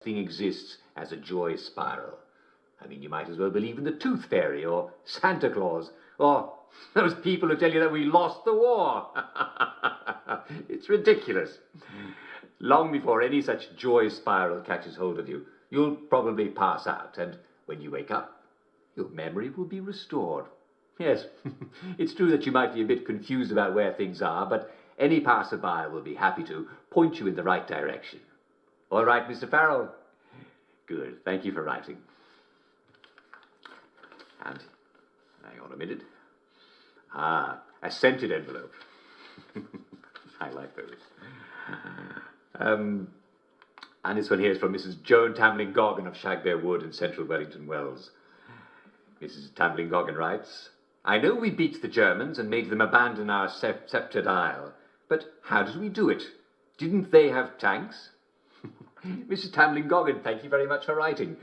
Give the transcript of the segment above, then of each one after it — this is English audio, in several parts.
thing exists as a joy spiral. I mean, you might as well believe in the Tooth Fairy or Santa Claus or those people who tell you that we lost the war. It's ridiculous. Long before any such joy spiral catches hold of you, you'll probably pass out, and when you wake up, your memory will be restored. Yes, it's true that you might be a bit confused about where things are, but any passerby will be happy to point you in the right direction. All right, Mr. Farrell? Good, thank you for writing. And, hang on a minute. Ah, a scented envelope. I like those. And this one here is from Mrs. Joan Tamlin Goggin of Shagbear Wood in central Wellington Wells. Mrs. Tamlin Goggin writes, I know we beat the Germans and made them abandon our sceptred isle, but how did we do it? Didn't they have tanks? Mrs. Tamlin Goggin, thank you very much for writing.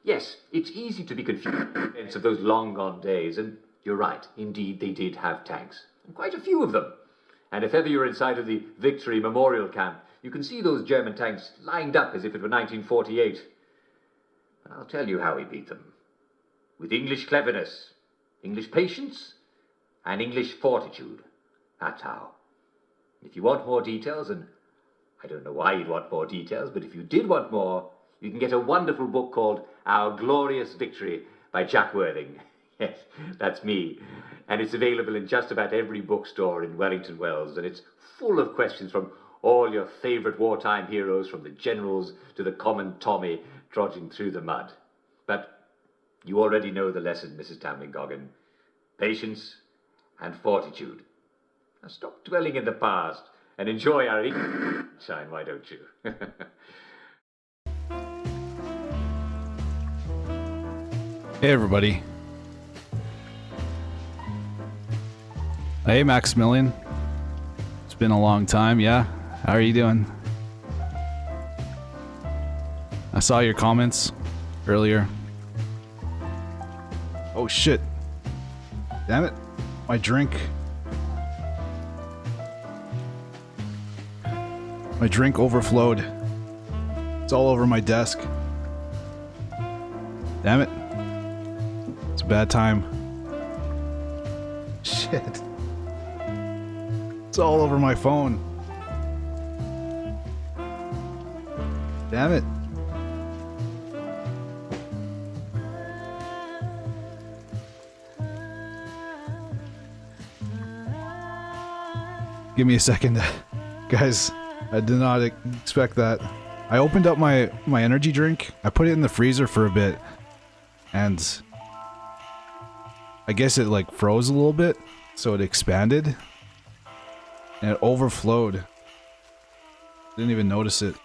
Yes, it's easy to be confused of those long-gone days, and you're right, indeed they did have tanks, and quite a few of them. And if ever you're inside of the Victory Memorial Camp, you can see those German tanks lined up as if it were 1948. But I'll tell you how we beat them. With English cleverness, English patience, and English fortitude. That's how. If you want more details, and I don't know why you'd want more details, but if you did want more, you can get a wonderful book called Our Glorious Victory by Jack Worthing. Yes, that's me. And it's available in just about every bookstore in Wellington Wells, and it's full of questions from all your favourite wartime heroes, from the generals to the common Tommy trudging through the mud. But you already know the lesson, Mrs. Tamlin Goggin. Patience and fortitude. Now stop dwelling in the past and enjoy our shine, why don't you? Hey everybody. Hey Maximilian. It's been a long time, yeah? How are you doing? I saw your comments earlier. Oh shit. Damn it. My drink. My drink overflowed. It's all over my desk. Damn it. It's a bad time. Shit. It's all over my phone. Damn it. Give me a second, guys. I did not expect that. I opened up my energy drink. I put it in the freezer for a bit, and I guess it like froze a little bit, so it expanded, and it overflowed. Didn't even notice it.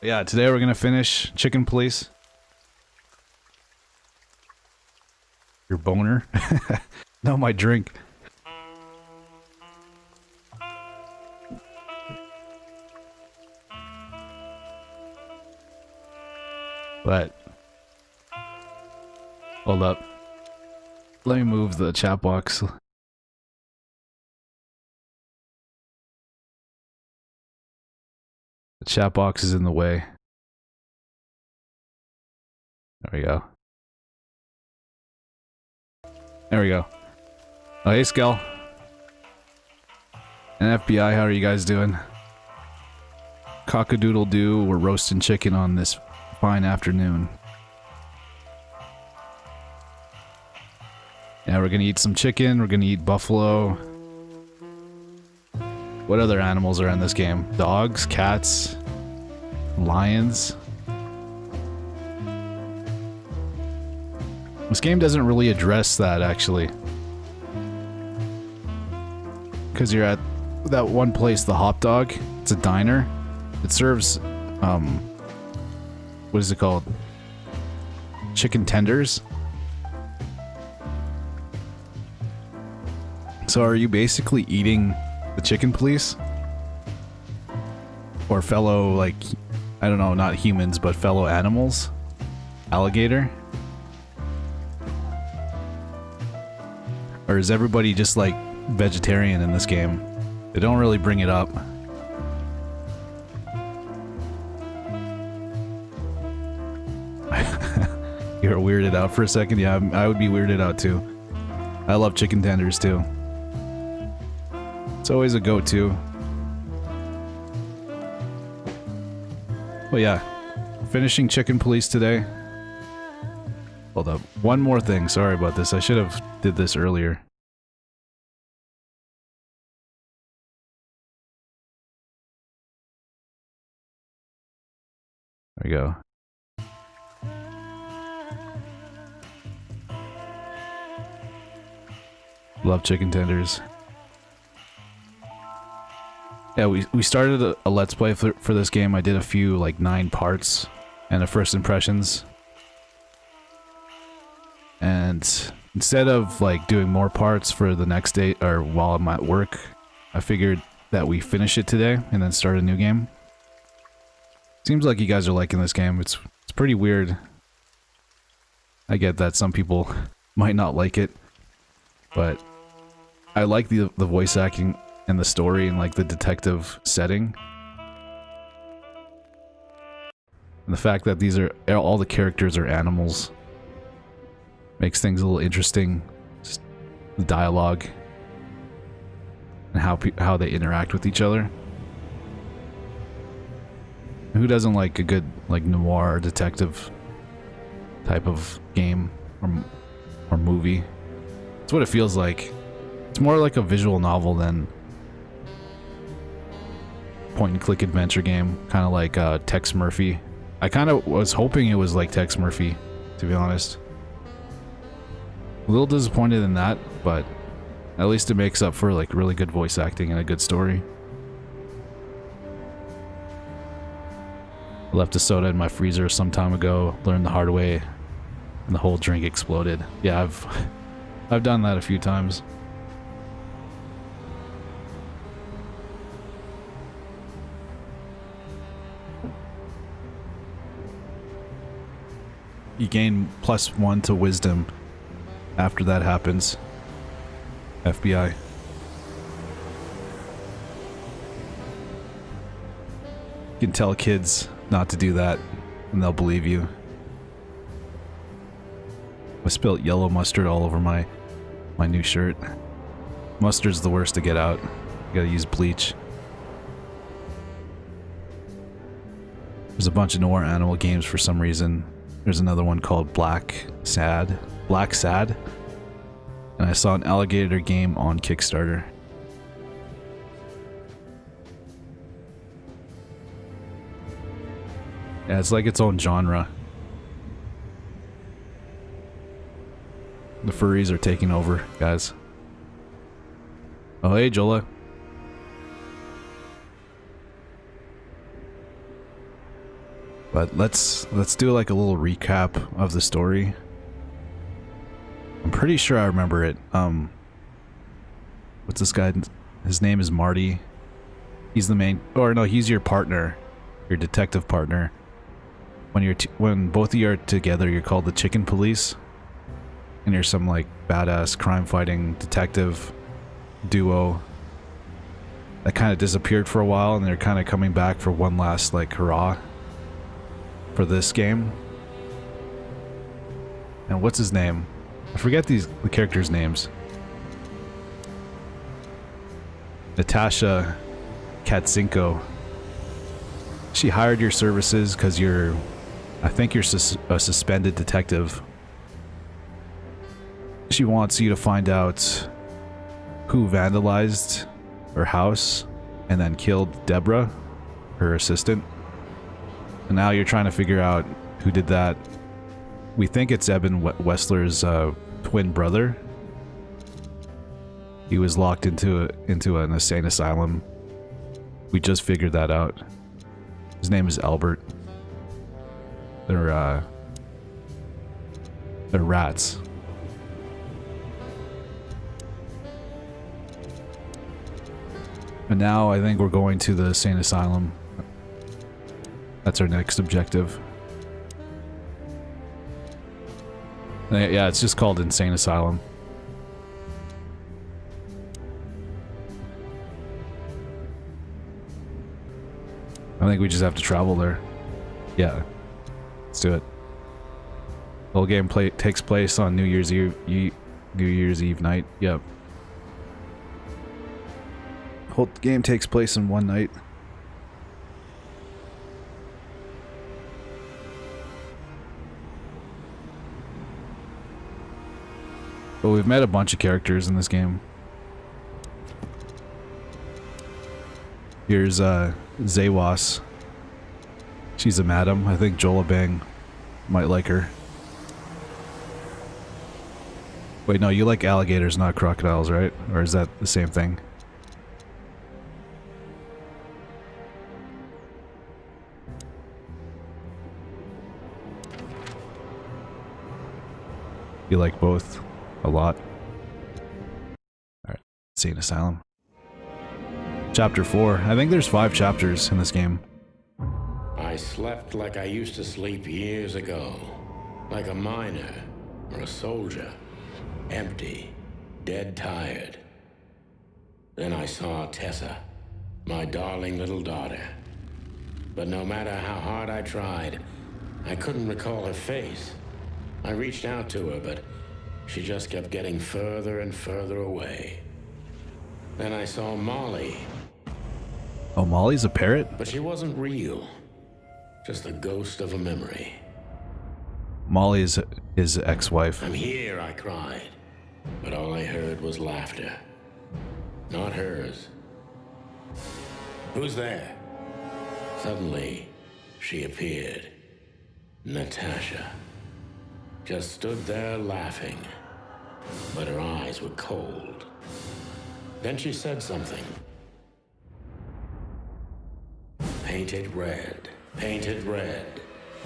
Yeah, today we're gonna finish Chicken Police. Your boner? No, my drink. But hold up. Let me move the chat box. The chat box is in the way. There we go. There we go. Oh, hey, Skell. And FBI, how are you guys doing? Cock-a-doodle-doo, we're roasting chicken on this fine afternoon. Yeah, we're gonna eat some chicken, we're gonna eat buffalo. What other animals are in this game? Dogs, cats, lions. This game doesn't really address that, actually. Because you're at that one place, the Hot Dog. It's a diner. It serves, what is it called? Chicken tenders. So are you basically eating the chicken police? Or fellow, like, I don't know, not humans, but fellow animals? Alligator? Or Or is everybody just like vegetarian in this game? They don't really bring it up. You're weirded out for a second? Yeah, I would be weirded out too. I love chicken tenders too. It's always a go-to. Well, yeah. Finishing Chicken Police today. Hold up. One more thing. Sorry about this. I should have did this earlier. There we go. Love chicken tenders. Yeah, we started a Let's Play for this game. I did a few, like 9 parts and a first impressions. And instead of like doing more parts for the next day or while I'm at work, I figured that we finish it today and then start a new game. Seems like you guys are liking this game. It's pretty weird. I get that some people might not like it, but I like the voice acting and the story and like the detective setting. And the fact that these are all the characters are animals makes things a little interesting. Just the dialogue and how they interact with each other. Who doesn't like a good like noir detective type of game or movie? It's what it feels like. It's more like a visual novel than point and click adventure game, kind of like Tex Murphy. I kind of was hoping it was like Tex Murphy, to be honest. A little disappointed in that, but at least it makes up for like really good voice acting and a good story. I left a soda in my freezer some time ago, learned the hard way, and the whole drink exploded. Yeah, I've done that a few times. You gain +1 to wisdom after that happens. FBI. You can tell kids not to do that and they'll believe you. I spilled yellow mustard all over my new shirt. Mustard's the worst to get out. You gotta use bleach. There's a bunch of noir animal games for some reason. There's another one called Black Sad. And I saw an alligator game on Kickstarter. Yeah, it's like its own genre. The furries are taking over, guys. Oh, hey, Jola. But let's do like a little recap of the story. I'm pretty sure I remember it. What's this guy? His name is Marty. He's the main, or no, he's your partner, your detective partner. When both of you are together, you're called the Chicken Police, and you're some like badass crime-fighting detective duo that kind of disappeared for a while, and they're kind of coming back for one last like hurrah for this game. And what's his name? I forget the characters' names. Natasha Katzinko. She hired your services because I think you're a suspended detective. She wants you to find out who vandalized her house and then killed Deborah, her assistant. And now you're trying to figure out who did that. We think it's Eben Wessler's twin brother. He was locked into an insane asylum. We just figured that out. His name is Albert. They're rats. And now I think we're going to the insane asylum. That's our next objective. Yeah, it's just called Insane Asylum. I think we just have to travel there. Yeah. Let's do it. The whole game takes place on New Year's Eve night. Yep. Whole game takes place in one night. But we've met a bunch of characters in this game. Here's Zawas. She's a madam. I think Jolabang might like her. Wait, no, you like alligators, not crocodiles, right? Or is that the same thing? You like both a lot. Alright, Insane Asylum. Chapter 4. I think there's 5 chapters in this game. I slept like I used to sleep years ago. Like a miner or a soldier. Empty. Dead tired. Then I saw Tessa. My darling little daughter. But no matter how hard I tried, I couldn't recall her face. I reached out to her, but she just kept getting further and further away. Then I saw Molly. Oh, Molly's a parrot? But she wasn't real. Just the ghost of a memory. Molly is his ex-wife. I'm here, I cried. But all I heard was laughter. Not hers. Who's there? Suddenly, she appeared. Natasha. Just stood there laughing. But her eyes were cold. Then she said something. Painted red. Painted red.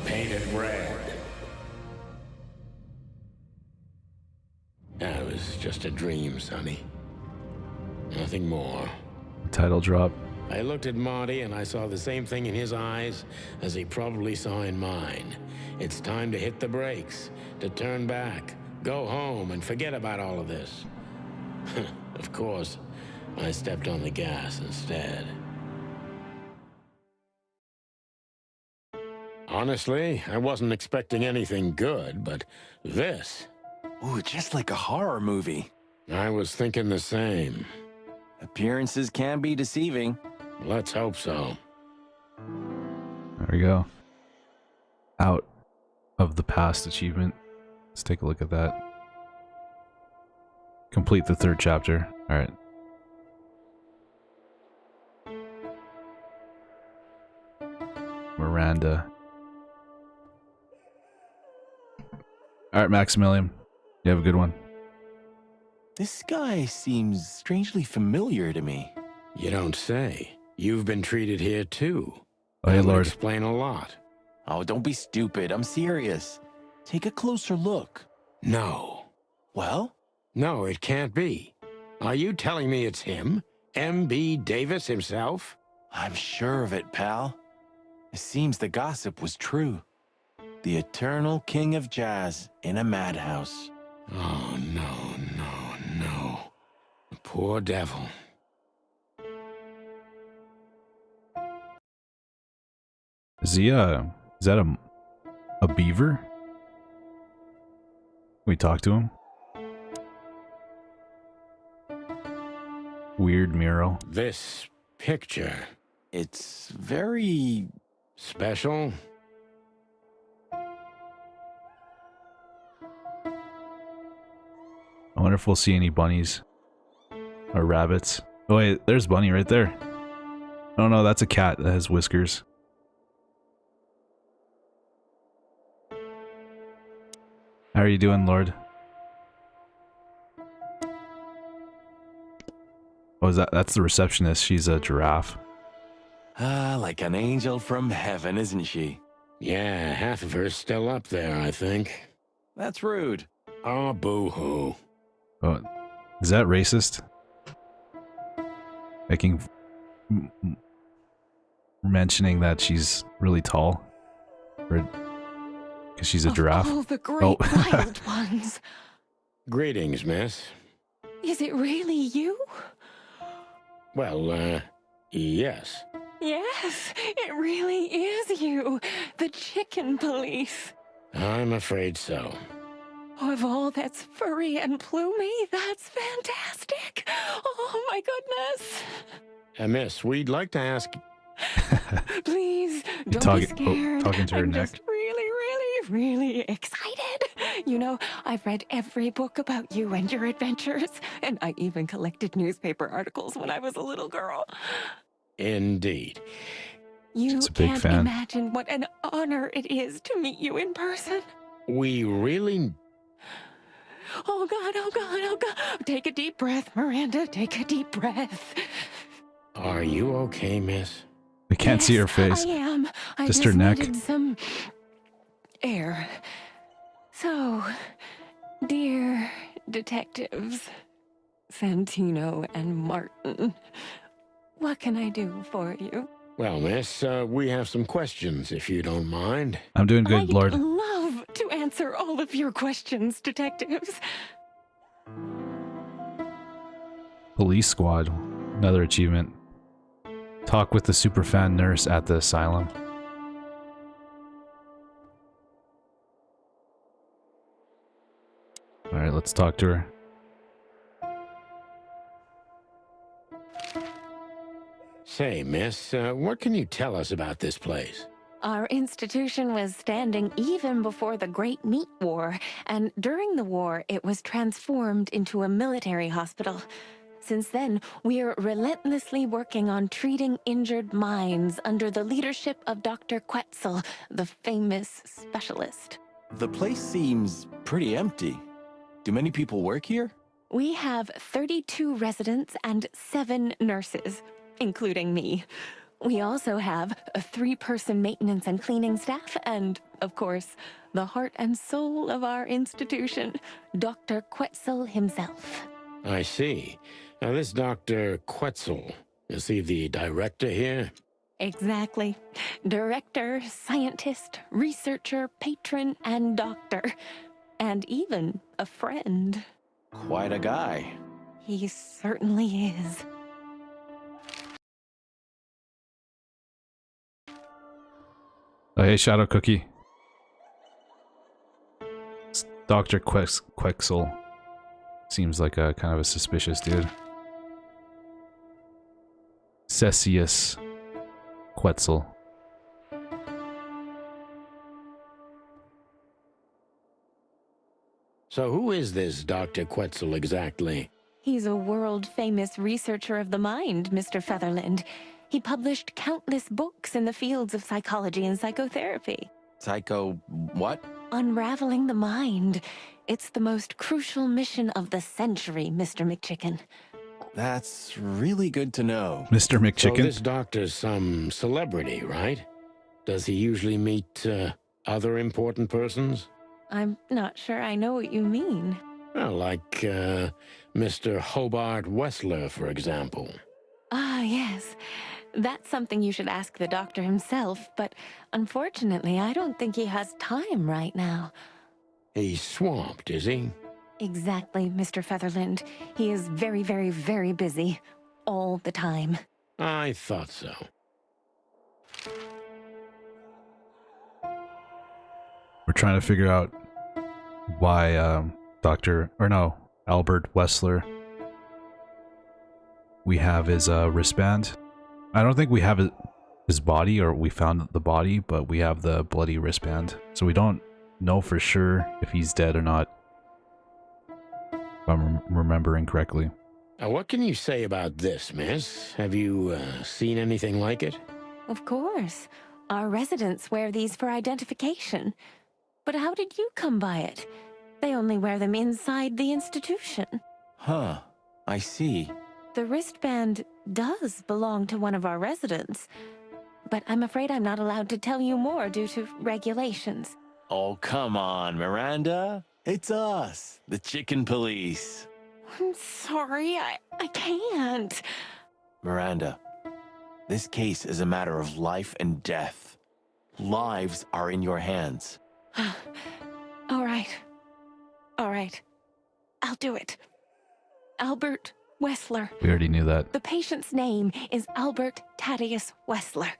Painted red. That was just a dream, Sonny. Nothing more. Title drop. I looked at Marty and I saw the same thing in his eyes as he probably saw in mine. It's time to hit the brakes, to turn back, go home and forget about all of this. Of course, I stepped on the gas instead. Honestly, I wasn't expecting anything good, but this... Ooh, just like a horror movie. I was thinking the same. Appearances can be deceiving. Let's hope so. There we go. Out of the past achievement. Let's take a look at that. Complete the 3rd chapter. Alright. Miranda. Alright, Maximilian. You have a good one. This guy seems strangely familiar to me. You don't say. You've been treated here too. Oh, hey, That would Lord. explain a lot. Oh, don't be stupid. I'm serious. Take a closer look. No. Well? No, it can't be. Are you telling me it's him? M.B. Davis himself? I'm sure of it, pal. It seems the gossip was true. The eternal king of jazz in a madhouse. Oh, no, no, no. The poor devil. Is he, is that a beaver? Can we talk to him? Weird mural. This picture. It's very... Special? I wonder if we'll see any bunnies. Or rabbits. Oh wait, there's Bunny right there. Oh no, that's a cat that has whiskers. How are you doing, Lord? Oh, is that's the receptionist. She's a giraffe. Ah, like an angel from heaven, isn't she? Yeah, half of her's still up there, I think. That's rude. Oh, boo-hoo. Oh, is that racist? Making... mentioning that she's really tall? Or... because she's a giraffe? Of all the great wild ones. Greetings, miss. Is it really you? Well, yes. Yes, it really is you, the chicken police. I'm afraid so. Of all that's furry and plumy, that's fantastic. Oh my goodness. Miss, we'd like to ask... Please, don't talking- be scared. talking to her I'm neck. just really excited. You know, I've read every book about you and your adventures, and I even collected newspaper articles when I was a little girl. Indeed. You She's a big can't fan. imagine what an honor it is to meet you in person. We really... Oh God, oh God, oh God. Take a deep breath, Miranda. Take a deep breath. Are you okay, miss? I can't see her face. I am. I Just just her neck. needed some air. So, dear detectives, Santino and Martin, what can I do for you? Well, miss, we have some questions, if you don't mind. I'm doing good, I'd Lord. love to answer all of your questions, detectives. Police squad. Another achievement. Talk with the superfan nurse at the asylum. Alright, let's talk to her. Say, miss, what can you tell us about this place? Our institution was standing even before the Great Meat War, and during the war, it was transformed into a military hospital. Since then, we're relentlessly working on treating injured minds under the leadership of Dr. Quetzal, the famous specialist. The place seems pretty empty. Do many people work here? We have 32 residents and 7 nurses, including me. We also have a 3-person maintenance and cleaning staff, and, of course, the heart and soul of our institution, Dr. Quetzal himself. I see. Now, this Dr. Quetzal, is he the director here? Exactly. Director, scientist, researcher, patron, and doctor. And even a friend. Quite a guy. He certainly is. Oh, hey, Shadow Cookie. It's Dr. Quexel. Seems like a kind of a suspicious dude. Cesius Quetzal. So who is this Dr. Quetzal exactly? He's a world-famous researcher of the mind, Mr. Featherland. He published countless books in the fields of psychology and psychotherapy. Psycho... what? Unraveling the mind. It's the most crucial mission of the century, Mr. MacChicken. That's really good to know. Mr. So McChicken. this doctor's some celebrity, right? Does he usually meet other important persons? I'm not sure I know what you mean. Well, like Mr. Hobart Wessler, for example. Ah, yes. That's something you should ask the doctor himself, but unfortunately, I don't think he has time right now. He's swamped, is he? Exactly, Mr. Featherland. He is very, very, very busy. All the time. I thought so. We're trying to figure out why Albert Wessler, we have his wristband. I don't think we have his body, or we found the body, but we have the bloody wristband. So we don't know for sure if he's dead or not, if I'm remembering correctly. What can you say about this, miss? Have you seen anything like it? Of course. Our residents wear these for identification. But how did you come by it? They only wear them inside the institution. Huh. I see. The wristband does belong to one of our residents, but I'm afraid I'm not allowed to tell you more due to regulations. Oh, come on, Miranda. It's us, the chicken police. I'm sorry, I can't. Miranda, this case is a matter of life and death. Lives are in your hands. All right. All right. I'll do it. Albert Wessler. We already knew that. The patient's name is Albert Thaddeus Wessler.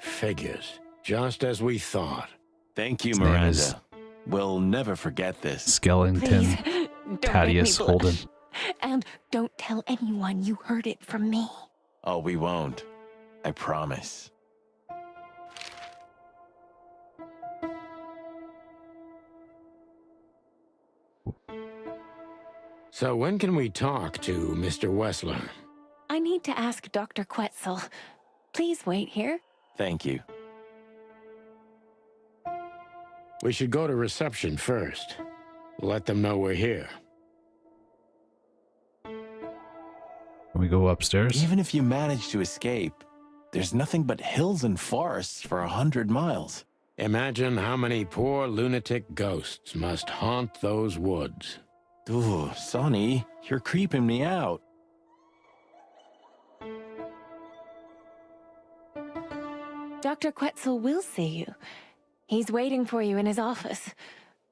Figures. Just as we thought. Thank you, His name is- Miranda. We'll never forget this. Skellington Please, don't Thaddeus make me blush. Holden. And don't tell anyone you heard it from me. Oh, we won't. I promise. So when can we talk to Mr. Wessler? I need to ask Dr. Quetzal. Please wait here. Thank you. We should go to reception first. Let them know we're here. Can we go upstairs? Even if you manage to escape, there's nothing but hills and forests for 100 miles. Imagine how many poor lunatic ghosts must haunt those woods. Ooh, Sonny, you're creeping me out. Dr. Quetzal will see you. He's waiting for you in his office.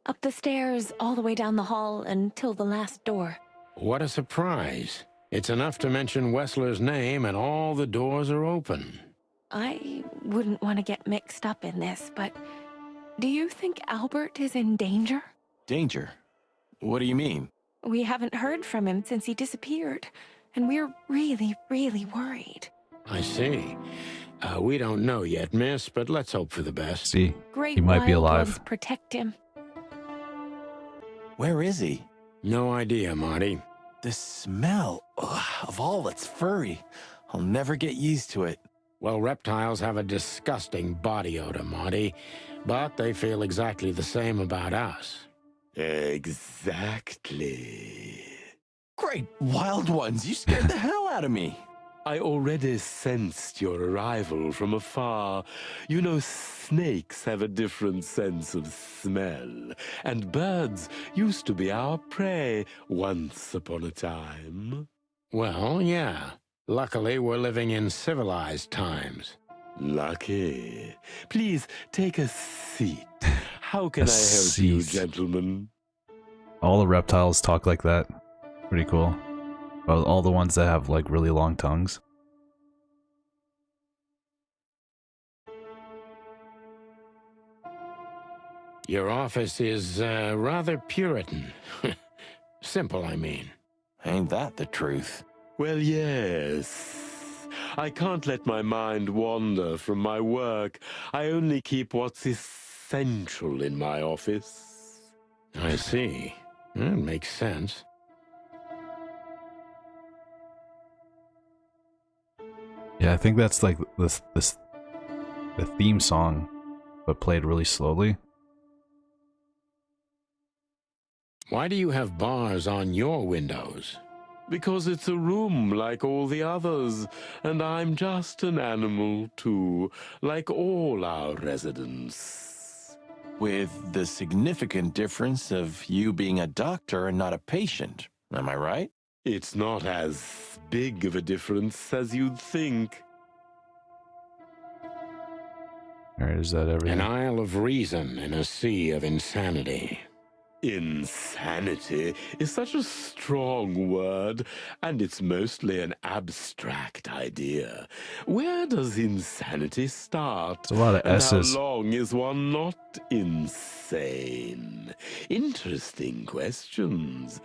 Up the stairs, all the way down the hall, until the last door. What a surprise. It's enough to mention Wessler's name and all the doors are open. I wouldn't want to get mixed up in this, but do you think Albert is in danger? Danger? What do you mean? We haven't heard from him since he disappeared, and we're really, really worried. I see. We don't know yet, miss, but let's hope for the best. See, Great he might be wild alive. ones protect him. Where is he? No idea, Marty. The smell of all that's furry. I'll never get used to it. Well, reptiles have a disgusting body odor, Marty, but they feel exactly the same about us. Exactly. Great wild ones, you scared the hell out of me. I already sensed your arrival from afar. You know, snakes have a different sense of smell, and birds used to be our prey once upon a time. Well, yeah. Luckily, we're living in civilized times. Lucky. Please take a seat. How can A I help you, seat. gentlemen? All the reptiles talk like that. Pretty cool. Well, all the ones that have like really long tongues. Your office is rather Puritan. Simple, I mean. Ain't that the truth? Well, yes. I can't let my mind wander from my work. I only keep what's essential in my office. I see. That makes sense. Yeah, I think that's like the theme song, but played really slowly. Why do you have bars on your windows? Because it's a room like all the others, and I'm just an animal too, like all our residents. With the significant difference of you being a doctor and not a patient, am I right? It's not as big of a difference as you'd think. Alright, is that everything? An isle of reason in a sea of insanity. Insanity is such a strong word, and it's mostly an abstract idea. Where does insanity start? It's a lot of And S's. how long is one not insane? Interesting questions.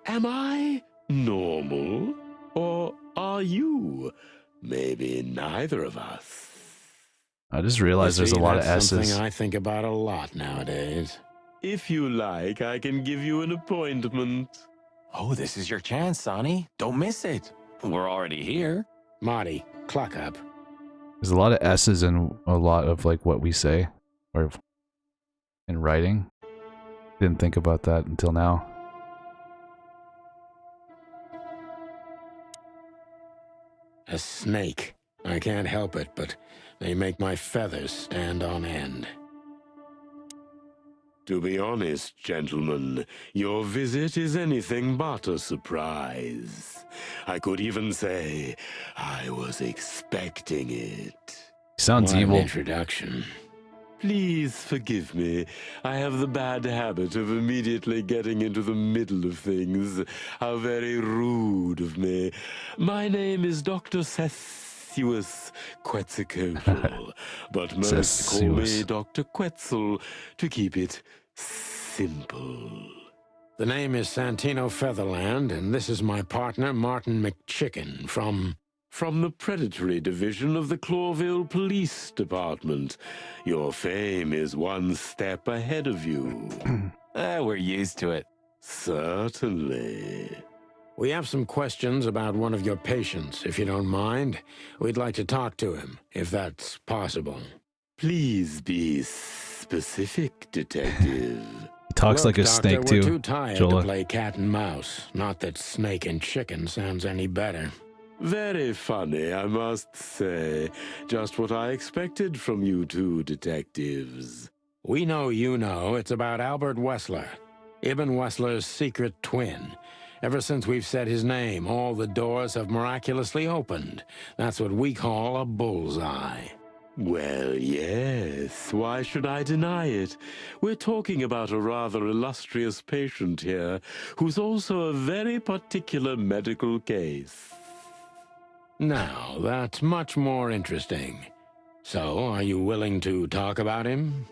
Am I normal? Or are you? Maybe neither of us. I just realized You there's a see, lot of that's S's. something I think about a lot nowadays. If you like, I can give you an appointment. Oh, this is your chance, Sonny. Don't miss it. We're already here. Marty, cluck up. There's a lot of S's in a lot of like what we say, or in writing. Didn't think about that until now. A snake. I can't help it, but they make my feathers stand on end. To be honest, gentlemen, your visit is anything but a surprise. I could even say I was expecting it. Sounds What an evil. introduction. Please forgive me. I have the bad habit of immediately getting into the middle of things. How very rude of me. My name is Dr. Sessuous Quetzalcoatl, but most call me Dr. Quetzal to keep it simple. The name is Santino Featherland, and this is my partner, Martin MacChicken, from the predatory division of the Clawville Police Department. Your fame is one step ahead of you. We're used to it. Certainly. We have some questions about one of your patients, if you don't mind. We'd like to talk to him, if that's possible. Please be specific, detective. He talks Look, like a Doctor, snake, we're too. too tired Jola. to play cat and mouse. Not that snake and chicken sounds any better. Very funny, I must say. Just what I expected from you two detectives. We know you know it's about Albert Wessler, Ibn Wessler's secret twin. Ever since we've said his name, all the doors have miraculously opened. That's what we call a bullseye. Well, yes. Why should I deny it? We're talking about a rather illustrious patient here, who's also a very particular medical case. Now, that's much more interesting. So, are you willing to talk about him?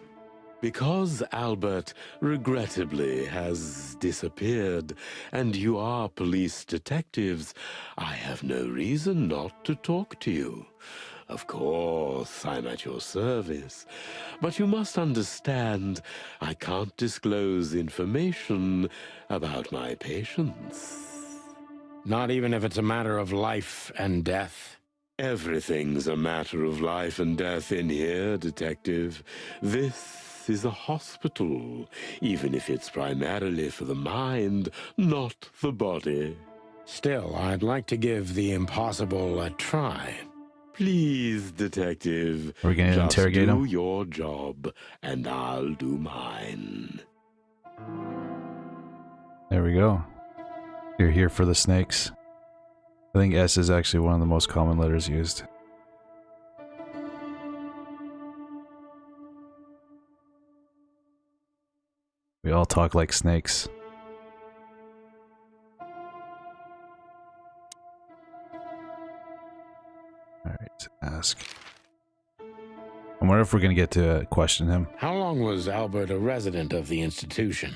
Because Albert, regrettably, has disappeared, and you are police detectives, I have no reason not to talk to you. Of course, I'm at your service, but you must understand, I can't disclose information about my patients. Not even if it's a matter of life and death? Everything's a matter of life and death in here, detective. This is a hospital, even if it's primarily for the mind, not the body. Still, I'd like to give the impossible a try. Please, detective. Are we going to interrogate him? Just do your job, and I'll do mine. There we go. You're here for the snakes. I think S is actually one of the most common letters used. We all talk like snakes. Alright, ask. I wonder if we're gonna get to question him. How long was Albert a resident of the institution?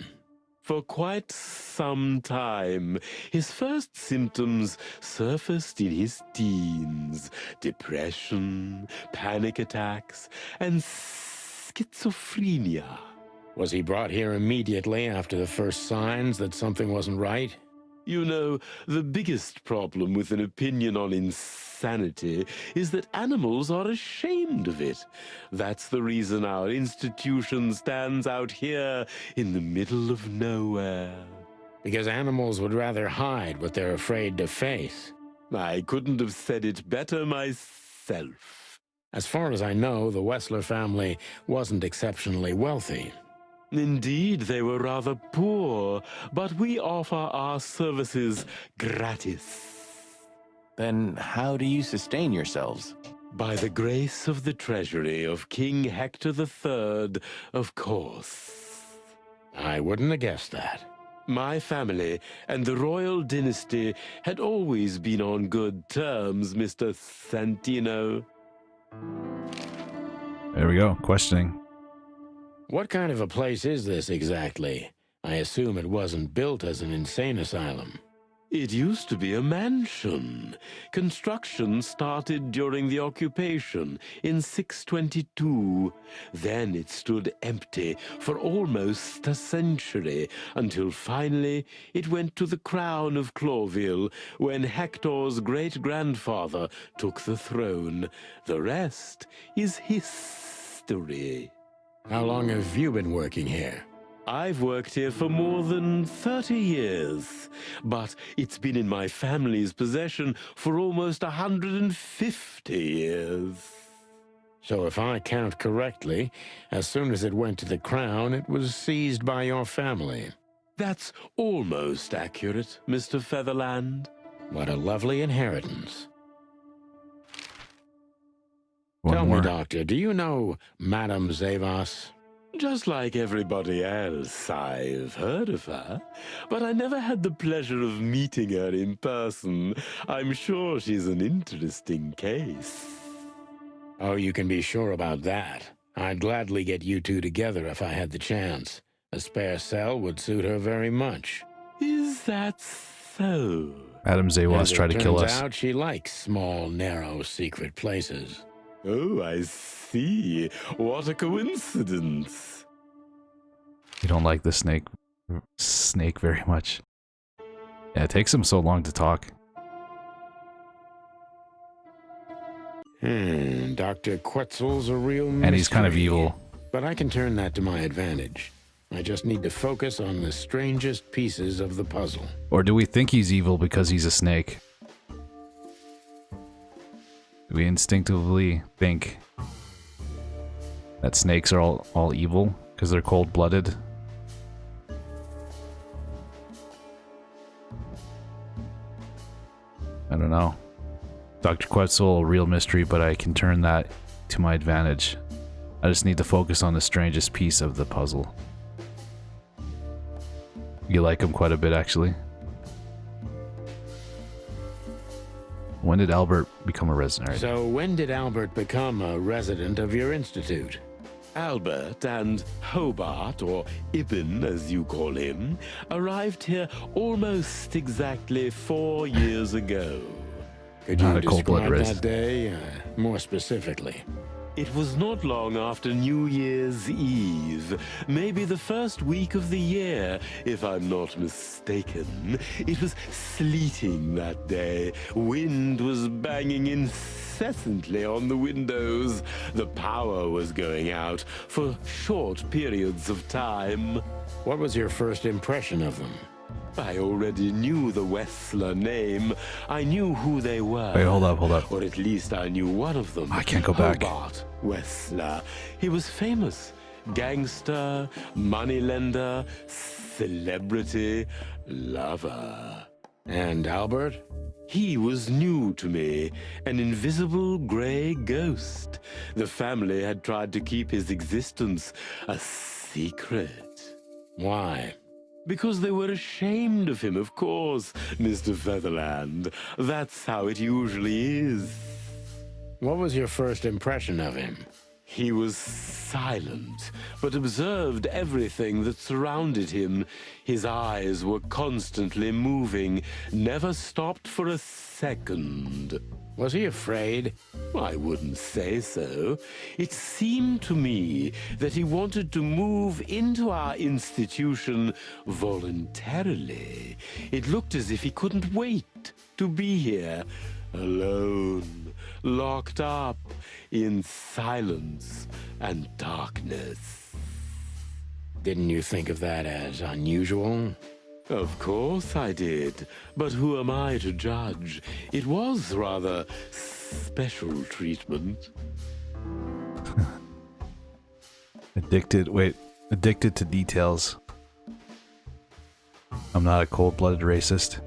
For quite some time, his first symptoms surfaced in his teens. Depression, panic attacks, and schizophrenia. Was he brought here immediately after the first signs that something wasn't right? You know, the biggest problem with an opinion on insanity is that animals are ashamed of it. That's the reason our institution stands out here in the middle of nowhere. Because animals would rather hide what they're afraid to face. I couldn't have said it better myself. As far as I know, the Wessler family wasn't exceptionally wealthy. Indeed, they were rather poor, but we offer our services gratis. Then how do you sustain yourselves? By the grace of the treasury of King Hector III, of course. I wouldn't have guessed that. My family and the royal dynasty had always been on good terms, Mr. Santino. There we go, questioning. What kind of a place is this exactly? I assume it wasn't built as an insane asylum. It used to be a mansion. Construction started during the occupation in 622. Then it stood empty for almost a century, until finally it went to the crown of Clawville when Hector's great-grandfather took the throne. The rest is history. How long have you been working here? I've worked here for more than 30 years, but it's been in my family's possession for almost 150 years. So if I count correctly, as soon as it went to the crown, it was seized by your family. That's almost accurate, Mr. Featherland. What a lovely inheritance. Tell more. me, Doctor, do you know Madame Zavas? Just like everybody else, I've heard of her, but I never had the pleasure of meeting her in person. I'm sure she's an interesting case. Oh, you can be sure about that. I'd gladly get you two together if I had the chance. A spare cell would suit her very much. Is that so? Madame Zawas tried to kill us. Turns out she likes small, narrow, secret places. Oh, I see. What a coincidence. You don't like the snake very much. Yeah, it takes him so long to talk. Dr. Quetzal's a real mystery. And he's kind of evil. But I can turn that to my advantage. I just need to focus on the strangest pieces of the puzzle. Or do we think he's evil because he's a snake? Do we instinctively think that snakes are all evil because they're cold-blooded? I don't know. Dr. Quetzal, a real mystery, but I can turn that to my advantage. I just need to focus on the strangest piece of the puzzle. You like him quite a bit, actually. When did Albert become a resident? So when did Albert become a resident of your institute? Albert and Hobart, or Ibn as you call him, arrived here almost exactly 4 years ago. Could you Not a cold-blooded describe race. that day more specifically? It was not long after New Year's Eve, maybe the first week of the year, if I'm not mistaken. It was sleeting that day. Wind was banging incessantly on the windows. The power was going out for short periods of time. What was your first impression of them? I already knew the Wessler name. I knew who they were. Wait, hold up. Or at least I knew one of them. I can't go back. Hobart Wessler. He was famous. Gangster, moneylender, celebrity, lover. And Albert? He was new to me, an invisible gray ghost. The family had tried to keep his existence a secret. Why? Because they were ashamed of him, of course, Mr. Featherland. That's how it usually is. What was your first impression of him? He was silent, but observed everything that surrounded him. His eyes were constantly moving, never stopped for a second. Was he afraid? I wouldn't say so. It seemed to me that he wanted to move into our institution voluntarily. It looked as if he couldn't wait to be here, alone, locked up in silence and darkness. Didn't you think of that as unusual? Of course I did, but who am I to judge? It was rather special treatment. Addicted to details. I'm not a cold-blooded racist.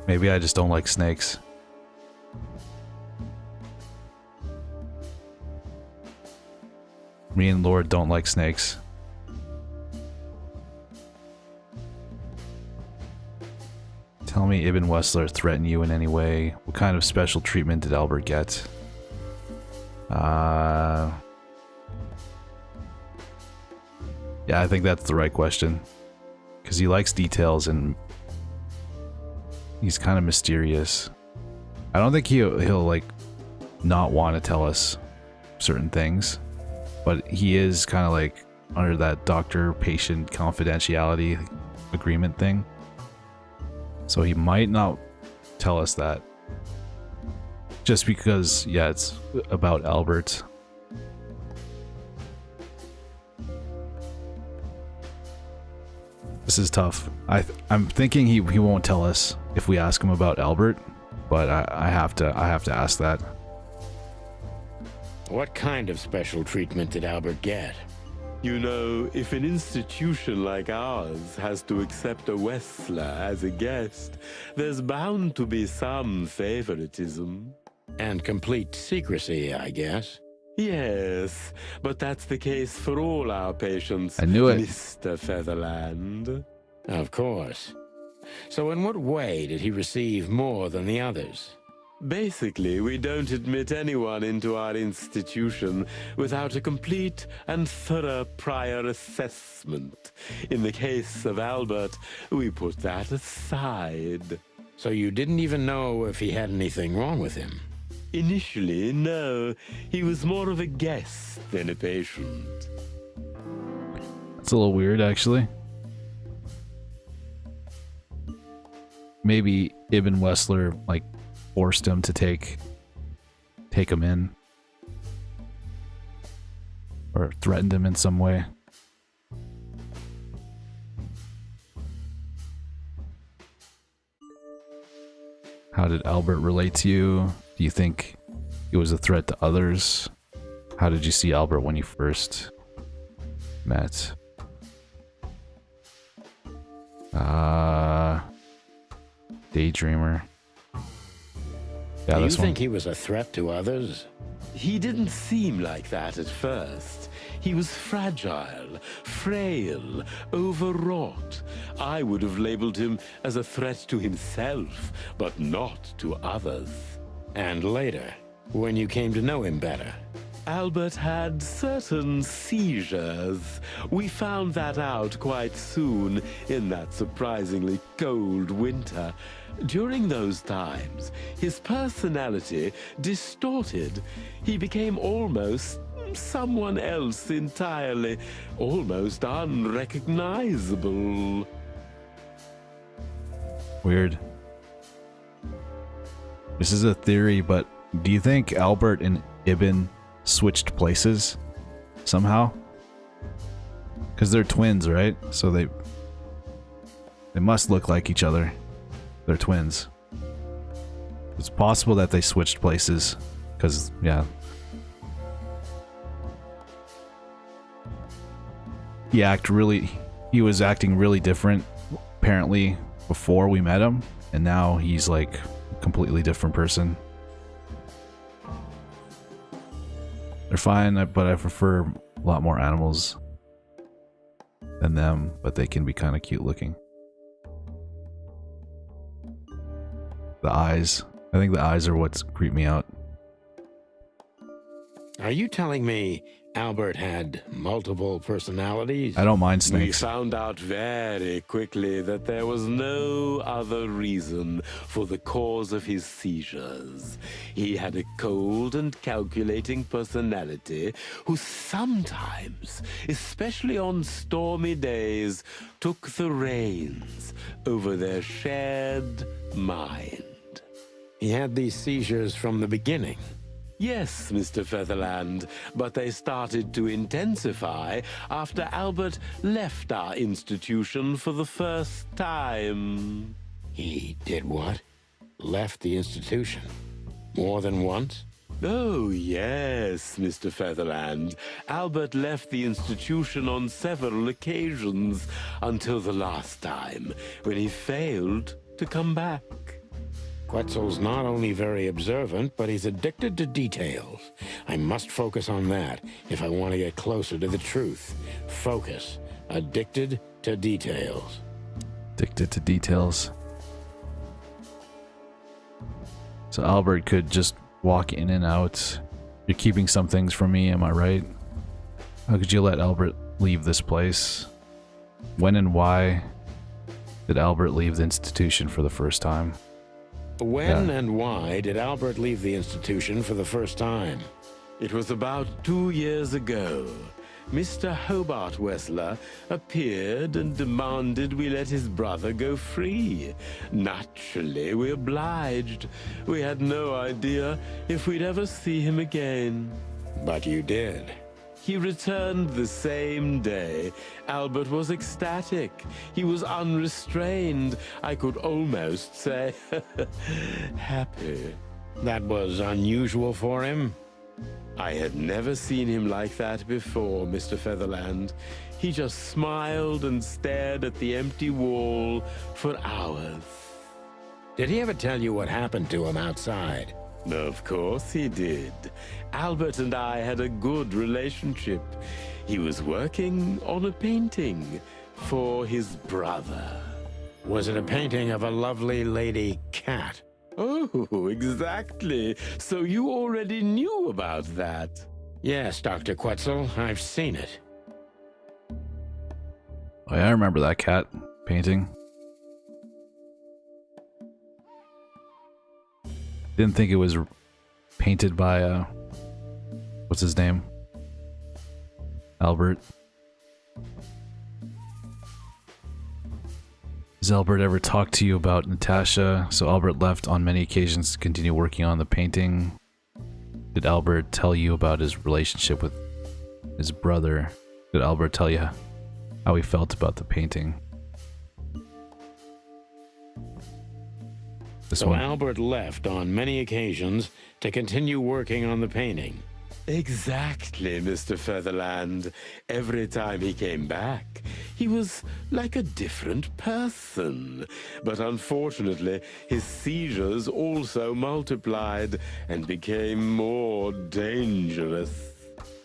Maybe I just don't like snakes. Me and Lord don't like snakes. Tell me, Ibn Wessler threatened you in any way? What kind of special treatment did Albert get? Yeah, I think that's the right question. Because he likes details and he's kind of mysterious. I don't think he'll like not want to tell us certain things, but he is kind of like under that doctor-patient confidentiality agreement thing. So he might not tell us that. Just because, yeah, it's about Albert. This is tough. I'm thinking he won't tell us if we ask him about Albert, but I have to ask that. What kind of special treatment did Albert get? You know, if an institution like ours has to accept a Wessler as a guest, there's bound to be some favoritism. And complete secrecy, I guess. Yes, but that's the case for all our patients, I knew it. Mr. Featherland. Of course. So in what way did he receive more than the others? Basically, we don't admit anyone into our institution without a complete and thorough prior assessment. In the case of Albert, we put that aside. So you didn't even know if he had anything wrong with him? Initially, no. He was more of a guest than a patient. It's a little weird, actually. Maybe Ibn Wessler, like, forced him to take him in. Or threatened him in some way. How did Albert relate to you? Do you think he was a threat to others? How did you see Albert when you first met? Daydreamer. Yeah, Do you this think one. he was a threat to others? He didn't seem like that at first. He was fragile, frail, overwrought. I would have labeled him as a threat to himself, but not to others. And later, when you came to know him better? Albert had certain seizures. We found that out quite soon in that surprisingly cold winter. During those times, his personality distorted. He became almost someone else entirely, almost unrecognizable. Weird. This is a theory, but do you think Albert and Ibn switched places somehow? Because they're twins, right? So they must look like each other. They're twins. It's possible that they switched places. Because, yeah. He was acting really different, apparently, before we met him. And now he's like a completely different person. They're fine, but I prefer a lot more animals than them, but they can be kind of cute looking. The eyes. I think the eyes are what's creeped me out. Are you telling me Albert had multiple personalities? I don't mind We snakes. found out very quickly that there was no other reason for the cause of his seizures. He had a cold and calculating personality who sometimes, especially on stormy days, took the reins over their shared mind. He had these seizures from the beginning. Yes, Mr. Featherland, but they started to intensify after Albert left our institution for the first time. He did what? Left the institution? More than once? Oh, yes, Mr. Featherland. Albert left the institution on several occasions until the last time, when he failed to come back. Quetzal's not only very observant, but he's addicted to details. I must focus on that if I want to get closer to the truth. Focus. Addicted to details. Addicted to details. So Albert could just walk in and out. You're keeping some things from me, am I right? How could you let Albert leave this place? When and why did Albert leave the institution for the first time? When and why did Albert leave the institution for the first time? It was about 2 years ago. Mr. Hobart Wessler appeared and demanded we let his brother go free. Naturally, we obliged. We had no idea if we'd ever see him again. But you did. He returned the same day. Albert was ecstatic. He was unrestrained. I could almost say happy. That was unusual for him? I had never seen him like that before, Mr. Featherland. He just smiled and stared at the empty wall for hours. Did he ever tell you what happened to him outside? Of course he did. Albert and I had a good relationship. He was working on a painting for his brother. Was it a painting of a lovely lady cat? Oh, exactly. So you already knew about that. Yes, Dr. Quetzal, I've seen it. Oh yeah, I remember that cat painting. Didn't think it was painted by, what's his name? Albert. Has Albert ever talked to you about Natasha? So Albert left on many occasions to continue working on the painting. Did Albert tell you about his relationship with his brother? Did Albert tell you how he felt about the painting? This So one. Albert left on many occasions to continue working on the painting. Exactly, Mr. Featherland. Every time he came back, he was like a different person. But unfortunately, his seizures also multiplied and became more dangerous.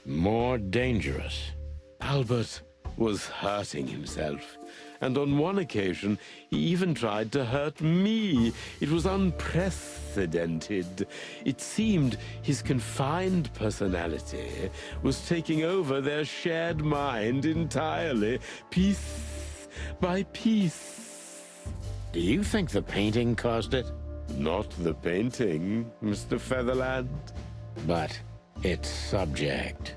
More dangerous. Albert was hurting himself. And on one occasion, he even tried to hurt me. It was unprecedented. It seemed his confined personality was taking over their shared mind entirely, piece by piece. Do you think the painting caused it? Not the painting, Mr. Featherland. But its subject.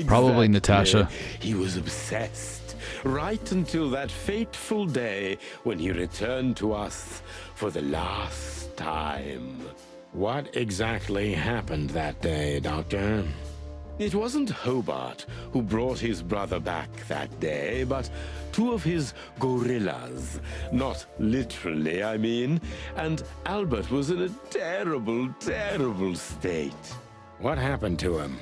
Probably Exactly. Natasha. He was obsessed, right until that fateful day when he returned to us for the last time. What exactly happened that day, Doctor? It wasn't Hobart who brought his brother back that day, but two of his gorillas. Not literally, I mean. And Albert was in a terrible, terrible state. What happened to him?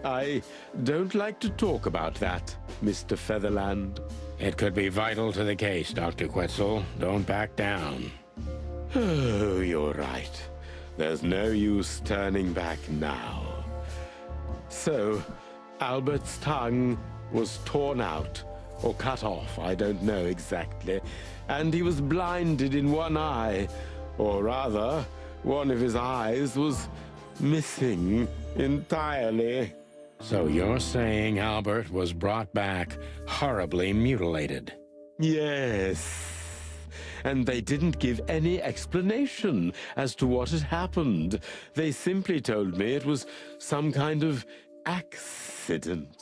I don't like to talk about that, Mr. Featherland. It could be vital to the case, Dr. Quetzal. Don't back down. Oh, you're right. There's no use turning back now. So, Albert's tongue was torn out, or cut off, I don't know exactly, and he was blinded in one eye, or rather, one of his eyes was missing entirely. So you're saying Albert was brought back horribly mutilated? Yes. And they didn't give any explanation as to what had happened. They simply told me it was some kind of accident.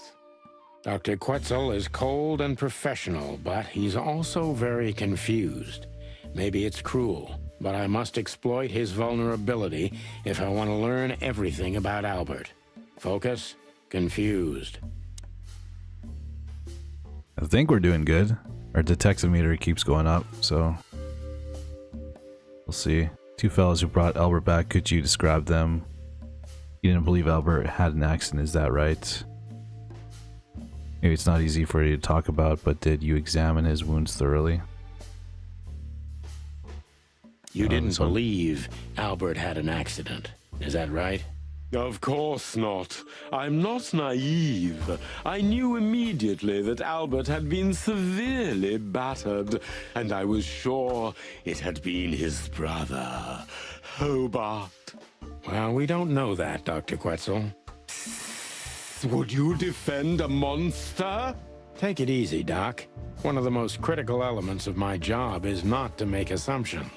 Dr. Quetzal is cold and professional, but he's also very confused. Maybe it's cruel, but I must exploit his vulnerability if I want to learn everything about Albert. Focus. Confused. I think we're doing good. Our detective meter keeps going up, so we'll see. Two fellows who brought Albert back, could you describe them? You didn't believe Albert had an accident, is that right? Maybe it's not easy for you to talk about, but did you examine his wounds thoroughly? You didn't believe Albert had an accident, is that right? Of course not. I'm not naive. I knew immediately that Albert had been severely battered, and I was sure it had been his brother, Hobart. Well, we don't know that, Dr. Quetzal. Would you defend a monster? Take it easy, Doc. One of the most critical elements of my job is not to make assumptions.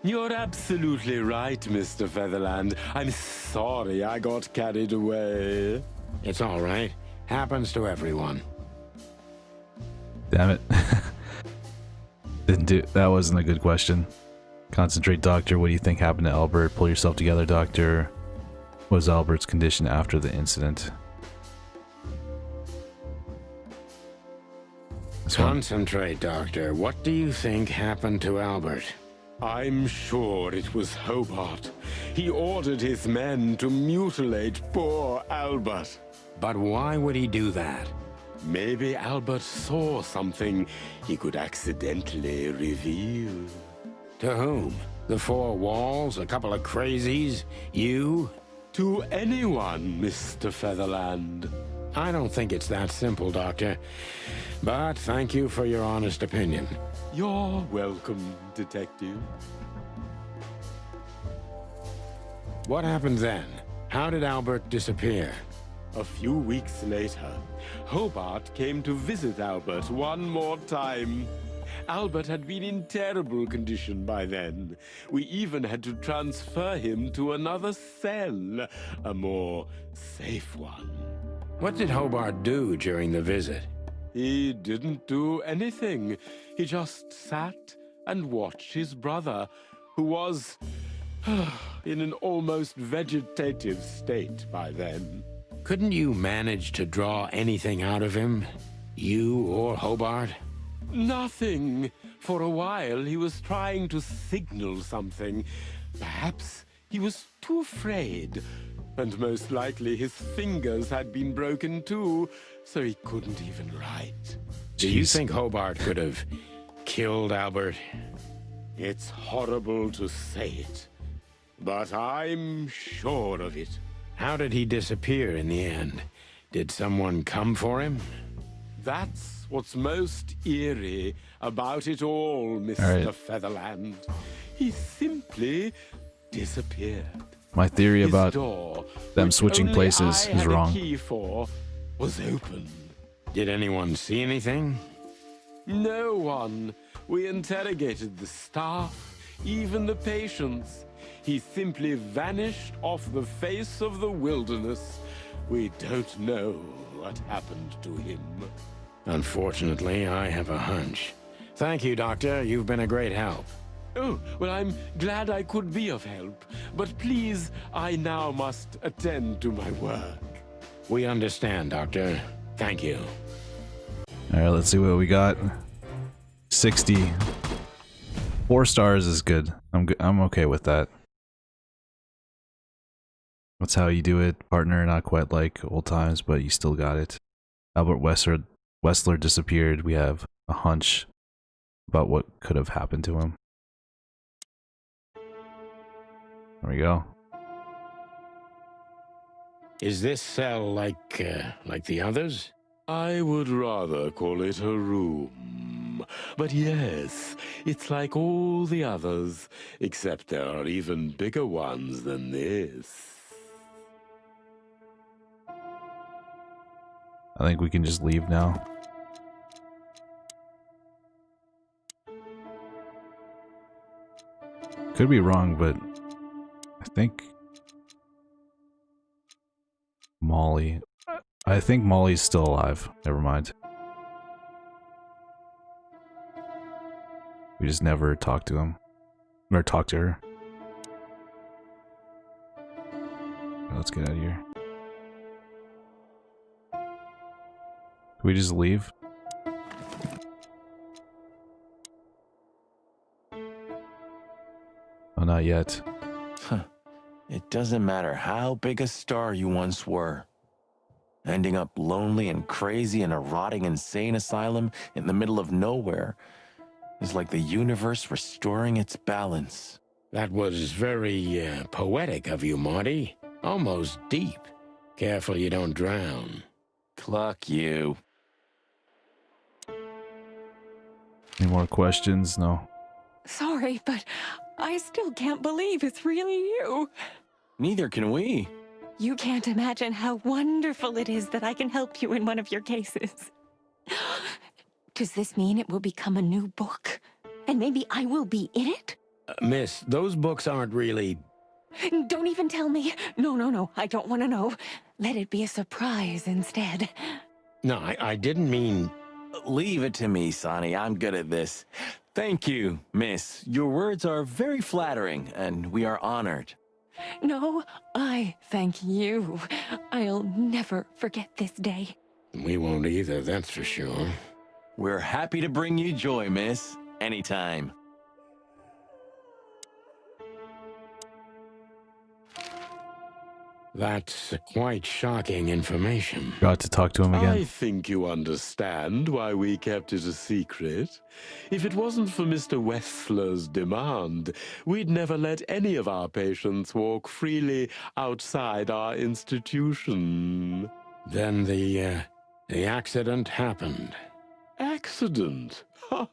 You're absolutely right, Mr. Featherland. I'm sorry I got carried away. It's all right. Happens to everyone. Damn it. That wasn't a good question. Concentrate, doctor. What do you think happened to Albert? Pull yourself together, doctor. What was Albert's condition after the incident? Concentrate, Doctor. What do you think happened to Albert? I'm sure it was Hobart. He ordered his men to mutilate poor Albert. But why would he do that? Maybe Albert saw something he could accidentally reveal. To whom? The four walls? A couple of crazies? You? To anyone, Mr. Featherland. I don't think it's that simple, Doctor. But thank you for your honest opinion. You're welcome, Detective. What happened then? How did Albert disappear? A few weeks later, Hobart came to visit Albert one more time. Albert had been in terrible condition by then. We even had to transfer him to another cell, a more safe one. What did Hobart do during the visit? He didn't do anything. He just sat and watched his brother, who was in an almost vegetative state by then. Couldn't you manage to draw anything out of him? You or Hobart? Nothing. For a while, he was trying to signal something. Perhaps he was too afraid. And most likely his fingers had been broken too, so he couldn't even write. Do you think Hobart could have killed Albert? It's horrible to say it, but I'm sure of it. How did he disappear in the end? Did someone come for him? That's what's most eerie about it all, Mr. Featherland. He simply disappeared. My theory His about door, them which switching only places I is had wrong. A key for, was open. Did anyone see anything? No one. We interrogated the staff, even the patients. He simply vanished off the face of the wilderness. We don't know what happened to him. Unfortunately, I have a hunch. Thank you, Doctor. You've been a great help. Oh, well, I'm glad I could be of help. But please, I now must attend to my work. We understand, Doctor. Thank you. Alright, let's see what we got. 60. 4 stars is good. I'm okay with that. That's how you do it, partner. Not quite like old times, but you still got it. Albert Wessler disappeared. We have a hunch about what could have happened to him. There we go. Is this cell like the others? I would rather call it a room. But yes, it's like all the others, except there are even bigger ones than this. I think we can just leave now. Could be wrong, but I think Molly's still alive. Never mind. We just never talked to him. Or talked to her. Let's get out of here. Can we just leave? Oh, not yet. Huh. It doesn't matter how big a star you once were. Ending up lonely and crazy in a rotting insane asylum in the middle of nowhere is like the universe restoring its balance. That was very poetic of you, Marty. Almost deep. Careful you don't drown. Cluck you. Any more questions? No. Sorry, but I still can't believe it's really you. Neither can we. You can't imagine how wonderful it is that I can help you in one of your cases. Does this mean it will become a new book? And maybe I will be in it? Miss, those books aren't really... Don't even tell me. No, I don't want to know. Let it be a surprise instead. No, I didn't mean... Leave it to me, Sonny. I'm good at this. Thank you, miss. Your words are very flattering, and we are honored. No, I thank you. I'll never forget this day. We won't either, that's for sure. We're happy to bring you joy, miss. Anytime. That's quite shocking information. Got to talk to him I again. think you understand why we kept it a secret. If it wasn't for Mr. Wessler's demand, we'd never let any of our patients walk freely outside our institution. Then the accident happened. Accident? Ha!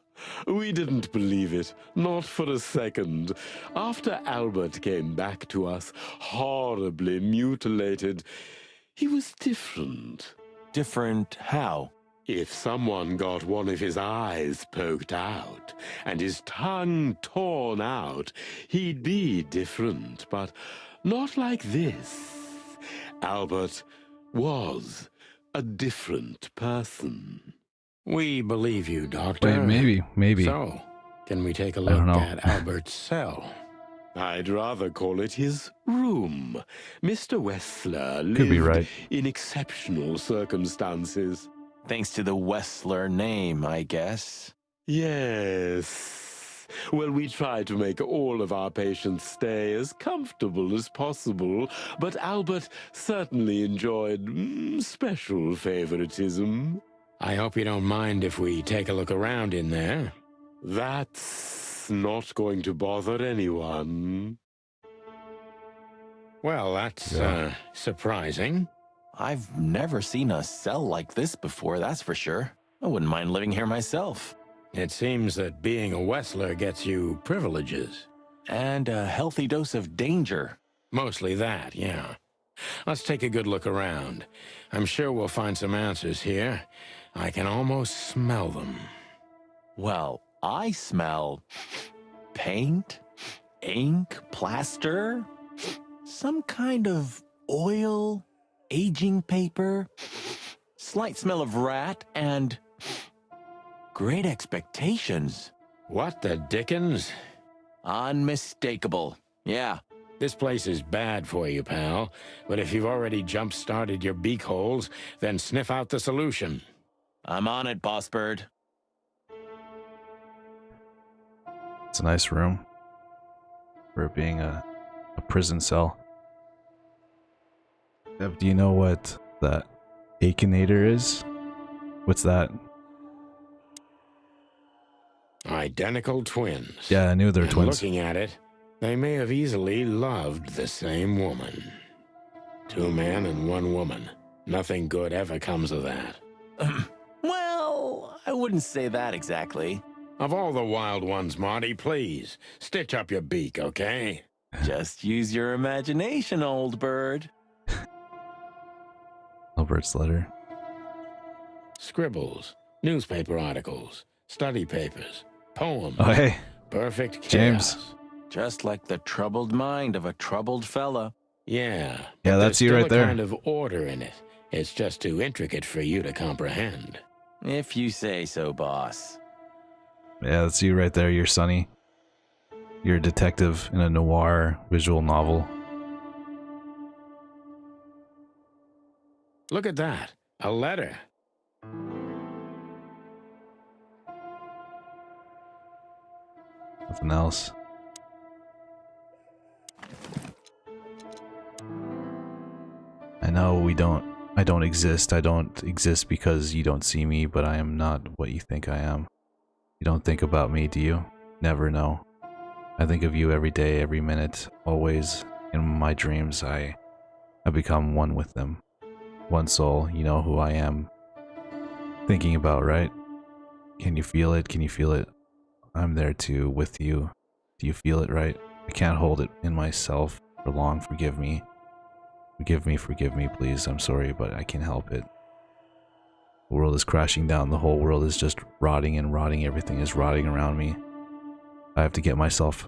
We didn't believe it, not for a second. After Albert came back to us, horribly mutilated, he was different. Different how? If someone got one of his eyes poked out and his tongue torn out, he'd be different, but not like this. Albert was a different person. We believe you, Doctor. Wait, maybe. So, can we take a I don't look know. at Albert's cell? I'd rather call it his room. Mr. Wessler Could be lived right. in exceptional circumstances. Thanks to the Wessler name, I guess. Yes. Well, we try to make all of our patients stay as comfortable as possible, but Albert certainly enjoyed special favoritism. I hope you don't mind if we take a look around in there. That's not going to bother anyone. Well, that's surprising. I've never seen a cell like this before, that's for sure. I wouldn't mind living here myself. It seems that being a Wessler gets you privileges. And a healthy dose of danger. Mostly that, yeah. Let's take a good look around. I'm sure we'll find some answers here. I can almost smell them. Well, I smell paint, ink, plaster, some kind of oil, aging paper, slight smell of rat, and great expectations. What the dickens? Unmistakable. Yeah. This place is bad for you, pal. But if you've already jump-started your beak holes, then sniff out the solution. I'm on it, Boss Bird. It's a nice room for it being a prison cell. Dev, do you know what that Akinator is? What's that? Identical twins. Yeah, I knew they were And twins. looking at it, they may have easily loved the same woman. 2 men and 1 woman. Nothing good ever comes of that. Well, I wouldn't say that exactly. Of all the wild ones, Marty, please, stitch up your beak, okay? Just use your imagination, old bird. Albert's letter. Scribbles, newspaper articles, study papers, poems. Oh, hey. Perfect chaos. James. Just like the troubled mind of a troubled fella. Yeah. Yeah, but that's there's you still right a there. kind of order in it. It's just too intricate for you to comprehend. If you say so, boss. Yeah, that's you right there. You're Sonny. You're a detective in a noir visual novel. Look at that. A letter. Nothing else. I know I don't exist. I don't exist because you don't see me, but I am not what you think I am. You don't think about me, do you? Never know. I think of you every day, every minute, always. In my dreams, I become one with them. One soul, you know who I am thinking about, right? Can you feel it? Can you feel it? I'm there too, with you. Do you feel it, right? I can't hold it in myself for long. Forgive me. Forgive me, please. I'm sorry, but I can't help it. The world is crashing down. The whole world is just rotting and rotting. Everything is rotting around me. I have to get myself,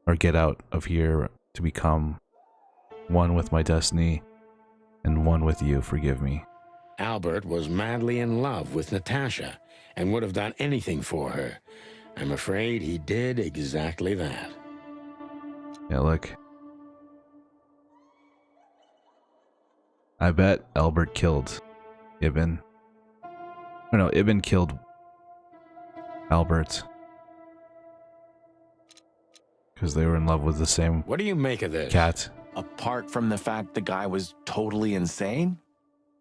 or get out of here to become one with my destiny and one with you. Forgive me. Albert was madly in love with Natasha and would have done anything for her. I'm afraid he did exactly that. Yeah, look. I bet Albert killed Ibn. Or no, Ibn killed Albert. Because they were in love with the same What do you make of this? cat. Apart from the fact the guy was totally insane?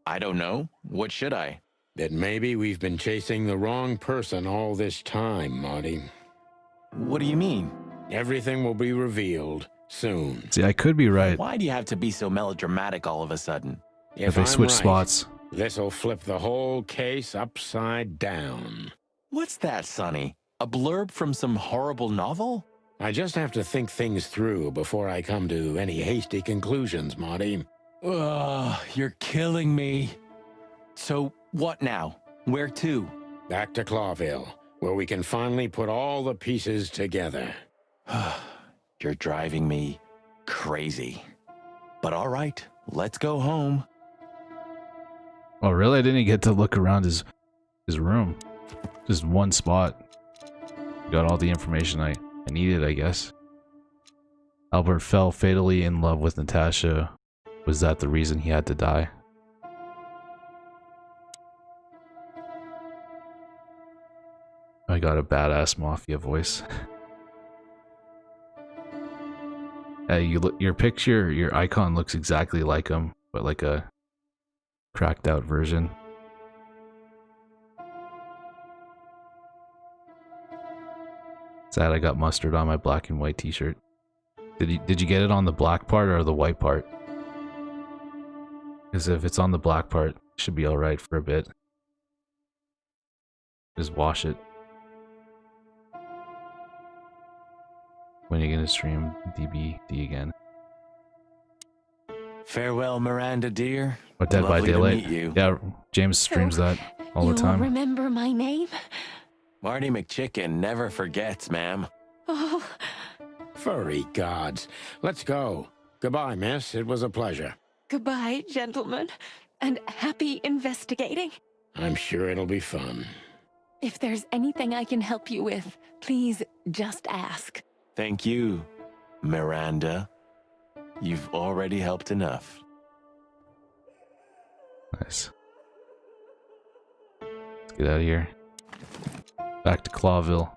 I don't know. What should I? That maybe we've been chasing the wrong person all this time, Marty. What do you mean? Everything will be revealed soon. See, I could be right Why do you have to be so melodramatic all of a sudden? if they I'm switch right, spots. this'll flip the whole case upside down. What's that, Sonny? A blurb from some horrible novel? I just have to think things through before I come to any hasty conclusions, Marty. Ugh, you're killing me. So, what now? Where to? Back to Clawville, where we can finally put all the pieces together. You're driving me crazy. But all right, let's go home. Oh, really? I didn't get to look around his room. Just one spot. Got all the information I needed, I guess. Albert fell fatally in love with Natasha. Was that the reason he had to die? I got a badass mafia voice. You look, your picture, your icon looks exactly like him, but like a cracked out version. Sad I got mustard on my black and white t-shirt. Did you get it on the black part or the white part? Because if it's on the black part, it should be alright for a bit. Just wash it. When are you gonna stream DieDevDie again? Farewell, Miranda, dear. Or Dead by Lovely to Daylight? meet you. Yeah, James streams that all the You time. remember my name? Marty MacChicken never forgets, ma'am. Oh, Furry gods. Let's go. Goodbye, miss. It was a pleasure. goodbye, gentlemen, and happy investigating. I'm sure it'll be fun. If there's anything I can help you with, please just ask. Thank you, Miranda. You've already helped enough. Nice. Let's get out of here. Back to Clawville.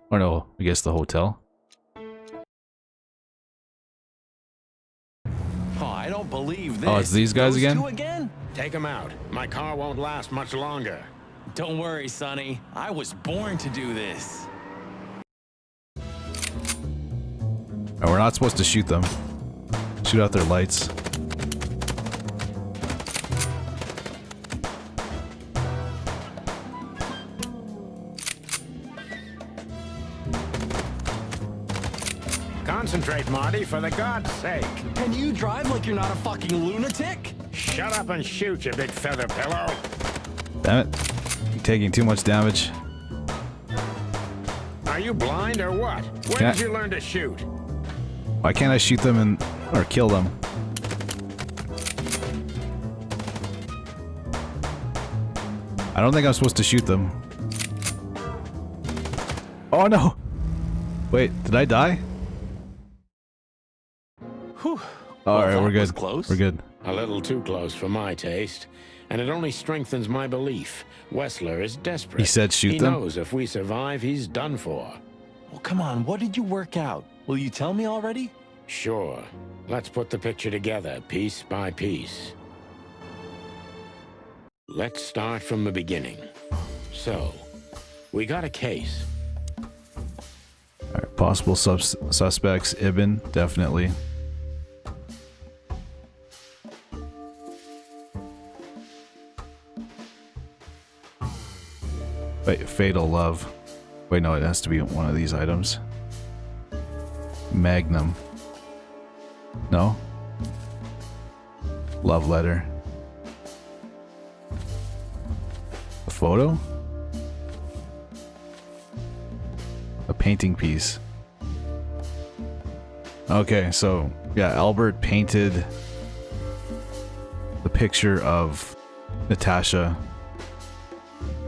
Or no, I guess the hotel. Oh, I don't believe this. Oh, it's these guys Those again? two again? Take him out. My car won't last much longer. Don't worry, Sonny. I was born to do this. Oh, we're not supposed to shoot them. Shoot out their lights. Concentrate, Marty, for the God's sake. And you drive like you're not a fucking lunatic? Shut up and shoot, you big feather pillow. Damn it. You're taking too much damage. Are you blind or what? Where Yeah. did you learn to shoot? Why can't I shoot them or kill them? I don't think I'm supposed to shoot them. Oh no! Wait, did I die? Whew. Alright, that we're was good. close. We're good. A little too close for my taste. And it only strengthens my belief. Wessler is desperate. He said shoot He them? knows if we survive, he's done for. Well, come on. What did you work out? Will you tell me already? Sure. Let's put the picture together, piece by piece. Let's start from the beginning. So, we got a case. Alright, possible suspects. Ibn, definitely. Wait, fatal love. Wait, no, it has to be one of these items. Magnum. No? Love letter. A photo? A painting piece. Okay, so yeah, Albert painted the picture of Natasha.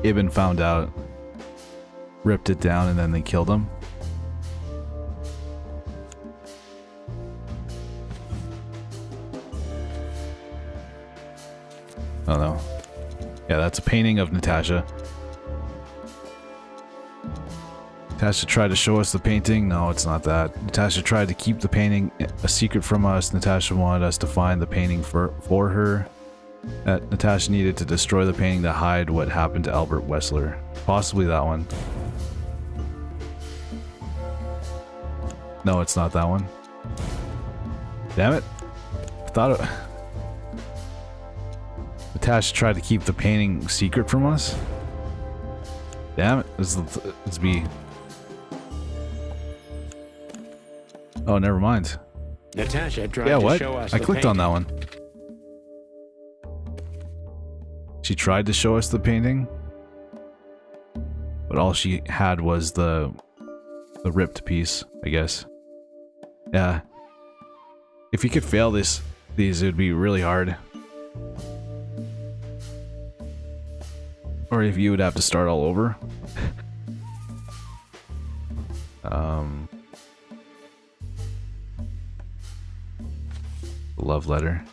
Ibn found out, ripped it down, and then they killed him. Oh no. Yeah, that's a painting of Natasha. Natasha tried to show us the painting. No, it's not that. Natasha tried to keep the painting a secret from us. Natasha wanted us to find the painting for her. That Natasha needed to destroy the painting to hide what happened to Albert Wessler. Possibly that one. No, it's not that one. Damn it. I thought it... Natasha tried to keep the painting secret from us. Damn it. Let's be... Oh, never mind. Natasha tried to show us I clicked on that one. She tried to show us the painting, but all she had was the ripped piece, I guess. Yeah. If you could fail these, it would be really hard. Or if you would have to start all over. Love letter.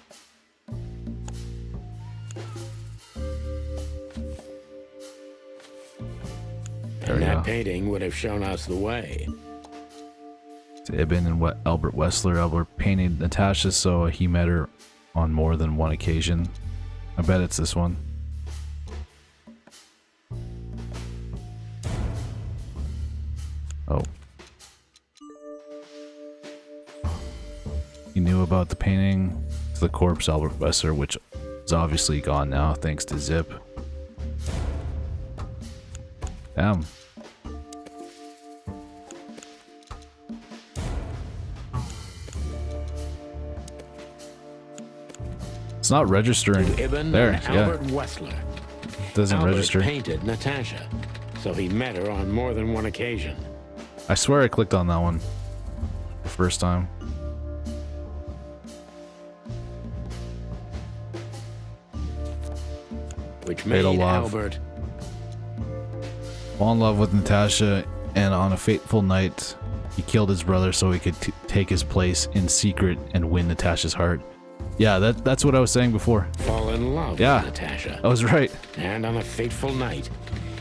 And that painting would have shown us the way. To Ibn and what Albert Wessler. Albert painted Natasha, so he met her on more than one occasion. I bet it's this one. Oh. He knew about the painting to the corpse Albert Wessler, which is obviously gone now thanks to Zip. Damn. It's not registering. There, Albert yeah. Wessler. Doesn't Albert register. Painted Natasha, so he met her on more than one occasion. I swear I clicked on that one the first time. Which made Albert fall in love with Natasha, and on a fateful night, he killed his brother so he could take his place in secret and win Natasha's heart. Yeah, that's what I was saying before. fall in love Yeah, with Natasha. I was right. And on a fateful night,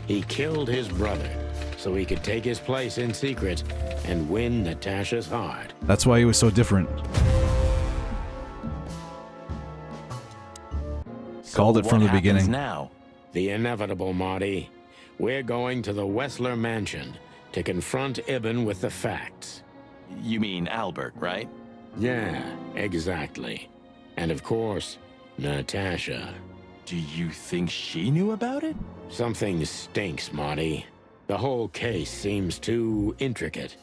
he killed his brother so he could take his place in secret and win Natasha's heart. That's why he was so different. Called it from the beginning. Now? The inevitable, Marty. We're going to the Wessler mansion to confront Ibn with the facts. You mean Albert, right? Yeah, exactly. And of course, Natasha. Do you think she knew about it? Something stinks, Marty. The whole case seems too intricate.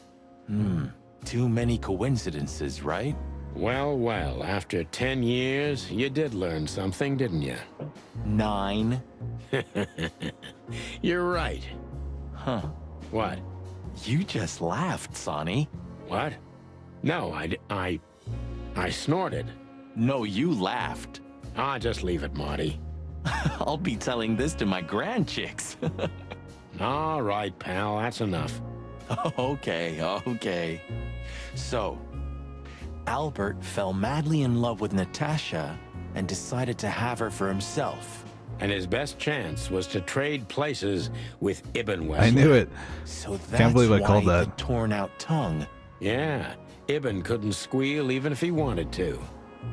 Too many coincidences, right? Well, after 10 years, you did learn something, didn't you? 9. You're right. Huh. What? You just laughed, Sonny. What? No, I snorted. No, you laughed. Ah, just leave it, Marty. I'll be telling this to my grandchicks. All right, pal, that's enough. Okay. So, Albert fell madly in love with Natasha and decided to have her for himself. And his best chance was to trade places with Ibn Wessler. I knew it. So that's Can't believe I why called the that. torn-out tongue. Yeah, Ibn couldn't squeal even if he wanted to.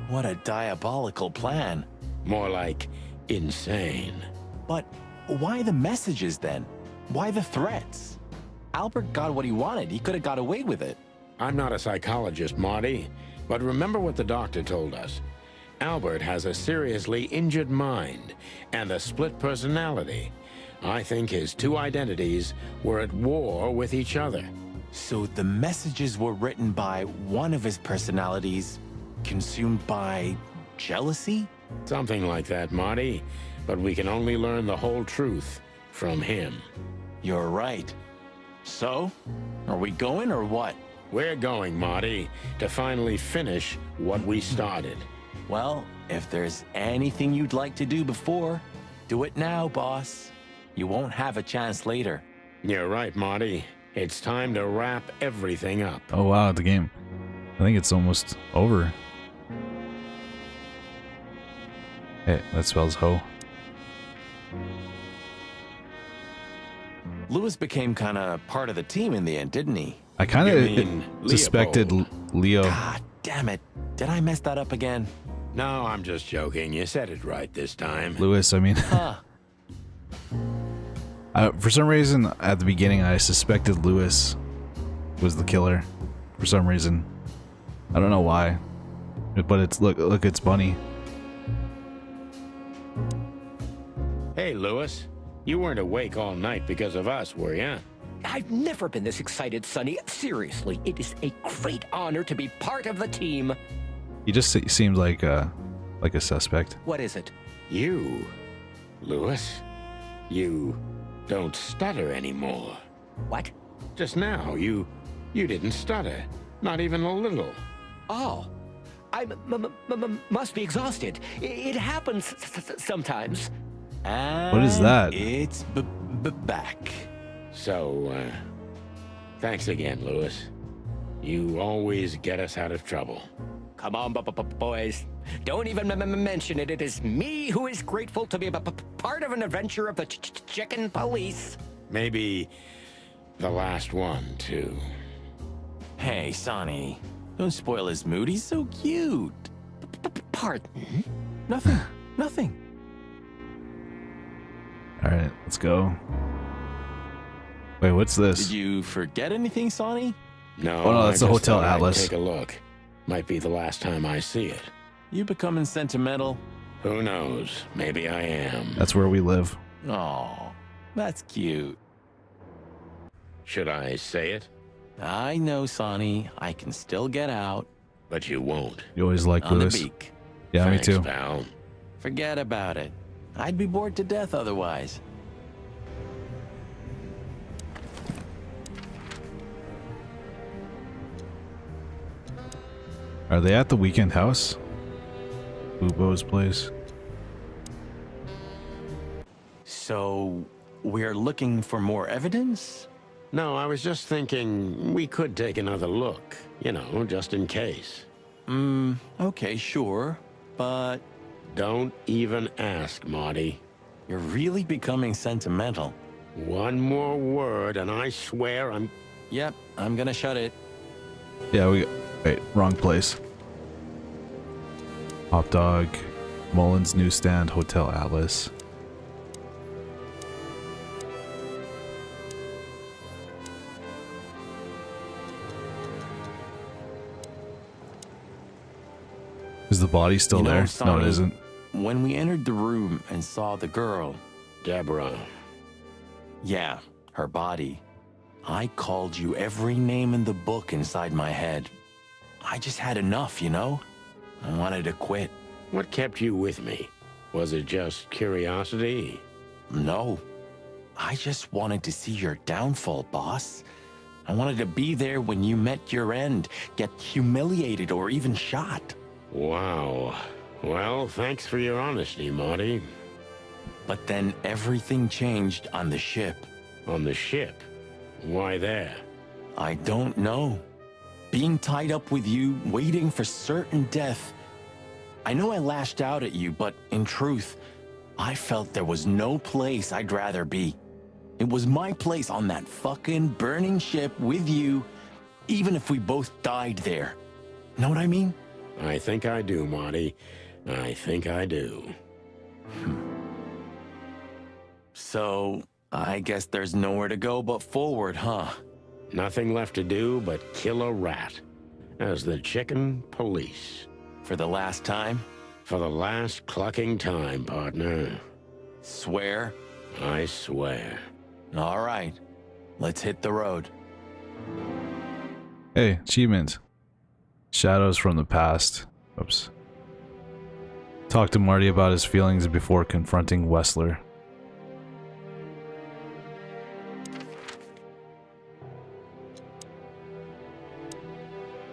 What a diabolical plan. More like insane. But why the messages then? Why the threats? Albert got what he wanted. He could have got away with it. I'm not a psychologist, Marty, but remember what the doctor told us. Albert has a seriously injured mind and a split personality. I think his two identities were at war with each other. So the messages were written by one of his personalities, consumed by jealousy? Something like that, Marty. But we can only learn the whole truth from him. You're right. So, are we going or what? We're going, Marty, to finally finish what we started. Well, if there's anything you'd like to do before, do it now, boss. You won't have a chance later. You're right, Marty. It's time to wrap everything up. Oh wow, the game. I think it's almost over. Hey, that spells hoe. Lewis became kind of part of the team in the end, didn't he? I kind You mean of suspected Leo. God damn it. Did I mess that up again? No, I'm just joking. You said it right this time. Lewis, I mean. Huh. For some reason, at the beginning, I suspected Lewis was the killer. For some reason. I don't know why. But it's, look, it's Bunny. Hey, Lewis. You weren't awake all night because of us, were you? I've never been this excited, Sonny. Seriously, it is a great honor to be part of the team. He just seems like a suspect. What is it? You, Lewis, you don't stutter anymore. What? Just now, you didn't stutter. Not even a little. Oh, I must be exhausted. It happens sometimes. What is that? It's back. So, thanks again, Lewis. You always get us out of trouble. Come on, boys. Don't even mention it. It is me who is grateful to be a part of an adventure of the chicken police. Maybe the last one, too. Hey, Sonny. Don't spoil his mood. He's so cute. Pardon? Nothing. Alright, let's go. Wait, what's this? Did you forget anything, Sonny? No, Oh, no, that's I the just Hotel thought I'd Atlas. Take a look. Might be the last time I see it. You becoming sentimental? Who knows? Maybe I am. That's where we live. Oh, that's cute. Should I say it? I know, Sonny. I can still get out. But you won't. You always like On Lewis. the beak. Yeah, Thanks, me too. pal. Forget about it. I'd be bored to death otherwise. Are they at the weekend house? Bubo's place. So, we're looking for more evidence? No, I was just thinking we could take another look. You know, just in case. Okay, sure. But Don't even ask, Marty. you're really becoming sentimental. One more word and I swear I'm... Yep, I'm gonna shut it. Yeah, wait, wrong place. Hot Dog, Mullins Newsstand, Hotel Atlas. Is the body still You know, there? No, Sonny, it isn't. When we entered the room and saw the girl, Deborah. yeah, her body, I called you every name in the book inside my head. I just had enough, you know? I wanted to quit. What kept you with me? Was it just curiosity? No. I just wanted to see your downfall, boss. I wanted to be there when you met your end, get humiliated or even shot. Wow. Well, thanks for your honesty, Marty. But then everything changed on the ship. On the ship? Why there? I don't know. Being tied up with you, waiting for certain death. I know I lashed out at you, but in truth, I felt there was no place I'd rather be. It was my place on that fucking burning ship with you, even if we both died there. Know what I mean? I think I do, Marty. I think I do. So, I guess there's nowhere to go but forward, huh? Nothing left to do but kill a rat. As the chicken police. For the last time? For the last clucking time, partner. Swear? I swear. All right. Let's hit the road. Hey, achievement. Shadows from the past. Oops. Talk to Marty about his feelings before confronting Wessler.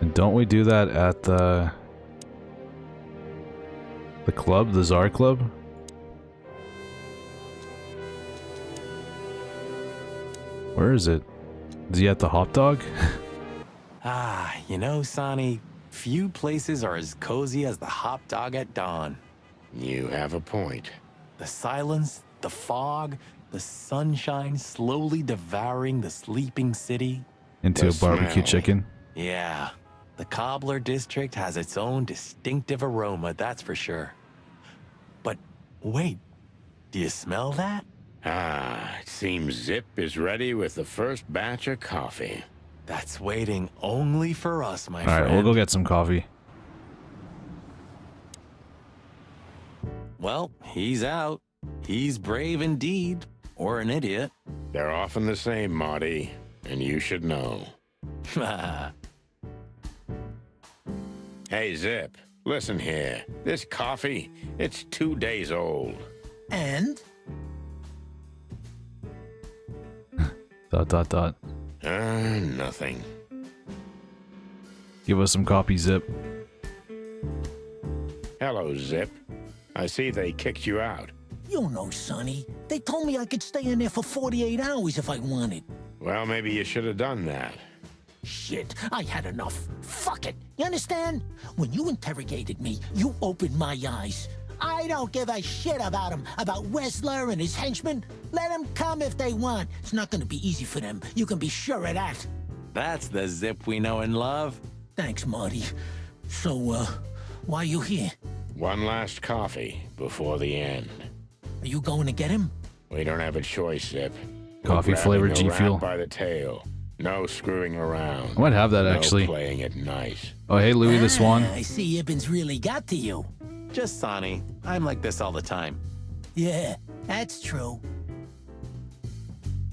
And don't we do that at the club, the Czar Club? Where is it? Is he at the Hot Dog? Ah, you know, Sonny, few places are as cozy as the hot dog at dawn. You have a point. The silence, the fog, The sunshine slowly devouring the sleeping city. Into a The barbecue smell. chicken. Yeah, the Cobbler District has its own distinctive aroma, that's for sure. But wait, do you smell that? Ah, it seems Zip is ready with the first batch of coffee. That's waiting only for us, my All friend. right, we'll go get some coffee. Well, he's out. He's brave indeed, or an idiot. They're often the same, Marty, and you should know. Hey, Zip, listen here. This coffee, it's 2 days old. And? Dot. Nothing. Give us some coffee, Zip. Hello, Zip. I see they kicked you out. You know, Sonny. They told me I could stay in there for 48 hours if I wanted. Well, maybe you should have done that. Shit, I had enough. Fuck it. You understand? When you interrogated me, you opened my eyes. I don't give a shit about him, about Wessler and his henchmen. Let them come if they want. It's not gonna be easy for them. You can be sure of that. That's the Zip we know and love. Thanks, Marty. So, why you here? One last coffee before the end. Are you going to get him? We don't have a choice, Zip. We're Coffee flavored grabbing the G Fuel. rat by the tail. No screwing around. I might have that No actually. playing it nice. Oh, hey, Louis the Swan. I see Ibben's really got to you. Just Sonny. I'm like this all the time. Yeah, that's true.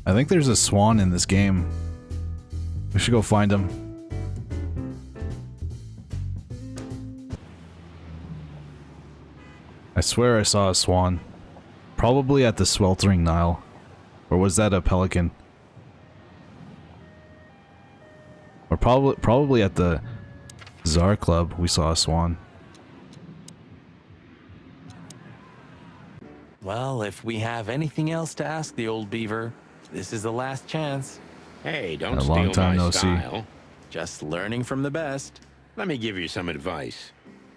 I think there's a swan in this game. We should go find him. I swear I saw a swan. Probably at the sweltering Nile. Or was that a pelican? Or probably at the Czar Club we saw a swan. Well, if we have anything else to ask the old beaver, this is the last chance. Hey, don't A steal long time my no see. style. Just learning from the best. Let me give you some advice.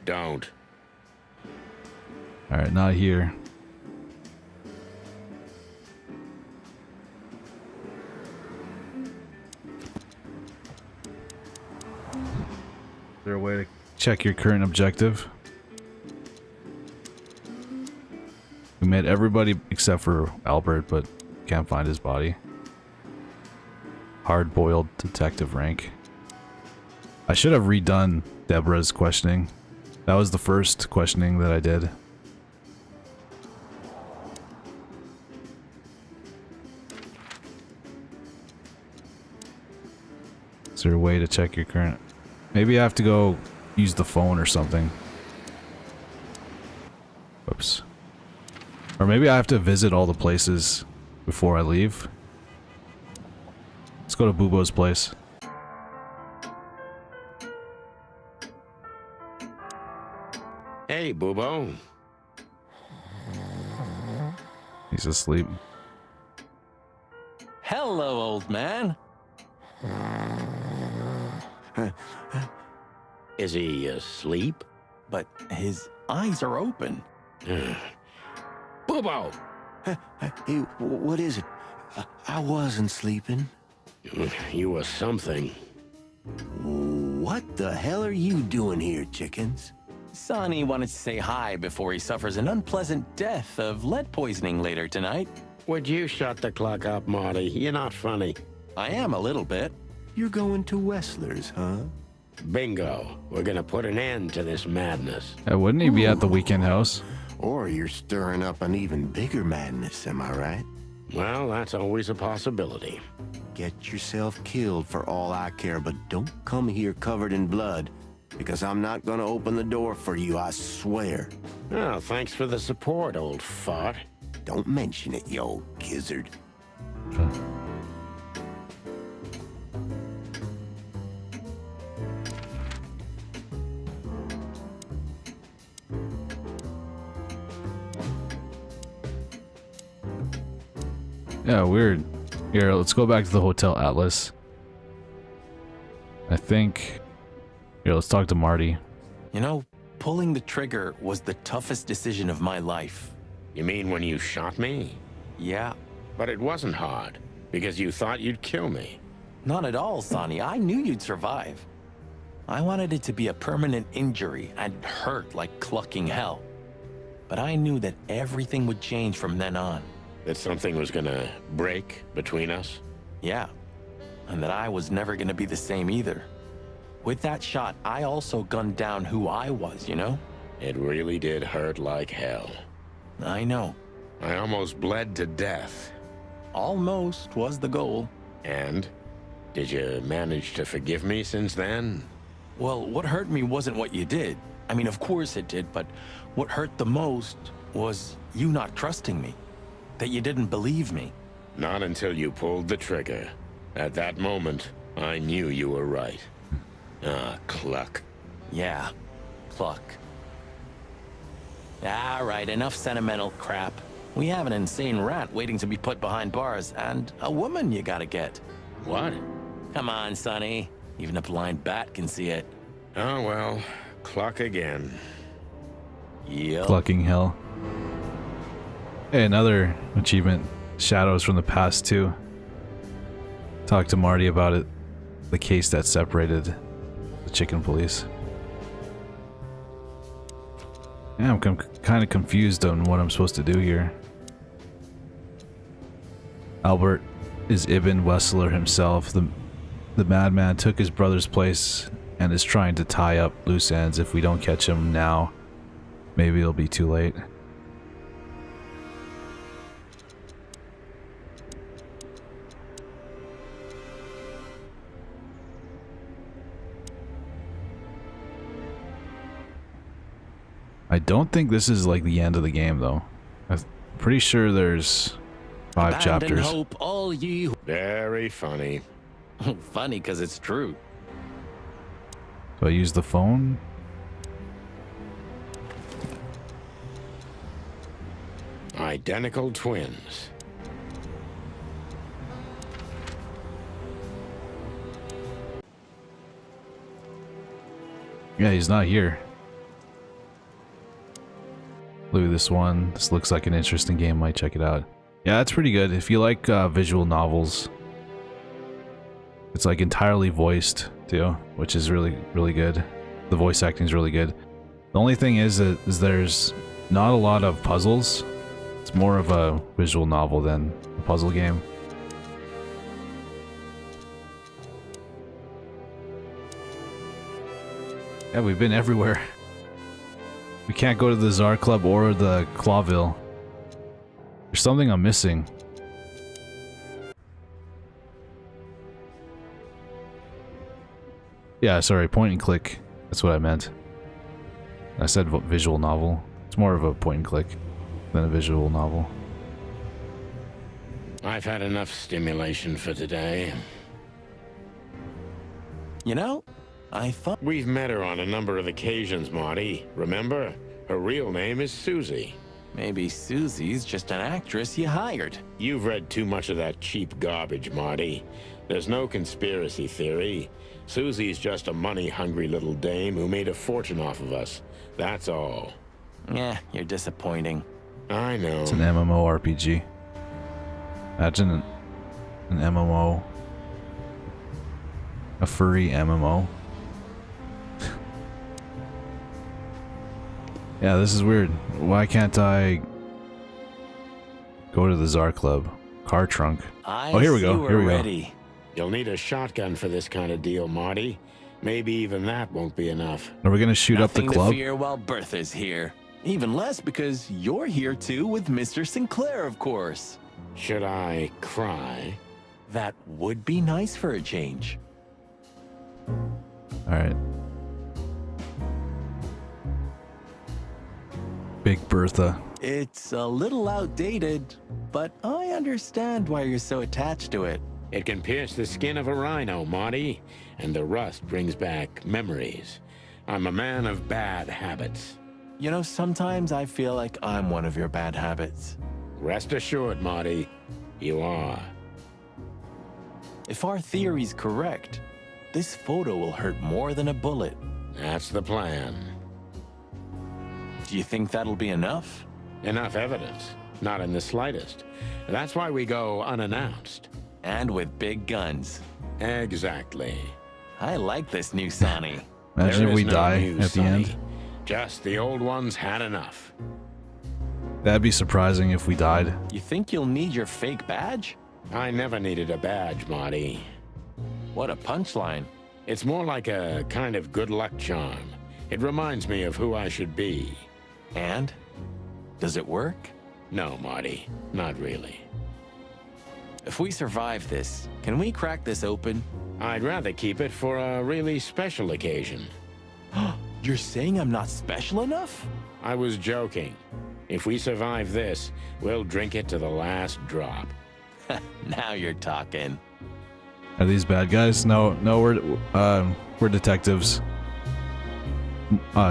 Don't. Alright, not here. Is there a way to check your current objective? We met everybody except for Albert, but can't find his body. Hard-boiled detective rank. I should have redone Deborah's questioning. That was the first questioning that I did. Is there a way to check your current? Maybe I have to go use the phone or something. Whoops. Or maybe I have to visit all the places before I leave. Let's go to Bubo's place. Hey, Bubo. He's asleep. Hello, old man. Is he asleep? But his eyes are open. Bubo! Hey, what is it? I wasn't sleeping. You were something. What the hell are you doing here, chickens? Sonny wanted to say hi before he suffers an unpleasant death of lead poisoning later tonight. Would you shut the clock up, Marty? You're not funny. I am a little bit. You're going to Wessler's, huh? Bingo. We're gonna put an end to this madness. Wouldn't he be at the weekend house? Or you're stirring up an even bigger madness, am I right? Well, that's always a possibility. Get yourself killed for all I care, but don't come here covered in blood, because I'm not gonna open the door for you, I swear. Oh, thanks for the support, old fart. Don't mention it, you old gizzard. Yeah, weird. Here, let's go back to the Hotel Atlas. I think... Here, let's talk to Marty. You know, pulling the trigger was the toughest decision of my life. You mean when you shot me? Yeah, But it wasn't hard, because you thought you'd kill me. Not at all, Sonny. I knew you'd survive. I wanted it to be a permanent injury and hurt like clucking hell. But I knew that everything would change from then on. That something was gonna break between us? Yeah, and that I was never gonna be the same either. With that shot, I also gunned down who I was, you know? It really did hurt like hell. I know. I almost bled to death. Almost was the goal. And? Did you manage to forgive me since then? Well, what hurt me wasn't what you did. I mean, of course it did, but what hurt the most was you not trusting me. That you didn't believe me. Not until you pulled the trigger. At that moment, I knew you were right. Ah, cluck. Yeah, cluck. All right, enough sentimental crap. We have an insane rat waiting to be put behind bars, and a woman you gotta get. What? Come on, Sonny. Even a blind bat can see it. Oh, well, cluck again. Yep. Clucking hell. Hey, another achievement. Shadows from the past, too. Talked to Marty about it. The case that separated the chicken police. Yeah, I'm kind of confused on what I'm supposed to do here. Albert is Ibn Wessler himself. The madman took his brother's place and is trying to tie up loose ends. If we don't catch him now, maybe it'll be too late. I don't think this is like the end of the game, though. I'm pretty sure there's 5 Abandon chapters. hope, all ye. Very funny. Funny, because it's true. Do I use the phone? Identical twins. Yeah, he's not here. Look at this one. This looks like an interesting game. Might check it out. Yeah, it's pretty good. If you like visual novels, it's like entirely voiced too, which is really good. The voice acting is really good. The only thing is there's not a lot of puzzles. It's more of a visual novel than a puzzle game. Yeah, we've been everywhere. We can't go to the Czar Club or the Clawville. There's something I'm missing. Yeah, sorry, point and click. That's what I meant. I said visual novel. It's more of a point and click than a visual novel. I've had enough stimulation for today. You know, I thought... We've met her on a number of occasions, Marty. Remember? Her real name is Susie. Maybe Susie's just an actress you hired. You've read too much of that cheap garbage, Marty. There's no conspiracy theory. Susie's just a money-hungry little dame who made a fortune off of us. That's all. Yeah, you're disappointing. I know. It's an MMORPG. Imagine an MMO. A furry MMO. Yeah, this is weird. Why can't I go to the Czar Club? Car trunk. Oh, here we go. Here we go. You'll need a shotgun for this kind of deal, Marty. Maybe even that won't be enough. Are we gonna shoot up the club? Nothing to fear while Bertha's here. Even less because you're here too with Mr. Sinclair, of course. Should I cry? That would be nice for a change. Alright. Big Bertha. It's a little outdated, but I understand why you're so attached to it. It can pierce the skin of a rhino, Marty, and the rust brings back memories. I'm a man of bad habits. You know, sometimes I feel like I'm one of your bad habits. Rest assured, Marty, you are. If our theory's correct, this photo will hurt more than a bullet. That's the plan. Do you think that'll be enough? Enough evidence. Not in the slightest. That's why we go unannounced. And with big guns. Exactly. I like this new Sonny. Imagine There if we is no die new at the Sonny. end. Just the old ones had enough. That'd be surprising if we died. You think you'll need your fake badge? I never needed a badge, Marty. What a punchline. It's more like a kind of good luck charm. It reminds me of who I should be. And? Does it work? No, Marty, not really. If we survive this, can we crack this open? I'd rather keep it for a really special occasion. You're saying I'm not special enough? I was joking. If we survive this, we'll drink it to the last drop. Now you're talking. Are these bad guys? No, we're detectives.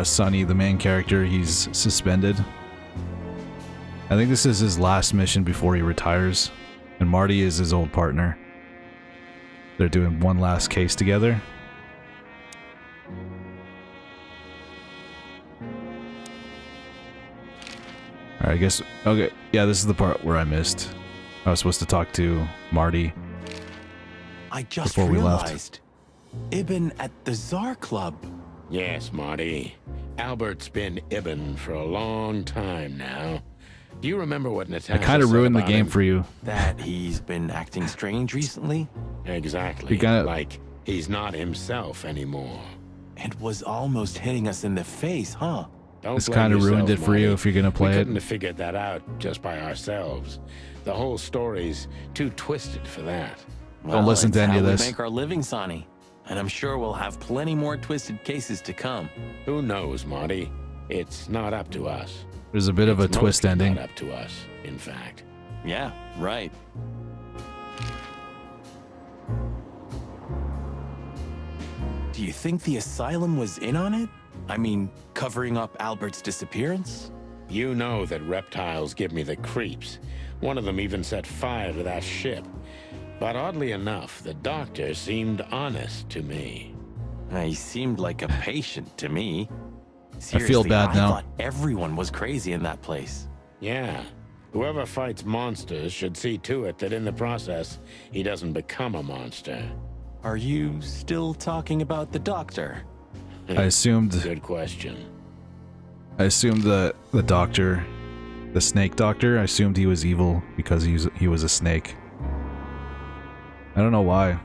Sonny, the main character, he's suspended. I think this is his last mission before he retires. And Marty is his old partner. They're doing one last case together. Alright, I guess... Okay, yeah, this is the part where I missed. I was supposed to talk to Marty. I just Before we left. realized. Ibn at the Tsar Club. Yes, Marty. Albert's been Ibn for a long time now. Do you remember what Natasha I kind of said ruined the about game him? for you. That he's been acting strange recently? Exactly. You kinda- Like he's not himself anymore. It was almost hitting us in the face, huh? Don't This blame kind of ruined yourself, it for you Marty. if you're gonna play We it. couldn't have figured that out just by ourselves. The whole story's too twisted for that. Don't listen to it's any how of we this. make our living, Sonny. And I'm sure we'll have plenty more twisted cases to come. Who knows, Marty? It's not up to us. There's a bit of a It's twist mostly ending. Not up to us, in fact. Yeah, right. Do you think the asylum was in on it? I mean, covering up Albert's disappearance? You know that reptiles give me the creeps. One of them even set fire to that ship. But oddly enough, the doctor seemed honest to me. He seemed like a patient to me. I Seriously, feel bad now. I thought everyone was crazy in that place. Yeah. Whoever fights monsters should see to it that in the process, he doesn't become a monster. Are you still talking about the doctor? I assumed Good question. the doctor, the snake doctor, I assumed he was evil because he was a snake. I don't know why.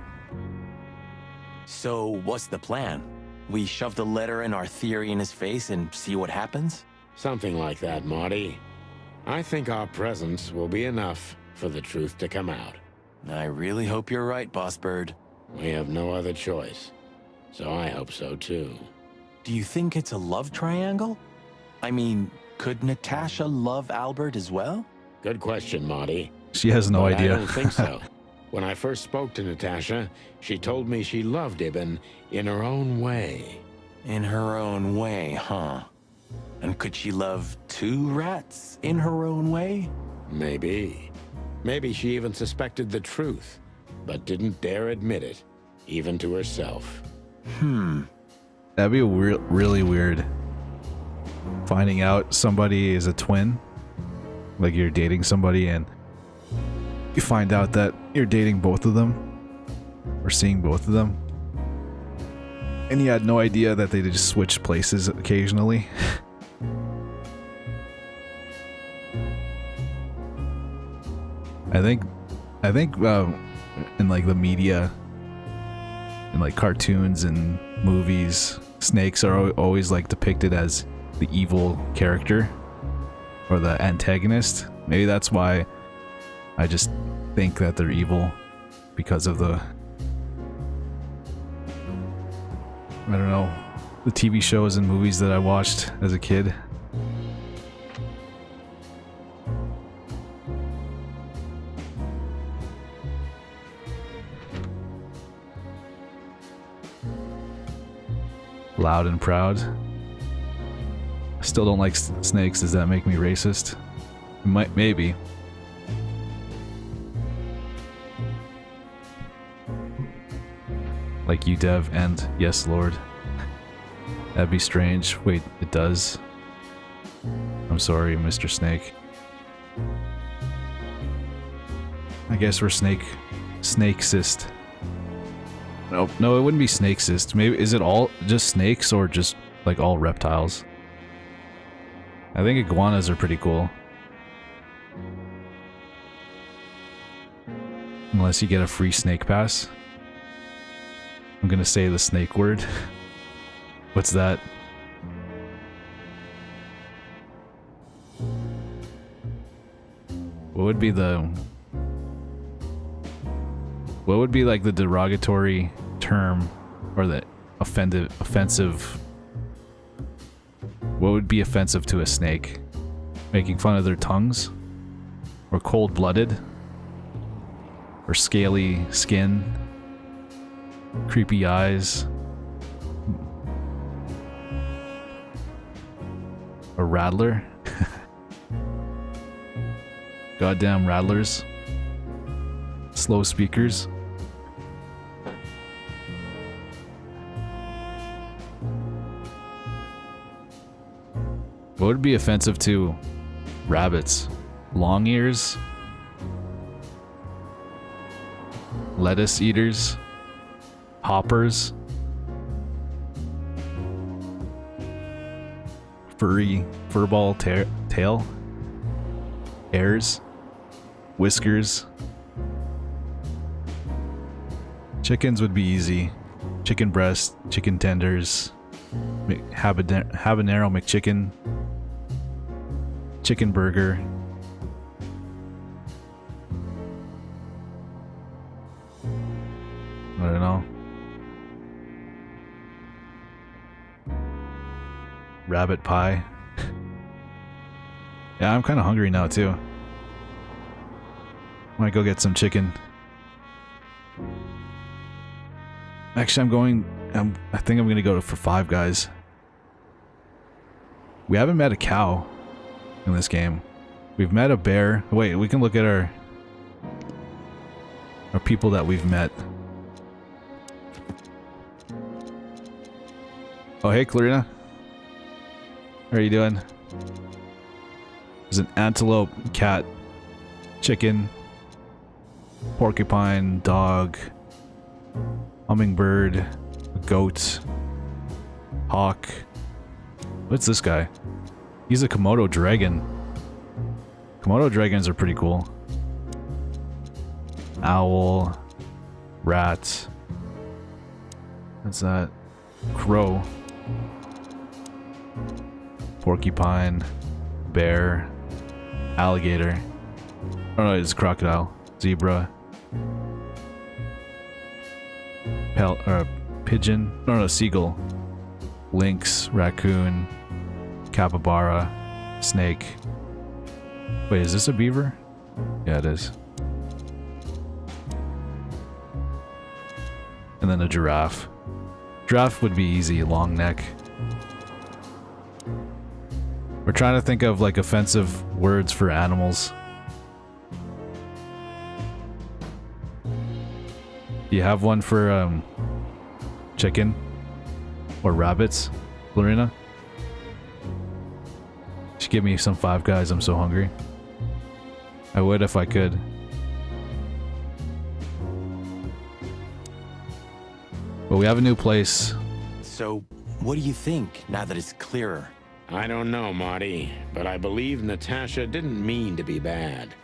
So, what's the plan? We shove the letter and our theory in his face and see what happens? Something like that, Marty. I think our presence will be enough for the truth to come out. I really hope you're right, Boss Bird. We have no other choice. So I hope so too. Do you think it's a love triangle? I mean, could Natasha love Albert as well? Good question, Marty. She has no But idea. I don't think so. When I first spoke to Natasha, she told me she loved Ibn in her own way. In her own way, huh? And could she love two rats in her own way? Maybe. Maybe she even suspected the truth, but didn't dare admit it, even to herself. That'd be really weird. Finding out somebody is a twin. Like you're dating somebody and you find out that you're dating both of them. Or seeing both of them. And you had no idea that they just switch places occasionally. I think in like the media, in like cartoons and movies, snakes are always like depicted as the evil character or the antagonist. Maybe that's why I just think that they're evil, because of the, I don't know, the TV shows and movies that I watched as a kid. Loud and proud. I still don't like snakes. Does that make me racist? Maybe. Like you, Dev, and yes, Lord. That'd be strange. Wait, it does. I'm sorry, Mr. Snake. I guess we're snake-cist. Nope. No, it wouldn't be snake-cist. Maybe, is it all just snakes or just like all reptiles? I think iguanas are pretty cool. Unless you get a free snake pass. I'm gonna say the snake word. What's that? What would be like the derogatory term or the offensive? What would be offensive to a snake? Making fun of their tongues? Or cold-blooded? Or scaly skin? Creepy eyes? A rattler? Goddamn rattlers. Slow speakers. What would be offensive to rabbits? Long ears? Lettuce eaters? Hoppers? Furball tail? Hairs? Whiskers? Chickens would be easy. Chicken breast, chicken tenders, habanero McChicken, chicken burger. I don't know. Rabbit pie. Yeah, I'm kind of hungry now too. Might go get some chicken. Actually, I think I'm gonna go for Five Guys. We haven't met a cow in this game. We've met a bear. Wait, we can look at our people that we've met. Oh, hey, Clarina. How are you doing? There's an antelope, cat, chicken, porcupine, dog, hummingbird, goat, hawk. What's this guy? He's a Komodo dragon. Komodo dragons are pretty cool. Owl, rat. What's that? Crow. Porcupine, bear, alligator. Oh no, it's crocodile, zebra, pigeon. No, seagull, lynx, raccoon, capybara, snake. Wait, is this a beaver? Yeah, it is. And then a giraffe. Giraffe would be easy, long neck. We're trying to think of like offensive words for animals. Do you have one for chicken or rabbits, Lorena? Just give me some Five Guys. I'm so hungry. I would if I could. But we have a new place. So, what do you think now that it's clearer? I don't know, Marty, but I believe Natasha didn't mean to be bad.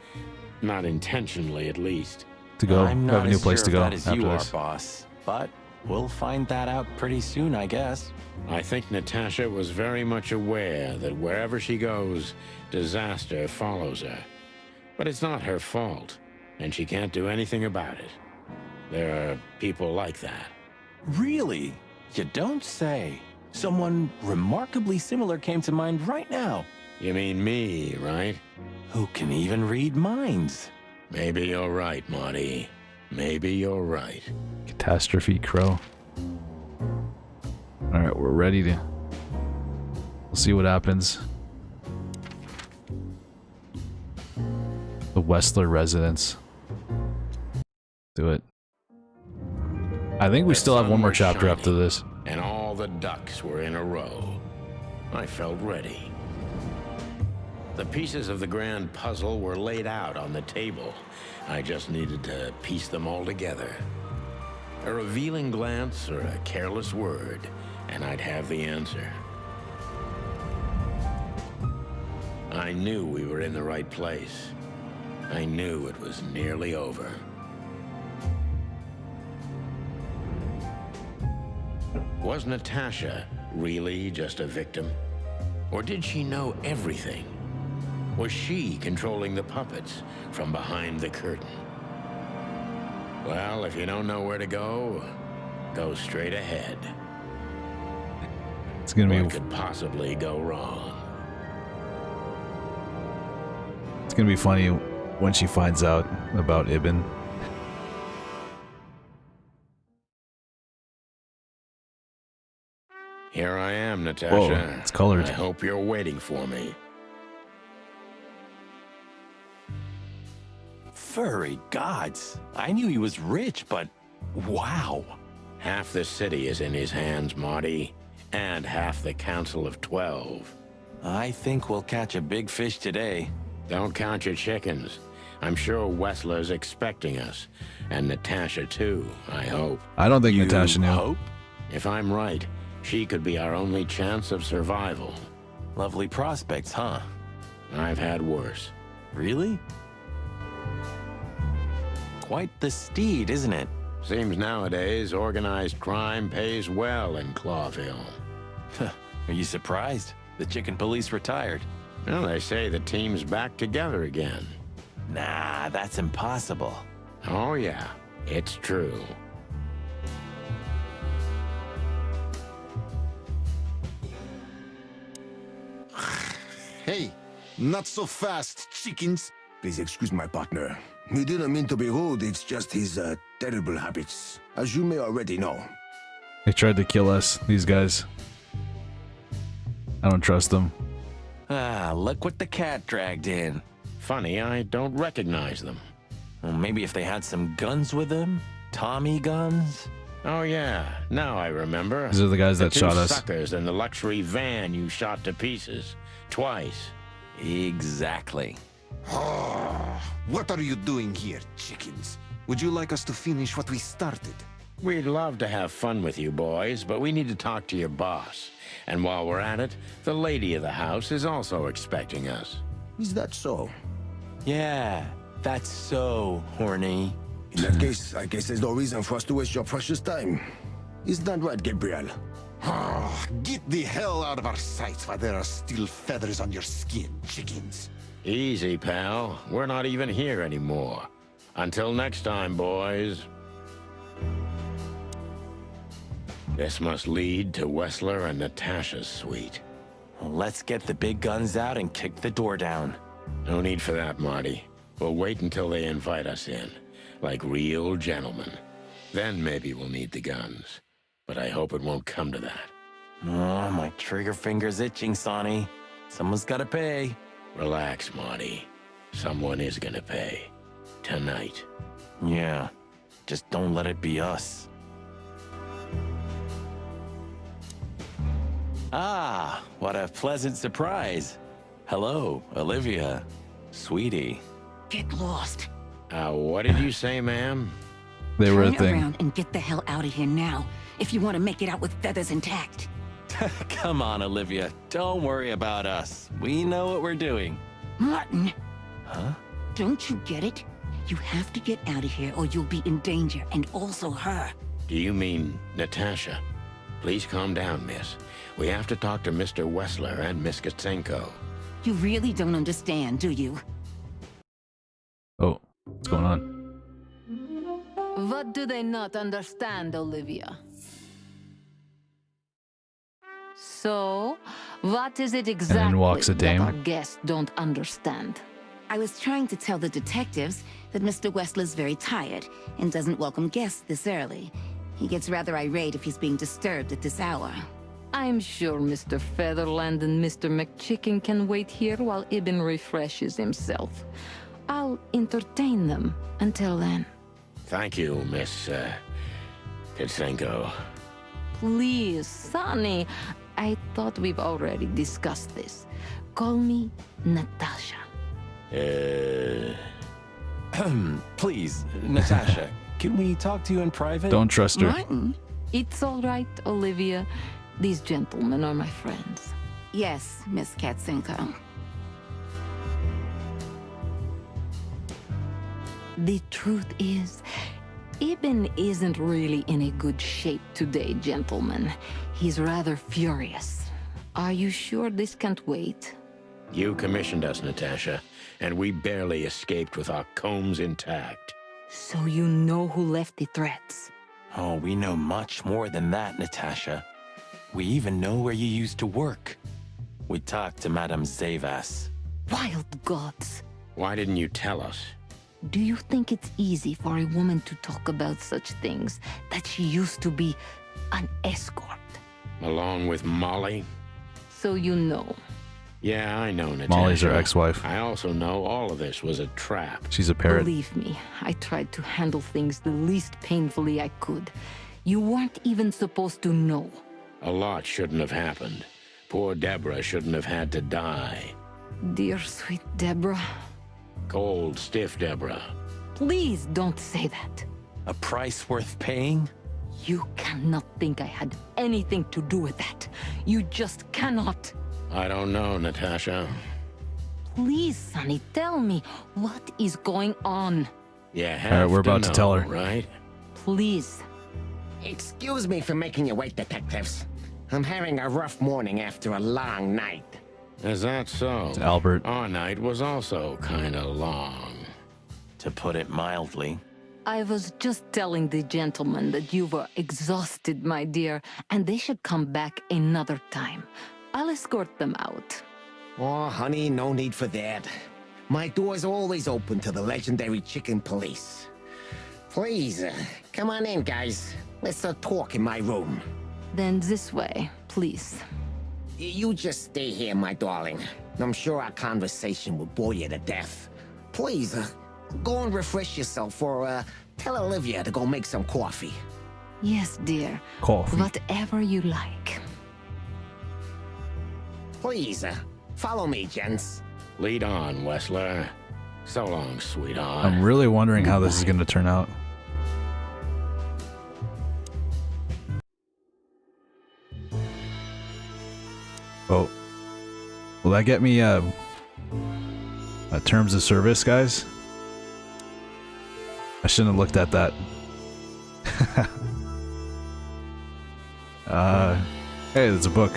Not intentionally, at least. To go. I'm We have a new not place as to sure go if that is after you, our this. boss, but we'll find that out pretty soon, I guess. I think Natasha was very much aware that wherever she goes, disaster follows her. But it's not her fault, and she can't do anything about it. There are people like that. Really? You don't say. Someone remarkably similar came to mind right now. You mean me, right? Who can even read minds? Maybe you're right, Marty. Maybe you're right. Catastrophe crow. Alright, we're ready to... We'll see what happens. The Westler residence. Do it. I think we still have one more chapter after this. And all the ducks were in a row. I felt ready. The pieces of the grand puzzle were laid out on the table. I just needed to piece them all together. A revealing glance or a careless word, and I'd have the answer. I knew we were in the right place. I knew it was nearly over. Was Natasha really just a victim? Or did she know everything? Was she controlling the puppets from behind the curtain? Well, if you don't know where to go, go straight ahead. It's gonna What be could possibly go wrong? it's gonna be funny when she finds out about Ibn. Here I am, Natasha. Whoa, it's colored. I hope you're waiting for me. Furry gods. I knew he was rich, but wow. Half the city is in his hands, Marty, and half the Council of 12. I think we'll catch a big fish today. Don't count your chickens. I'm sure Wessler's expecting us, and Natasha too, I hope. I don't think You Natasha knew. hope? If I'm right, she could be our only chance of survival. Lovely prospects, huh? I've had worse. Really? Quite the steed, isn't it? Seems nowadays organized crime pays well in Clawville. Are you surprised? The chicken police retired. Well, they say the team's back together again. Nah, that's impossible. Oh yeah, it's true. Hey, not so fast, chickens. Please excuse my partner. He didn't mean to be rude, it's just his terrible habits, as you may already know. They tried to kill us, these guys. I don't trust them. Ah, look what the cat dragged in. Funny, I don't recognize them. Well, maybe if they had some guns with them? Tommy guns? Oh yeah, now I remember. These are the guys that two shot us. Suckers in the luxury van you shot to pieces. Twice. Exactly. What are you doing here, chickens? Would you like us to finish what we started? We'd love to have fun with you boys, but we need to talk to your boss. And while we're at it, the lady of the house is also expecting us. Is that so? Yeah, that's so horny. In that case, I guess there's no reason for us to waste your precious time. Is that right, Gabriel? Get the hell out of our sights while there are still feathers on your skin, chickens. Easy, pal. We're not even here anymore. Until next time, boys. This must lead to Wessler and Natasha's suite. Well, let's get the big guns out and kick the door down. No need for that, Marty. We'll wait until they invite us in, like real gentlemen. Then maybe we'll need the guns. But I hope it won't come to that. Oh, my trigger finger's itching, Sonny. Someone's gotta pay. Relax, Marty. Someone is gonna pay. Tonight. Yeah, just don't let it be us. Ah, what a pleasant surprise. Hello, Olivia. Sweetie. Get lost. What did you say, ma'am? They were a Turn thing. around and get the hell out of here now, if you want to make it out with feathers intact. Come on, Olivia. Don't worry about us. We know what we're doing. Martin! Huh? Don't you get it? You have to get out of here or you'll be in danger, and also her. Do you mean Natasha? Please calm down, miss. We have to talk to Mr. Wessler and Miss Katsenko. You really don't understand, do you? Oh, what's going on? What do they not understand, Olivia? So, what is it exactly then walks a dame. that our guests don't understand? I was trying to tell the detectives that Mr. Wessler's very tired and doesn't welcome guests this early. He gets rather irate if he's being disturbed at this hour. I'm sure Mr. Featherland and Mr. MacChicken can wait here while Ibn refreshes himself. I'll entertain them until then. Thank you, Miss Katsenko. Please, Sonny, I thought we've already discussed this. Call me Natasha. Please, Natasha, can we talk to you in private? Don't trust her. Martin? It's all right, Olivia. These gentlemen are my friends. Yes, Miss Katzenko. The truth is, Ibn isn't really in a good shape today, gentlemen. He's rather furious. Are you sure this can't wait? You commissioned us, Natasha, and we barely escaped with our combs intact. So you know who left the threats? Oh, we know much more than that, Natasha. We even know where you used to work. We talked to Madame Zavas. Wild gods! Why didn't you tell us? Do you think it's easy for a woman to talk about such things, that she used to be an escort? Along with Molly? So you know. Yeah, I know, Natasha. Molly's her ex-wife. I also know all of this was a trap. She's a parrot. Believe me, I tried to handle things the least painfully I could. You weren't even supposed to know. A lot shouldn't have happened. Poor Deborah shouldn't have had to die. Dear sweet Deborah. Cold, stiff Deborah. Please don't say that. A price worth paying? You cannot think I had anything to do with that. You just cannot. I don't know, Natasha. Please, Sonny, tell me, what is going on? Yeah, All right, we're about to tell her. Right? Please. Excuse me for making you wait, detectives. I'm having a rough morning after a long night. Is that so? It's Albert. Our night was also kinda long. To put it mildly. I was just telling the gentlemen that you were exhausted, my dear, and they should come back another time. I'll escort them out. Oh, honey, no need for that. My door's always open to the legendary chicken police. Please, come on in, guys. Let's talk in my room. Then this way, please. You just stay here, my darling. I'm sure our conversation will bore you to death. Please, go and refresh yourself, or tell Olivia to go make some coffee. Yes, dear. Coffee. Whatever you like. Please, follow me, gents. Lead on, Wessler. So long, sweetheart. I'm really wondering how this is going to turn out. Oh. Will that get me terms of service, guys? I shouldn't have looked at that. Hey, there's a book.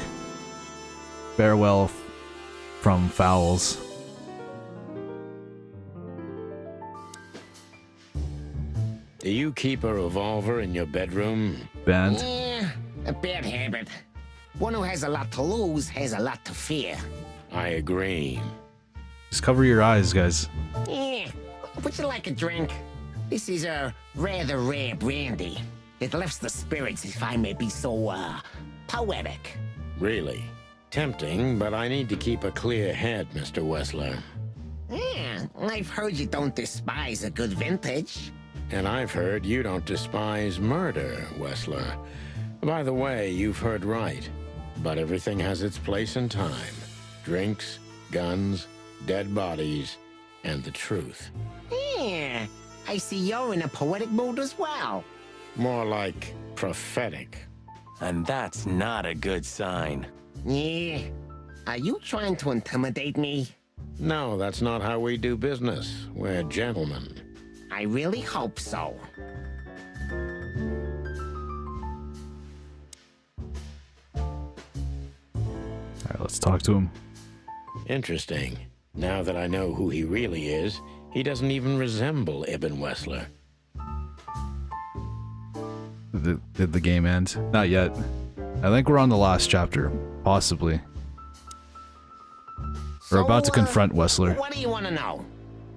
Farewell from Fowls. Do you keep a revolver in your bedroom? Band. Yeah, a bad habit. One who has a lot to lose has a lot to fear. I agree. Just cover your eyes, guys. Yeah, would you like a drink? This is a rather rare brandy. It lifts the spirits, if I may be so, poetic. Really? Tempting, but I need to keep a clear head, Mr. Wessler. Yeah, I've heard you don't despise a good vintage. And I've heard you don't despise murder, Wessler. By the way, you've heard right. But everything has its place and time. Drinks, guns, dead bodies, and the truth. Yeah, I see you're in a poetic mood as well. More like prophetic. And that's not a good sign. Yeah, are you trying to intimidate me? No, that's not how we do business. We're gentlemen. I really hope so. Alright, let's talk to him. Interesting. Now that I know who he really is, he doesn't even resemble Ibn Wessler. Did the game end? Not yet. I think we're on the last chapter. Possibly. We're about to confront Wessler. What do you want to know?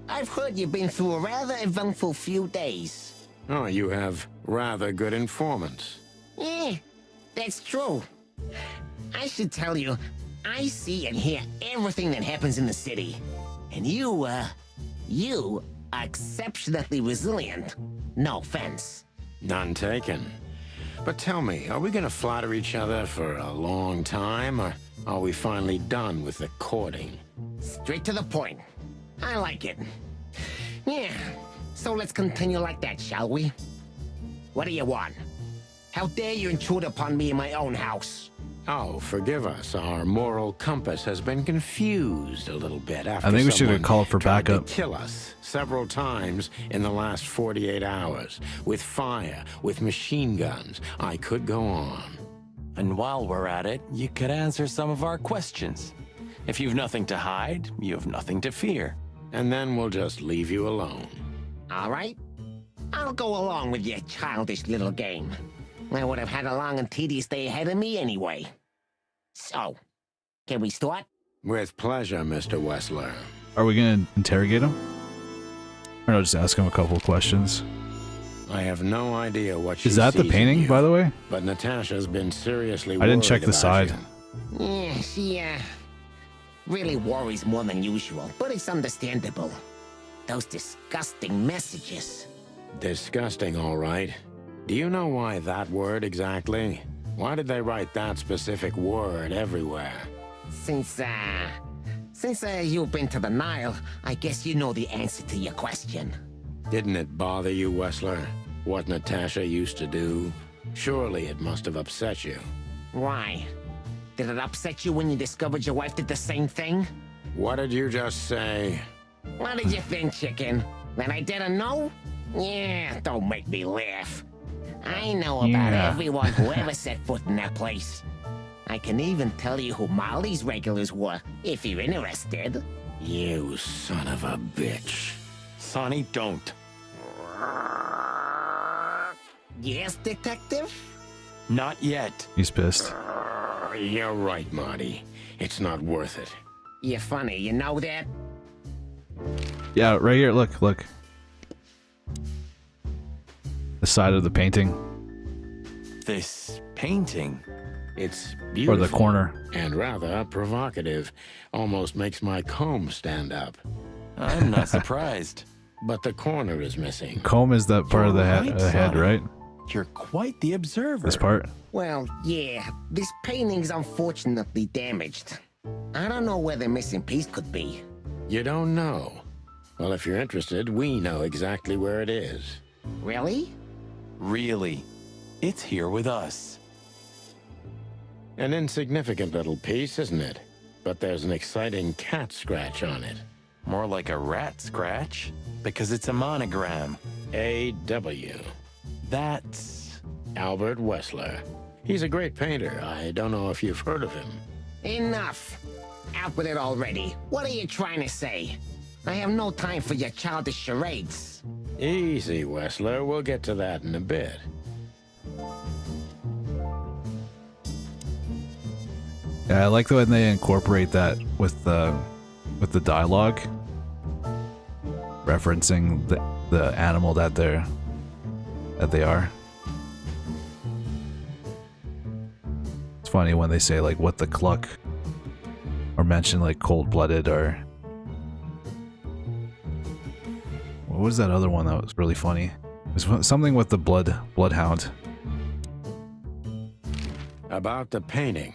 I've heard you've been through a rather eventful few days. Oh, you have rather good informants. Yeah, that's true. I should tell you, I see and hear everything that happens in the city. And you are exceptionally resilient. No offense. None taken. But tell me, are we gonna flatter each other for a long time, or are we finally done with the courting? Straight to the point. I like it. Yeah, so let's continue like that, shall we? What do you want? How dare you intrude upon me in my own house? Oh, forgive us. Our moral compass has been confused a little bit after I think we should someone have called for tried backup. to kill us several times in the last 48 hours. With fire, with machine guns. I could go on. And while we're at it, you could answer some of our questions. If you've nothing to hide, you have nothing to fear. And then we'll just leave you alone. All right. I'll go along with your childish little game. I would have had a long and tedious day ahead of me anyway. So, can we start? With pleasure, Mr. Wessler. Are we gonna interrogate him? Or no, just ask him a couple of questions. I have no idea what she Is that the sees in painting, you, by the way? But Natasha's been seriously I didn't check worried the about side. you. Yeah, she, really worries more than usual, but it's understandable. Those disgusting messages. Disgusting, all right. Do you know why that word exactly? Why did they write that specific word everywhere? Since you've been to the Nile, I guess you know the answer to your question. Didn't it bother you, Wessler? What Natasha used to do? Surely it must have upset you. Why? Did it upset you when you discovered your wife did the same thing? What did you just say? What did you think, chicken? That I didn't know? Yeah, don't make me laugh. I know about everyone who ever set foot in that place. I can even tell you who Molly's regulars were, if you're interested. You son of a bitch. Sonny, don't. Yes, detective? Not yet. He's pissed. You're right, Marty. It's not worth it. You're funny, you know that? Yeah, right here. Look. The side of the painting. This painting? It's beautiful. Or the corner. And rather provocative. Almost makes my comb stand up. I'm not surprised. But the corner is missing. Comb is that part of the head, right? You're quite the observer. This part? Well, yeah, this painting's unfortunately damaged. I don't know where the missing piece could be. You don't know? Well, if you're interested, we know exactly where it is. Really? Really. It's here with us. An insignificant little piece, isn't it? But there's an exciting cat scratch on it. More like a rat scratch, because it's a monogram. A.W. That's Albert Wessler. He's a great painter. I don't know if you've heard of him. Enough. Out with it already. What are you trying to say? I have no time for your childish charades. Easy, Wessler. We'll get to that in a bit. Yeah, I like the way they incorporate that with the dialogue, referencing the animal that they are. It's funny when they say like "what the cluck," or mention like "cold-blooded" or what was that other one that was really funny? It was something with the bloodhound. About the painting.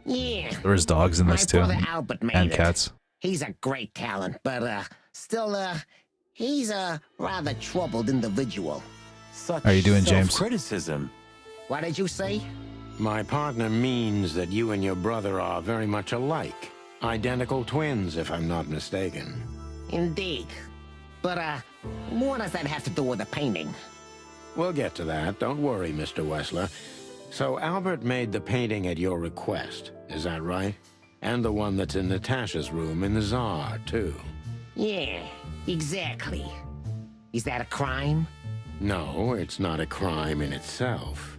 Yeah. There was dogs in this too, My brother Albert made and it. cats. He's a great talent, but still, he's a rather troubled individual. such How are you doing, James? self-criticism. What did you say? My partner means that you and your brother are very much alike. Identical twins, if I'm not mistaken. Indeed. But, what does that have to do with the painting? We'll get to that. Don't worry, Mr. Wessler. So Albert made the painting at your request, is that right? And the one that's in Natasha's room in the Tsar, too. Yeah, exactly. Is that a crime? No, it's not a crime in itself.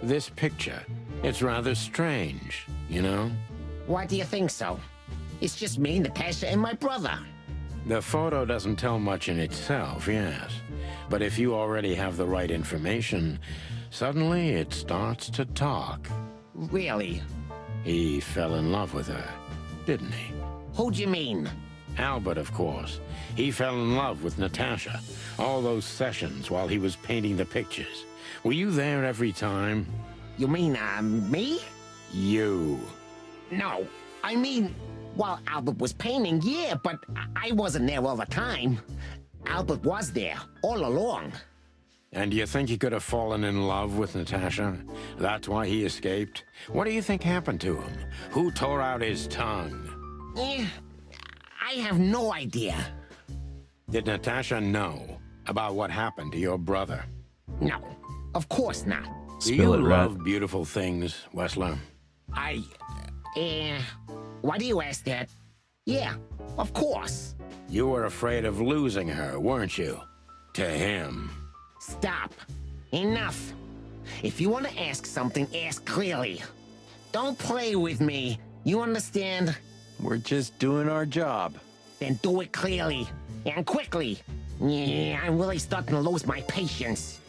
This picture, it's rather strange, you know? Why do you think so? It's just me, Natasha, and my brother. The photo doesn't tell much in itself, yes. But if you already have the right information, suddenly it starts to talk. Really? He fell in love with her, didn't he? Who do you mean? Albert, of course. He fell in love with Natasha. All those sessions while he was painting the pictures. Were you there every time? You mean, me? You. No, I mean, while Albert was painting, yeah, but I wasn't there all the time. Albert was there, all along. And do you think he could have fallen in love with Natasha? That's why he escaped? What do you think happened to him? Who tore out his tongue? Eh, I have no idea. Did Natasha know about what happened to your brother? No, of course not. Do you love beautiful things, Wessler? Why do you ask that? Yeah, of course. You were afraid of losing her, weren't you? To him. Stop. Enough. If you want to ask something, ask clearly. Don't play with me. You understand? We're just doing our job. Then do it clearly. And quickly. Yeah, I'm really starting to lose my patience.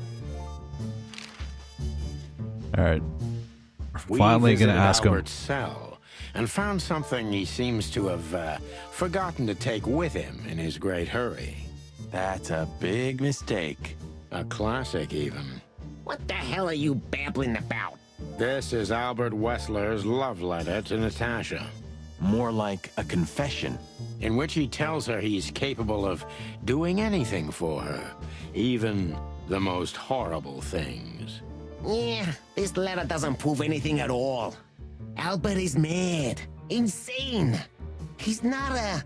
Alright. We Finally gonna visited ask him. Albert's cell and found something he seems to have forgotten to take with him in his great hurry. That's a big mistake. A classic, even. What the hell are you babbling about? This is Albert Wessler's love letter to Natasha. More like a confession. In which he tells her he's capable of doing anything for her, even the most horrible things. Yeah, this letter doesn't prove anything at all. Albert is mad, insane. He's not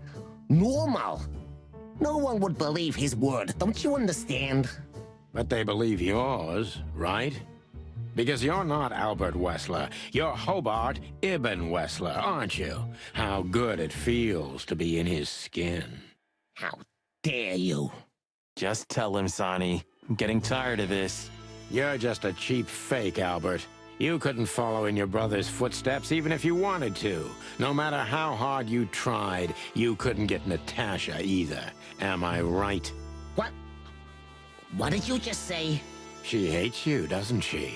normal. No one would believe his word, don't you understand? But they believe yours, right? Because you're not Albert Wessler. You're Hobart Ibn Wessler, aren't you? How good it feels to be in his skin. How dare you? Just tell him, Sonny. I'm getting tired of this. You're just a cheap fake, Albert. You couldn't follow in your brother's footsteps even if you wanted to. No matter how hard you tried, you couldn't get Natasha either. Am I right? What? What did you just say? She hates you, doesn't she?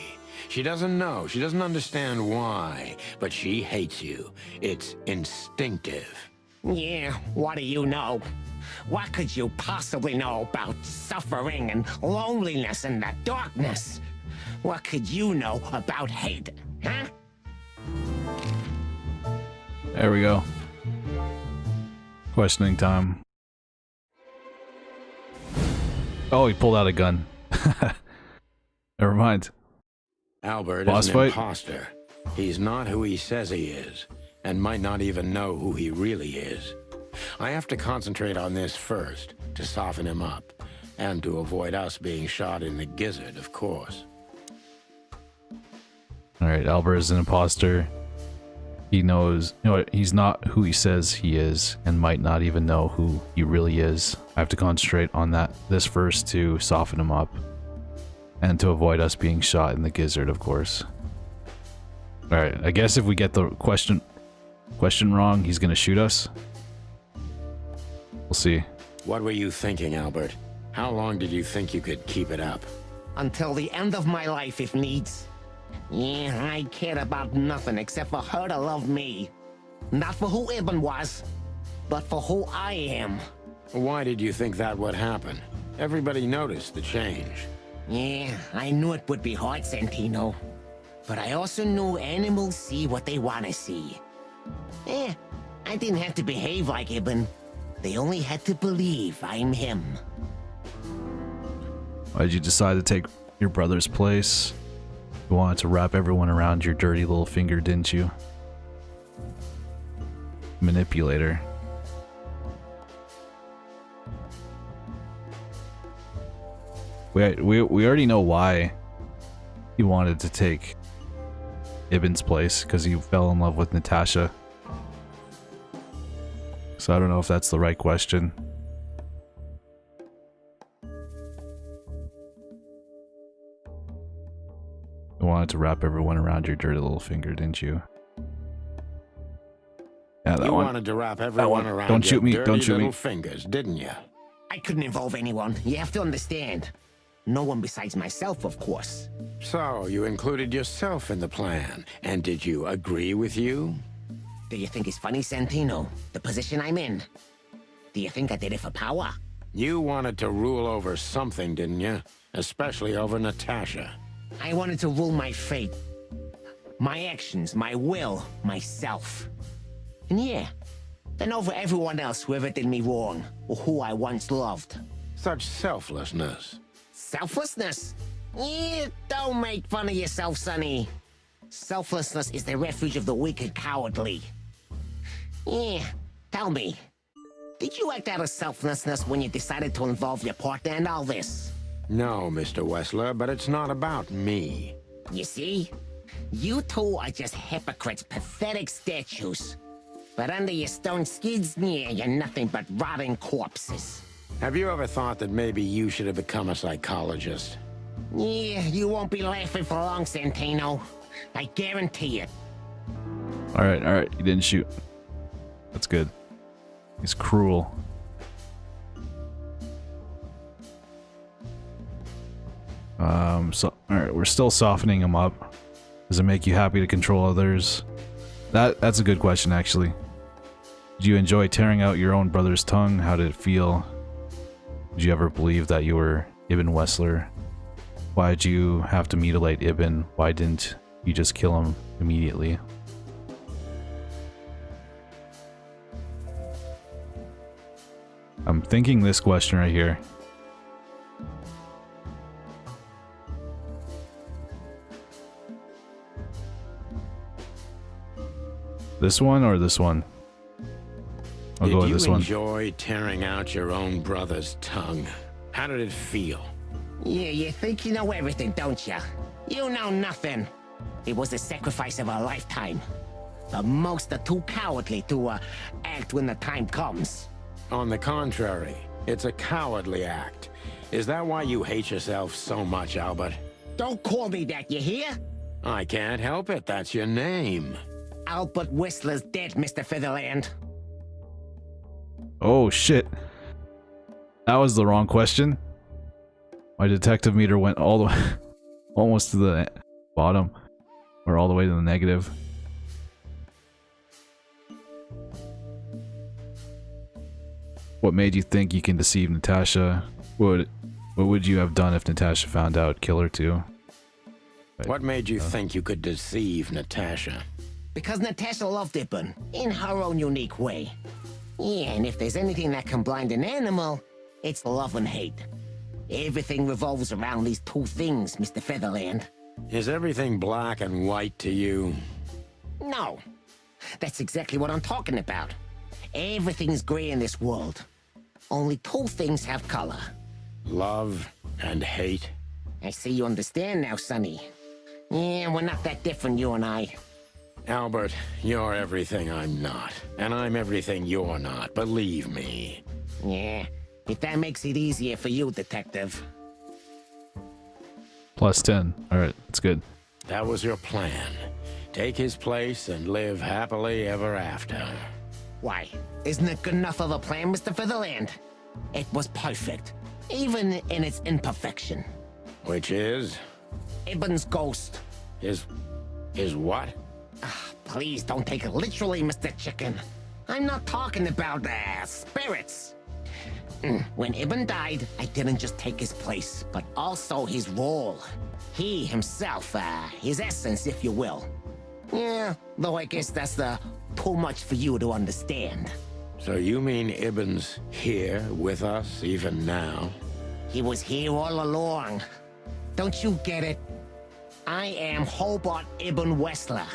She doesn't know. She doesn't understand why. But she hates you. It's instinctive. Yeah, what do you know? What could you possibly know about suffering and loneliness and the darkness? What could you know about hate, huh? There we go. Questioning time. Oh, he pulled out a gun. Never mind. Albert Boss is an fight? imposter. He's not who he says he is, and might not even know who he really is. I have to concentrate on this first, to soften him up, and to avoid us being shot in the gizzard, of course. Alright, Albert is an imposter. He knows, he's not who he says he is, and might not even know who he really is. I have to concentrate on this first to soften him up. And to avoid us being shot in the gizzard, of course. Alright, I guess if we get the question wrong, he's gonna shoot us. We'll see. What were you thinking, Albert? How long did you think you could keep it up? Until the end of my life, if needs. Yeah, I cared about nothing except for her to love me. Not for who Ibn was, but for who I am. Why did you think that would happen? Everybody noticed the change. Yeah, I knew it would be hard, Santino. But I also knew animals see what they want to see. I didn't have to behave like Ibn. They only had to believe I'm him. Why did you decide to take your brother's place? You wanted to wrap everyone around your dirty little finger, didn't you? Manipulator. We already know why he wanted to take Ibn's place, because he fell in love with Natasha. So I don't know if that's the right question. You wanted to wrap everyone around your dirty little finger, didn't you? Yeah, that you one. wanted to wrap everyone around Don't your shoot me, dirty don't shoot little me. fingers, didn't you? I couldn't involve anyone. You have to understand. No one besides myself, of course. So, you included yourself in the plan, and did you agree with you? Do you think it's funny, Santino? The position I'm in? Do you think I did it for power? You wanted to rule over something, didn't you? Especially over Natasha. I wanted to rule my fate. My actions, my will, myself. And yeah, then over everyone else who ever did me wrong, or who I once loved. Such selflessness. Selflessness? Yeah, don't make fun of yourself, Sonny. Selflessness is the refuge of the weak and cowardly. Yeah, tell me, did you act out of selflessness when you decided to involve your partner in all this? No, Mr. Wessler, but it's not about me. You see? You two are just hypocrites, pathetic statues. But under your stone skids, yeah, you're nothing but rotting corpses. Have you ever thought that maybe you should have become a psychologist? Yeah, you won't be laughing for long, Santino. I guarantee it. Alright, you didn't shoot. That's good. He's cruel. Alright, we're still softening him up. Does it make you happy to control others? That's a good question, actually. Did you enjoy tearing out your own brother's tongue? How did it feel? Did you ever believe that you were Ibn Wessler? Why did you have to mutilate Ibn? Why didn't you just kill him immediately? I'm thinking this question right here. This one or this one? I'll go with this one. Did you enjoy tearing out your own brother's tongue? How did it feel? Yeah, you think you know everything, don't you? You know nothing. It was the sacrifice of a lifetime. But most are too cowardly to act when the time comes. On the contrary, it's a cowardly act. Is that why you hate yourself so much, Albert? Don't call me that, you hear? I can't help it, that's your name. Albert Whistler's dead, Mr. Featherland. Oh shit. That was the wrong question. My detective meter went all the way almost to the bottom, or all the way to the negative. What made you think you can deceive Natasha? What would you have done if Natasha found out? Kill her too? What made you think you could deceive Natasha? Because Natasha loved Ibn, in her own unique way. Yeah, and if there's anything that can blind an animal, it's love and hate. Everything revolves around these two things, Mr. Featherland. Is everything black and white to you? No. That's exactly what I'm talking about. Everything's gray in this world. Only two things have color. Love and hate. I see you understand now, Sonny. Yeah, we're not that different, you and I. Albert, you're everything I'm not. And I'm everything you're not, believe me. Yeah, if that makes it easier for you, Detective. Plus 10. Alright, that's good. That was your plan. Take his place and live happily ever after. Why? Isn't it good enough of a plan, Mr. Featherland? It was perfect, even in its imperfection. Which is? Ibn's ghost. His what? Please don't take it literally, Mr. Chicken. I'm not talking about spirits. When Ibn died, I didn't just take his place, but also his role. He himself, his essence, if you will. Yeah, though I guess that's too much for you to understand. So you mean Ibn's here with us even now? He was here all along. Don't you get it? I am Hobart Ibn Wessler.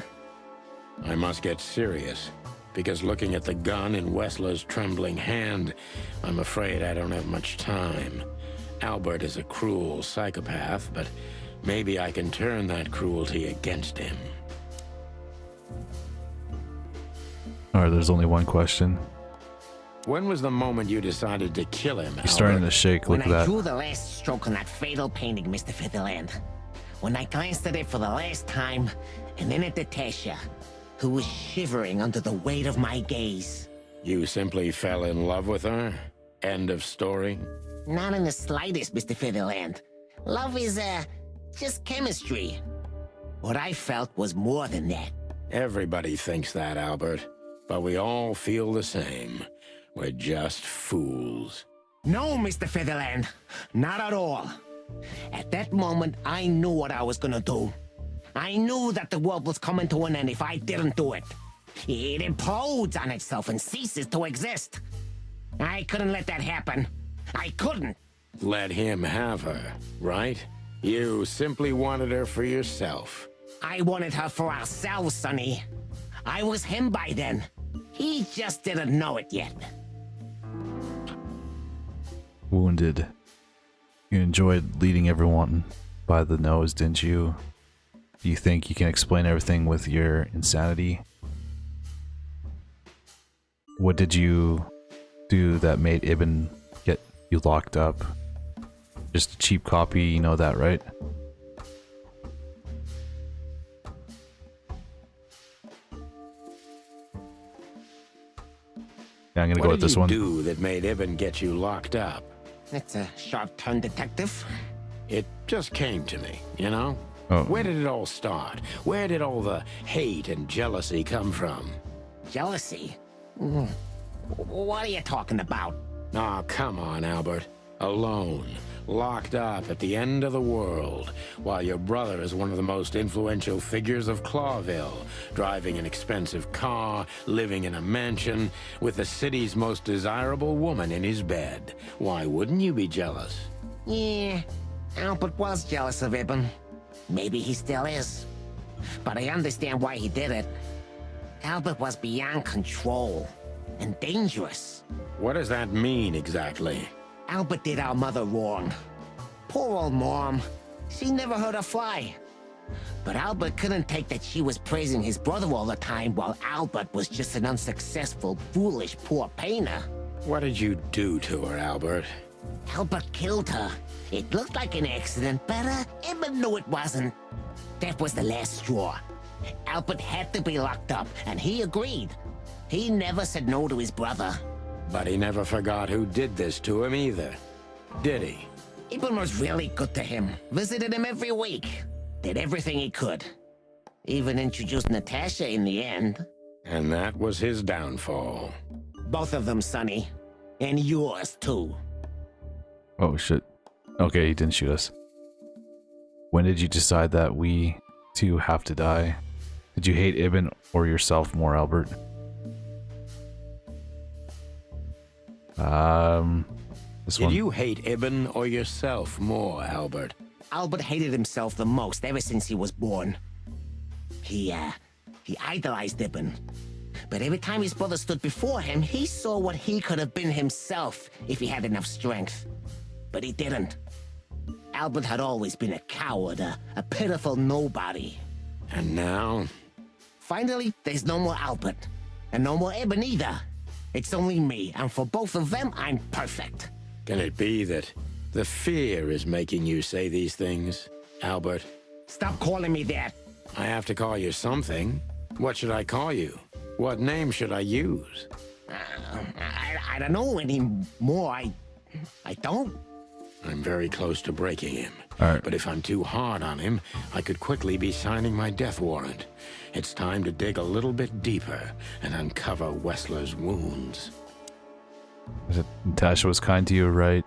I must get serious, because looking at the gun in Wessler's trembling hand, I'm afraid I don't have much time. Albert is a cruel psychopath, but maybe I can turn that cruelty against him. Alright, there's only one question. When was the moment you decided to kill him, Albert? He's starting to shake, look at When I that. drew the last stroke on that fatal painting, Mr. Featherland. When I glanced at it for the last time, and then at Natasha, who was shivering under the weight of my gaze. You simply fell in love with her? End of story? Not in the slightest, Mr. Featherland. Love is, just chemistry. What I felt was more than that. Everybody thinks that, Albert. But we all feel the same. We're just fools. No, Mr. Featherland. Not at all. At that moment, I knew what I was gonna do. I knew that the world was coming to an end if I didn't do it. It implodes on itself and ceases to exist. I couldn't let that happen. I couldn't. Let him have her, right? You simply wanted her for yourself. I wanted her for ourselves, Sonny. I was him by then. He just didn't know it yet. Wounded. You enjoyed leading everyone by the nose, didn't you? Do you think you can explain everything with your insanity? What did you do that made Ibn get you locked up? Just a cheap copy, you know that, right? Yeah, I'm gonna go with this one. What did you do that made Ibn get you locked up? It's a sharp-turned detective. It just came to me, you know? Oh. Where did it all start? Where did all the hate and jealousy come from? Jealousy? What are you talking about? Oh, come on, Albert. Alone, locked up at the end of the world, while your brother is one of the most influential figures of Clawville, driving an expensive car, living in a mansion, with the city's most desirable woman in his bed. Why wouldn't you be jealous? Yeah, Albert was jealous of Ibn. Maybe he still is. But I understand why he did it. Albert was beyond control and dangerous. What does that mean exactly? Albert did our mother wrong. Poor old Mom. She never heard her fly. But Albert couldn't take that she was praising his brother all the time while Albert was just an unsuccessful, foolish, poor painter. What did you do to her, Albert? Albert killed her. It looked like an accident, but Ibn knew it wasn't. That was the last straw. Albert had to be locked up, and he agreed. He never said no to his brother. But he never forgot who did this to him either, did he? Ibn was really good to him. Visited him every week. Did everything he could. Even introduced Natasha in the end. And that was his downfall. Both of them, Sonny. And yours, too. Oh shit. Okay, he didn't shoot us. When did you decide that we two have to die? Did you hate Ibn or yourself more, Albert? Did you hate Ibn or yourself more, Albert? Albert hated himself the most ever since he was born. He idolized Ibn. But every time his brother stood before him, he saw what he could have been himself if he had enough strength. But he didn't. Albert had always been a coward, a pitiful nobody. And now? Finally, there's no more Albert. And no more Ibn either. It's only me, and for both of them, I'm perfect. Can it be that the fear is making you say these things, Albert? Stop calling me that. I have to call you something. What should I call you? What name should I use? I don't know anymore. I don't. I'm very close to breaking him. All right. But if I'm too hard on him, I could quickly be signing my death warrant. It's time to dig a little bit deeper and uncover Wessler's wounds. Natasha was kind to you, right?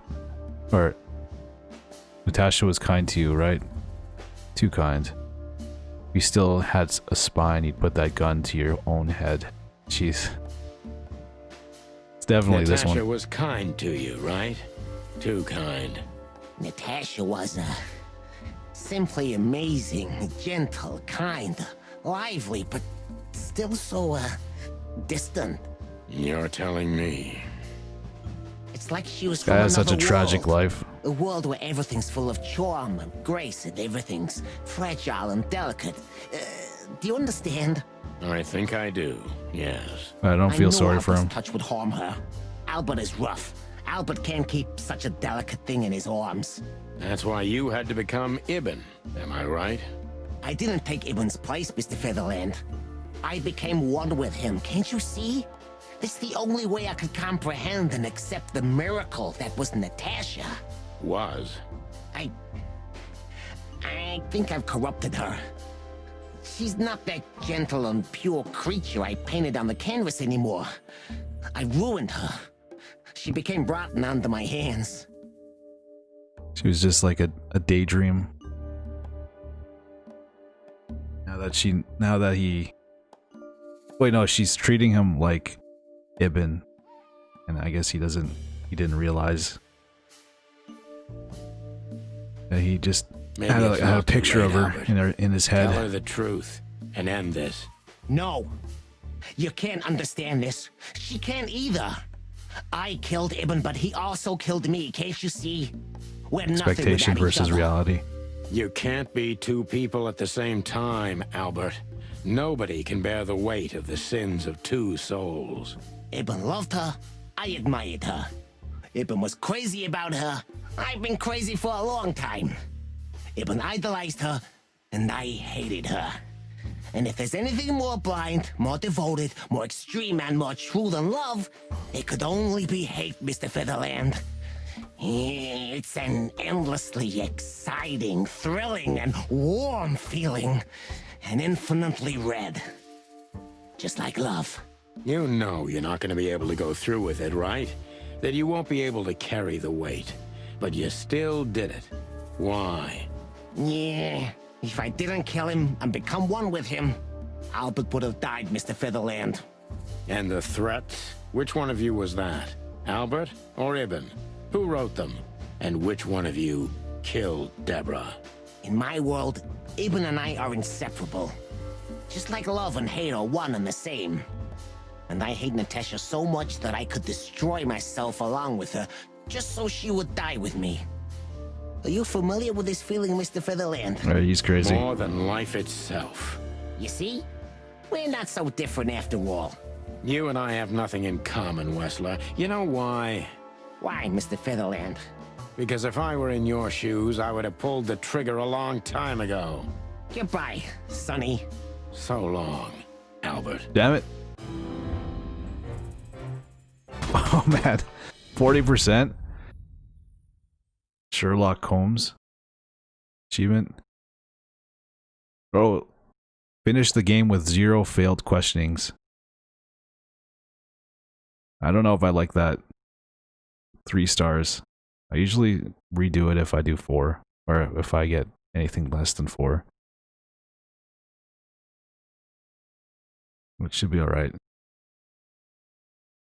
Or Natasha was kind to you, right? Too kind. If you still had a spine, you'd put that gun to your own head. Jeez. It's definitely this one. Natasha was kind to you, right? Too kind. Natasha was simply amazing, gentle, kind, lively, but still so distant. You're telling me. It's like she was Guy from has such a another tragic world. life. A world where everything's full of charm and grace and everything's fragile and delicate. Do you understand? I think I do, yes. I don't feel sorry for him. Albert's touch would harm her. Albert is rough. Albert can't keep such a delicate thing in his arms. That's why you had to become Ibn, am I right? I didn't take Ibn's place, Mr. Featherland. I became one with him, can't you see? It's the only way I could comprehend and accept the miracle that was Natasha. Was? I think I've corrupted her. She's not that gentle and pure creature I painted on the canvas anymore. I ruined her. She became rotten under my hands. She was just like a daydream. Now that he... Wait, no, she's treating him like Ibn. And I guess he didn't realize that he just had a picture of her in his head. Tell her the truth and end this. No. You can't understand this. She can't either. I killed Ibn, but he also killed me. Can't you see? We're nothing Expectation without each versus other. reality. You can't be two people at the same time, Albert. Nobody can bear the weight of the sins of two souls. Ibn loved her. I admired her. Ibn was crazy about her. I've been crazy for a long time. Ibn idolized her, and I hated her. And if there's anything more blind, more devoted, more extreme, and more true than love, it could only be hate, Mr. Featherland. It's an endlessly exciting, thrilling, and warm feeling. And infinitely red. Just like love. You know you're not going to be able to go through with it, right? That you won't be able to carry the weight. But you still did it. Why? Yeah, if I didn't kill him and become one with him, Albert would have died, Mr. Featherland. And the threats? Which one of you was that? Albert or Ibn? Who wrote them? And which one of you killed Deborah? In my world, Ibn and I are inseparable. Just like love and hate are one and the same. And I hate Natasha so much that I could destroy myself along with her, just so she would die with me. Are you familiar with this feeling, Mr. Featherland? Right, he's crazy. More than life itself. You see? We're not so different after all. You and I have nothing in common, Wessler. You know why? Why, Mr. Featherland? Because if I were in your shoes, I would have pulled the trigger a long time ago. Goodbye, Sonny. So long, Albert. Damn it. Oh man. 40%? Sherlock Holmes. Achievement. Bro, finish the game with 0 failed questionings. I don't know if I like that. 3 stars. I usually redo it if I do 4, or if I get anything less than 4. Which should be alright.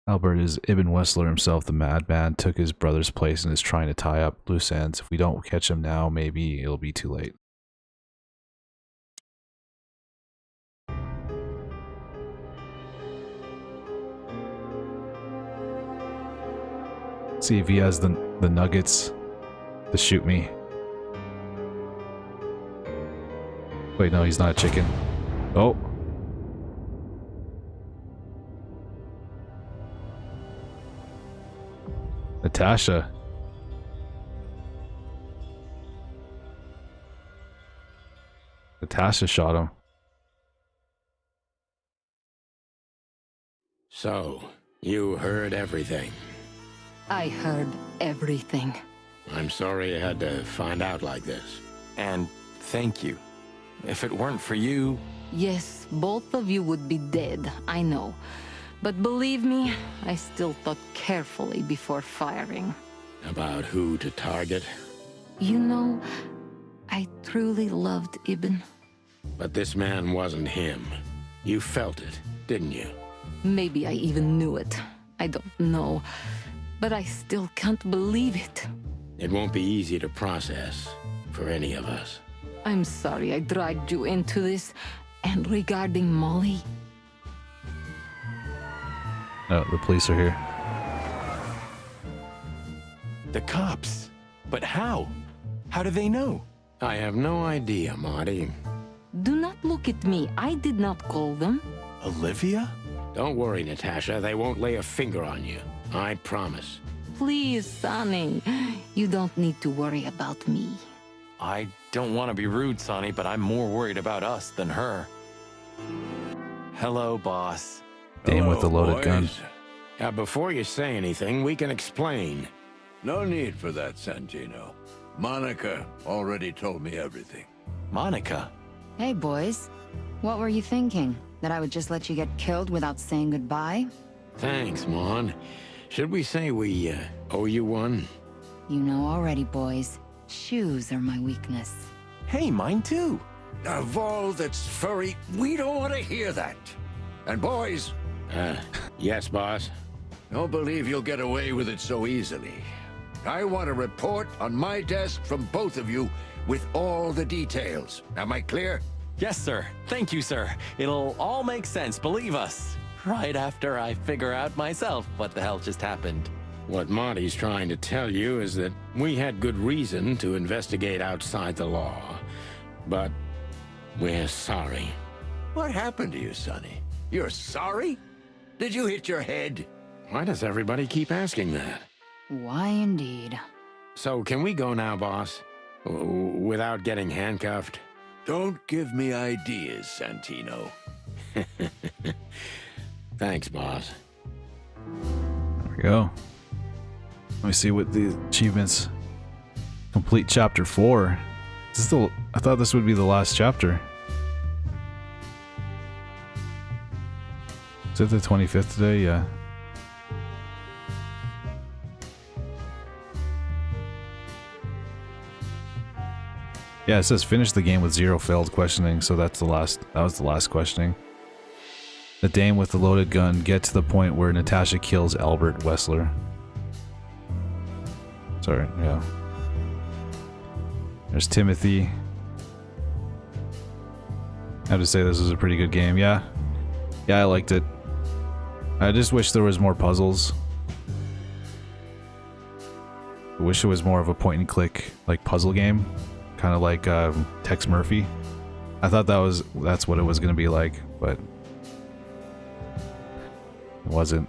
Albert is Ibn Wessler himself, the madman, took his brother's place and is trying to tie up loose ends. If we don't catch him now, maybe it'll be too late. See if he has the nuggets to shoot me. Wait, no, he's not a chicken. Oh. Natasha. Natasha shot him. So, you heard everything. I heard everything. I'm sorry you had to find out like this. And thank you. If it weren't for you... Yes, both of you would be dead, I know. But believe me, I still thought carefully before firing. About who to target? You know, I truly loved Ibn. But this man wasn't him. You felt it, didn't you? Maybe I even knew it. I don't know. But I still can't believe it. It won't be easy to process for any of us. I'm sorry I dragged you into this. And regarding Molly... Oh, the police are here. The cops? But how? How do they know? I have no idea, Marty. Do not look at me. I did not call them. Olivia? Don't worry, Natasha. They won't lay a finger on you. I promise. Please, Sonny. You don't need to worry about me. I don't want to be rude, Sonny, but I'm more worried about us than her. Hello, boss. Dame with the loaded boys. gun. Now, before you say anything, we can explain. No need for that, Santino. Monica already told me everything. Monica? Hey, boys. What were you thinking? That I would just let you get killed without saying goodbye? Thanks, Mon. Should we say we owe you one? You know already, boys. Shoes are my weakness. Hey, mine too. A Vol that's furry, we don't want to hear that. And boys, Yes, boss. don't believe you'll get away with it so easily. I want a report on my desk from both of you with all the details. Am I clear? Yes, sir. Thank you, sir. It'll all make sense, believe us. Right after I figure out myself what the hell just happened. What Marty's trying to tell you is that we had good reason to investigate outside the law. But we're sorry. What happened to you, Sonny? You're sorry? Did you hit your head? Why does everybody keep asking that? Why indeed? So can we go now, boss? Without getting handcuffed? Don't give me ideas, Santino. Thanks, boss. There we go. Let me see what the achievements. Complete chapter 4. I thought this would be the last chapter. Is it the 25th today? Yeah. Yeah, it says finish the game with 0 failed questioning, so that was the last questioning. The dame with the loaded gun, get to the point where Natasha kills Albert Wessler. Sorry, yeah. There's Timothy. I have to say this was a pretty good game, yeah. Yeah, I liked it. I just wish there was more puzzles. I wish it was more of a point and click like puzzle game. Kind of like Tex Murphy. I thought that's what it was gonna be like, but it wasn't.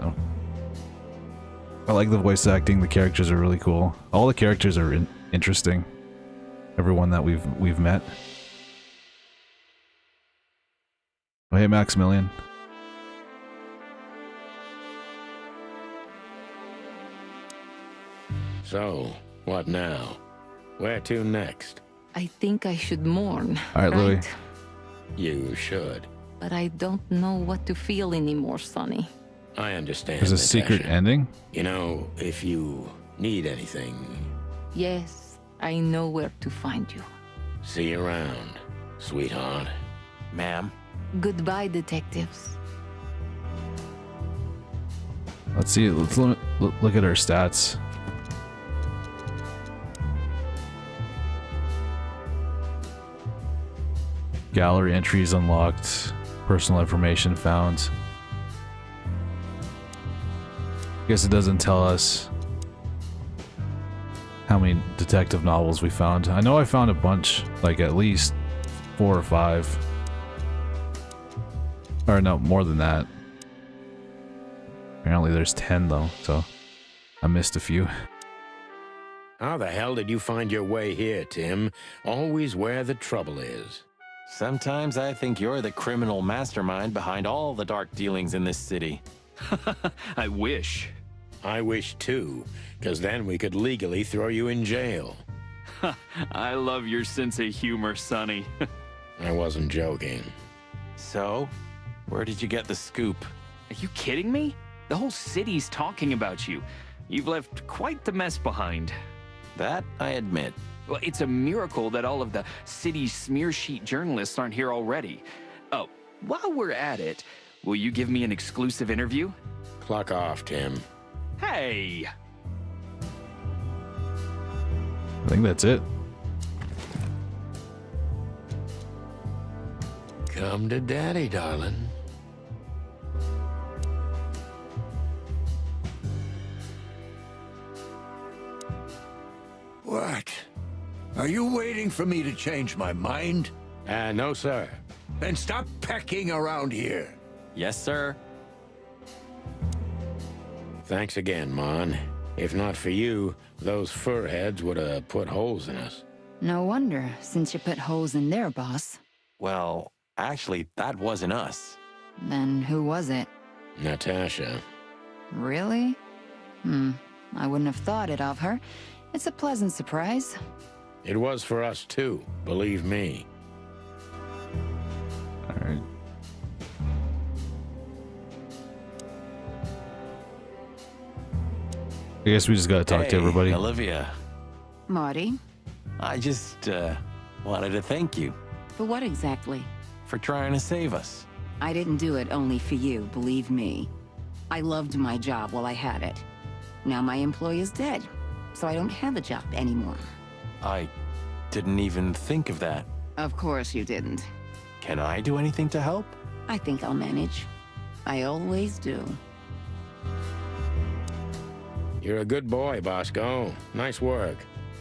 I like the voice acting. The characters are really cool. All the characters are interesting. Everyone that we've met. Oh, hey, Maximilian. So, what now? Where to next? I think I should mourn. All right, Louis. You should. But I don't know what to feel anymore, Sonny. I understand. There's a Natasha. secret ending? You know, if you need anything, Yes, I know where to find you. see you around, sweetheart. Ma'am. Goodbye, detectives. Let's see. Let's look at our stats. Gallery entries unlocked. Personal information found. I guess it doesn't tell us how many detective novels we found. I know I found a bunch, like at least 4 or 5. Or no, more than that. Apparently there's 10 though, so I missed a few. How the hell did you find your way here, Tim? Always where the trouble is. Sometimes I think you're the criminal mastermind behind all the dark dealings in this city. I wish. I wish too, because then we could legally throw you in jail. I love your sense of humor, Sonny. I wasn't joking. So, where did you get the scoop? Are you kidding me? The whole city's talking about you. You've left quite the mess behind. That I admit. Well, it's a miracle that all of the city's smear sheet journalists aren't here already. Oh, while we're at it, will you give me an exclusive interview? Clock off, Tim. Hey! I think that's it. Come to daddy, darling. What? Are you waiting for me to change my mind? No, sir. Then stop pecking around here. Yes, sir. Thanks again, Mon. If not for you, those fur heads would have put holes in us. No wonder, since you put holes in their boss. Well, actually, that wasn't us. Then who was it? Natasha. Really? I wouldn't have thought it of her. It's a pleasant surprise. It was for us too, believe me. Alright. I guess we just gotta talk to everybody. Olivia. Marty? I just wanted to thank you For what exactly? for trying to save us. I didn't do it only for you, believe me. I loved my job while I had it. Now my employer's dead, so I don't have a job anymore. I didn't even think of that. Of course you didn't. Can I do anything to help? I think I'll manage. I always do. You're a good boy, Bosco. Nice work.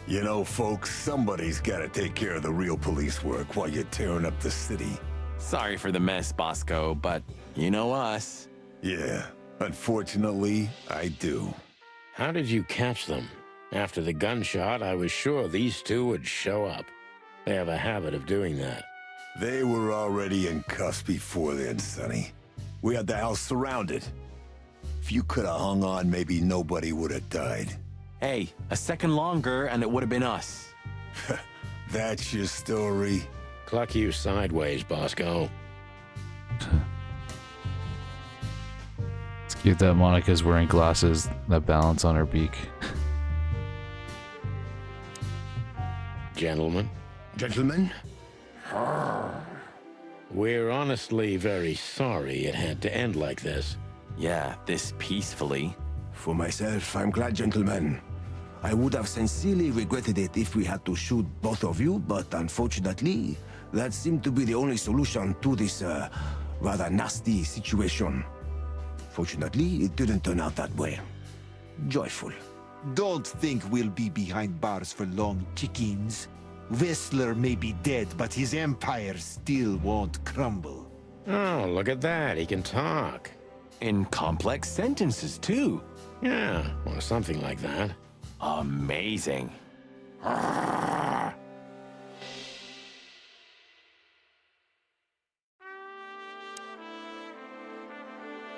You know, folks, somebody's gotta take care of the real police work while you're tearing up the city. Sorry for the mess, Bosco, but you know us. Yeah, unfortunately, I do. How did you catch them? After the gunshot, I was sure these two would show up. They have a habit of doing that. They were already in cuffs before then, Sonny. We had the house surrounded. If you could have hung on, maybe nobody would have died. Hey, a second longer and it would have been us. That's your story? Cluck you sideways, Bosco. It's cute that Monica's wearing glasses that balance on her beak. Gentlemen. Gentlemen? We're honestly very sorry it had to end like this. Yeah, this peacefully. For myself, I'm glad, gentlemen. I would have sincerely regretted it if we had to shoot both of you, but unfortunately, that seemed to be the only solution to this rather nasty situation. Fortunately, it didn't turn out that way. Joyful. Don't think we'll be behind bars for long, chickens. Whistler may be dead, but his empire still won't crumble. Oh, look at that. He can talk. In complex sentences, too. Yeah, or something like that. Amazing. Oh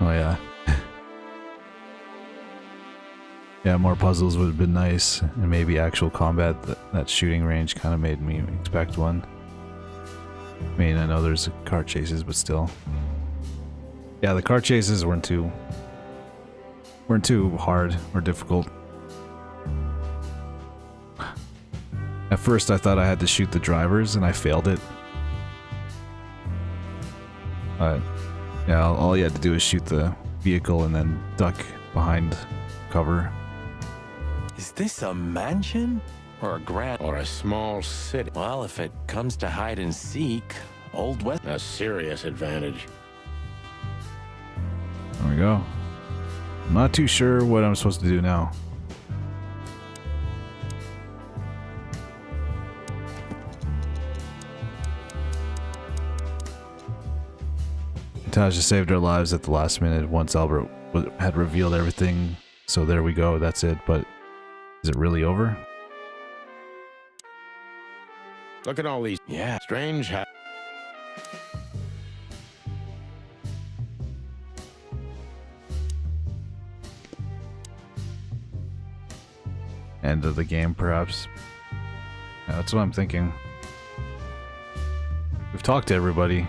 yeah. Yeah, more puzzles would have been nice, and maybe actual combat. That shooting range kind of made me expect one. I mean, I know there's car chases, but still. Yeah, the car chases weren't too hard or difficult. At first, I thought I had to shoot the drivers, and I failed it. But yeah, all you had to do is shoot the vehicle and then duck behind cover. Is this a mansion? Or a grand... Or a small city? Well, if it comes to hide and seek, Old West... A serious advantage. There we go. I'm not too sure what I'm supposed to do now. Tasha saved our lives at the last minute once Albert had revealed everything. So there we go, that's it. But is it really over? Look at all these strange End of the game, perhaps. Yeah, that's what I'm thinking. We've talked to everybody.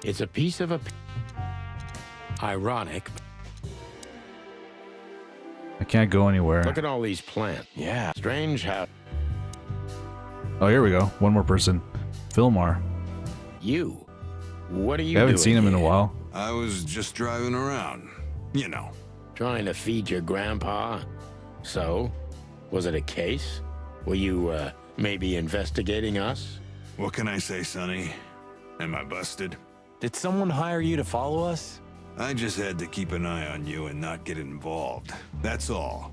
It's a piece of a... Ironic. I can't go anywhere. Look at all these plants. Yeah. Strange how... Oh, here we go. One more person. Film-noir. You? What are you doing? I haven't seen him in a while. I was just driving around. You know. Trying to feed your grandpa? So? Was it a case? Were you, maybe investigating us? What can I say, Sonny? Am I busted? Did someone hire you to follow us? I just had to keep an eye on you and not get involved. That's all.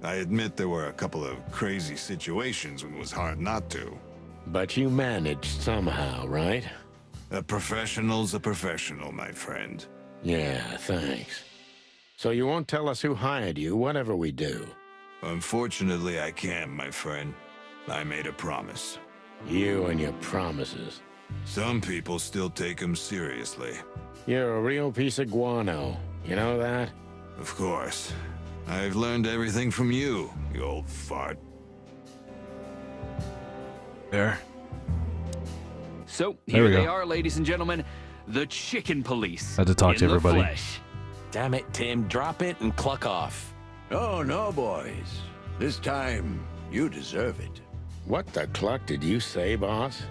I admit there were a couple of crazy situations when it was hard not to. But you managed somehow, right? A professional's a professional, my friend. Yeah, thanks. So you won't tell us who hired you, whatever we do? Unfortunately, I can't, my friend. I made a promise. You and your promises. Some people still take them seriously. You're a real piece of guano. You know that? Of course. I've learned everything from you, you old fart. There. So There we here they go. are, ladies and gentlemen, the Chicken Police. Had to talk to in the everybody. flesh. Damn it, Tim, drop it and cluck off. Oh, no, boys. This time, you deserve it. What the cluck did you say, boss?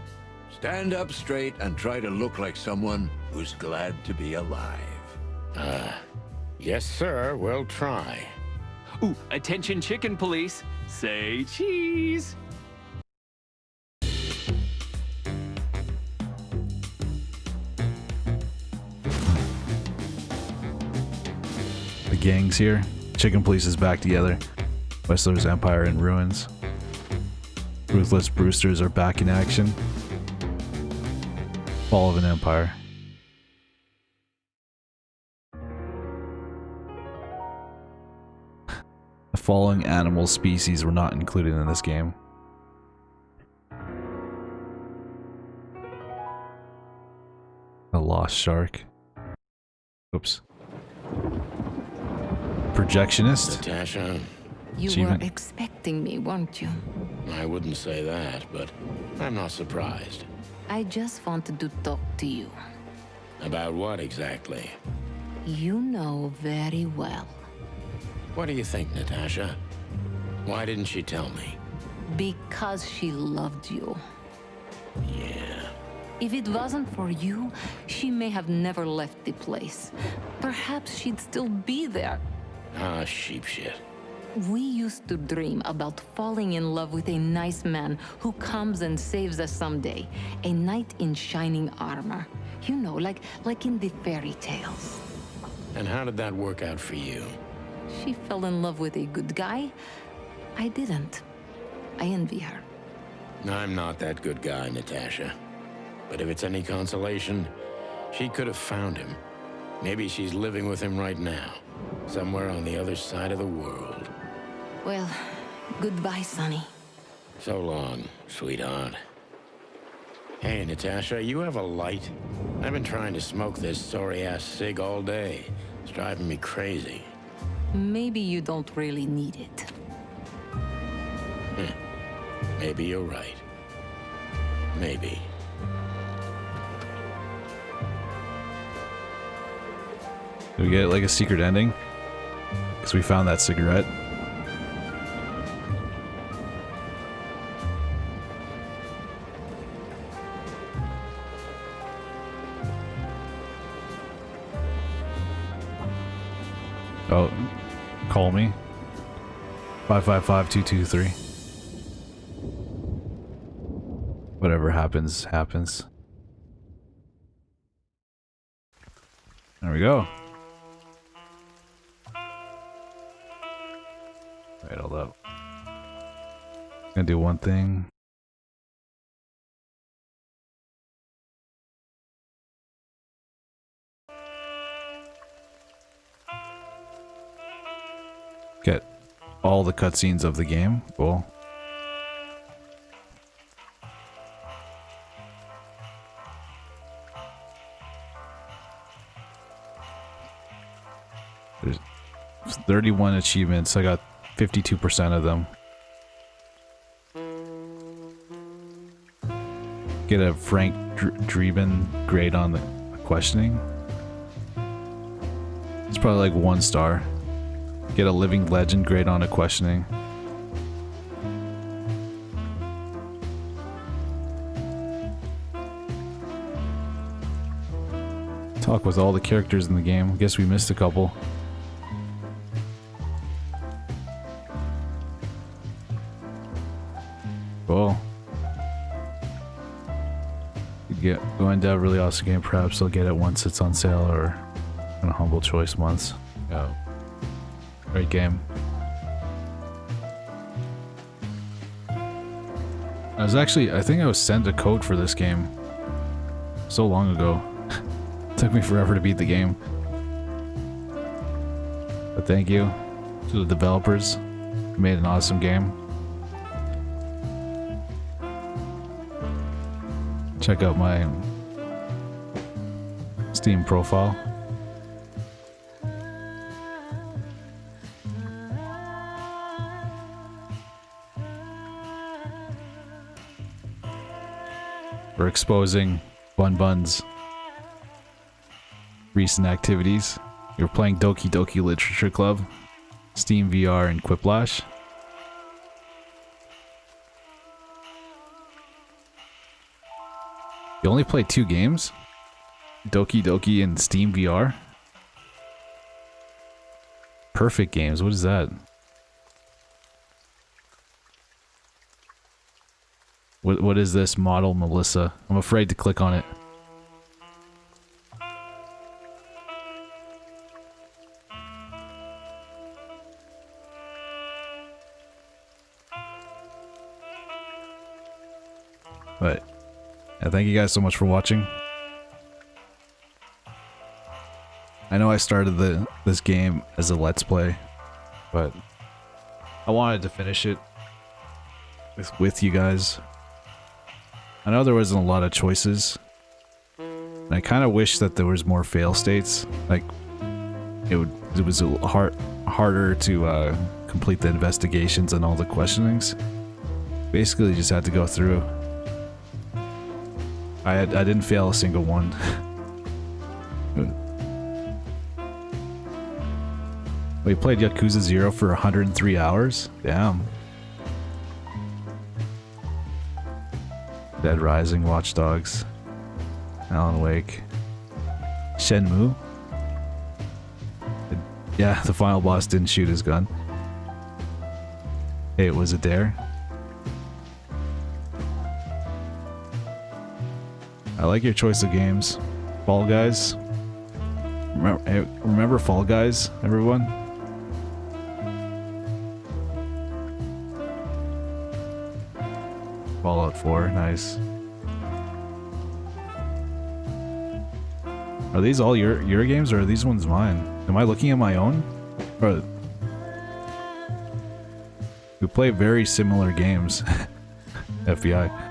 Stand up straight and try to look like someone who's glad to be alive. Yes, sir, we'll try. Ooh, attention Chicken Police, say cheese. The gang's here. Chicken Police is back together. Westler's empire in ruins. Ruthless Brewsters are back in action. Fall of an empire. The following animal species were not included in this game. A lost shark. Oops. Projectionist. Natasha, You Achievement. were expecting me, weren't you? I wouldn't say that, but I'm not surprised. I just wanted to talk to you. About what exactly? You know very well. What do you think, Natasha? Why didn't she tell me? Because she loved you. Yeah. If it wasn't for you, she may have never left the place. Perhaps she'd still be there. Ah, sheep shit. We used to dream about falling in love with a nice man who comes and saves us someday. A knight in shining armor. You know, like in the fairy tales. And how did that work out for you? She fell in love with a good guy. I didn't. I envy her. I'm not that good guy, Natasha. But if it's any consolation, she could have found him. Maybe she's living with him right now, somewhere on the other side of the world. Well, goodbye, Sonny. So long, sweetheart. Hey, Natasha, you have a light? I've been trying to smoke this sorry-ass cig all day. It's driving me crazy. Maybe you don't really need it. Maybe you're right. Maybe. Did we get like a secret ending? Because we found that cigarette. Oh, call me. 555-223. Whatever happens, happens. There we go. Right, hold up. Gonna do one thing. Get all the cutscenes of the game. Cool. There's 31 achievements. I got 52% of them. Get a Frank Dreben grade on the questioning. It's probably like 1 star. Get a living legend grade on a questioning. Talk with all the characters in the game. Guess we missed a couple. Cool. Go into a really awesome game. Perhaps I'll get it once it's on sale or in a humble choice months. Oh. Great game. I think I was sent a code for this game so long ago. It took me forever to beat the game. But thank you to the developers who made an awesome game. Check out my Steam profile. for exposing Bun Bun's recent activities. You're playing Doki Doki Literature Club, Steam VR, and Quiplash. You only play 2 games? Doki Doki and Steam VR? Perfect games, what is that? What is this model, Melissa? I'm afraid to click on it. But yeah, thank you guys so much for watching. I know I started this game as a Let's Play, but I wanted to finish it with you guys. I know there wasn't a lot of choices, and I kind of wish that there was more fail states. Like it was harder to complete the investigations and all the questionings. Basically, you just had to go through. I didn't fail a single one. We played Yakuza 0 for 103 hours? Damn. Dead Rising, Watch Dogs, Alan Wake, Shenmue. Yeah, the final boss didn't shoot his gun. Hey, was it dare? I like your choice of games. Fall Guys. Remember Fall Guys, everyone? Fallout 4, nice. Are these all your games, or are these ones mine? Am I looking at my own? Or we play very similar games. FBI.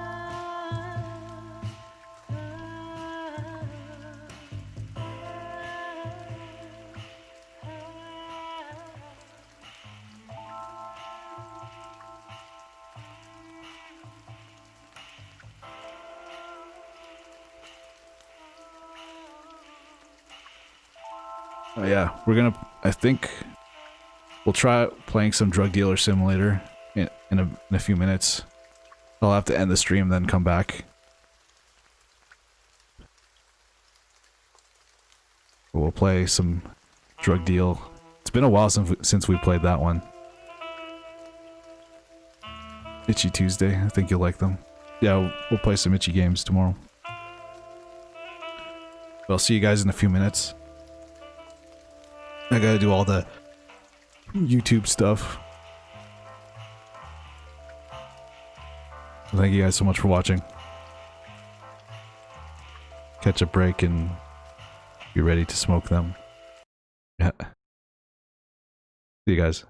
Oh yeah, I think we'll try playing some Drug Dealer Simulator in a few minutes. I'll have to end the stream, then come back. We'll play some Drug Deal. It's been a while since we played that one. Itchy Tuesday, I think you'll like them. Yeah, we'll play some itchy games tomorrow. But I'll see you guys in a few minutes. I gotta do all the YouTube stuff. Thank you guys so much for watching. Catch a break and be ready to smoke them. Yeah. See you guys.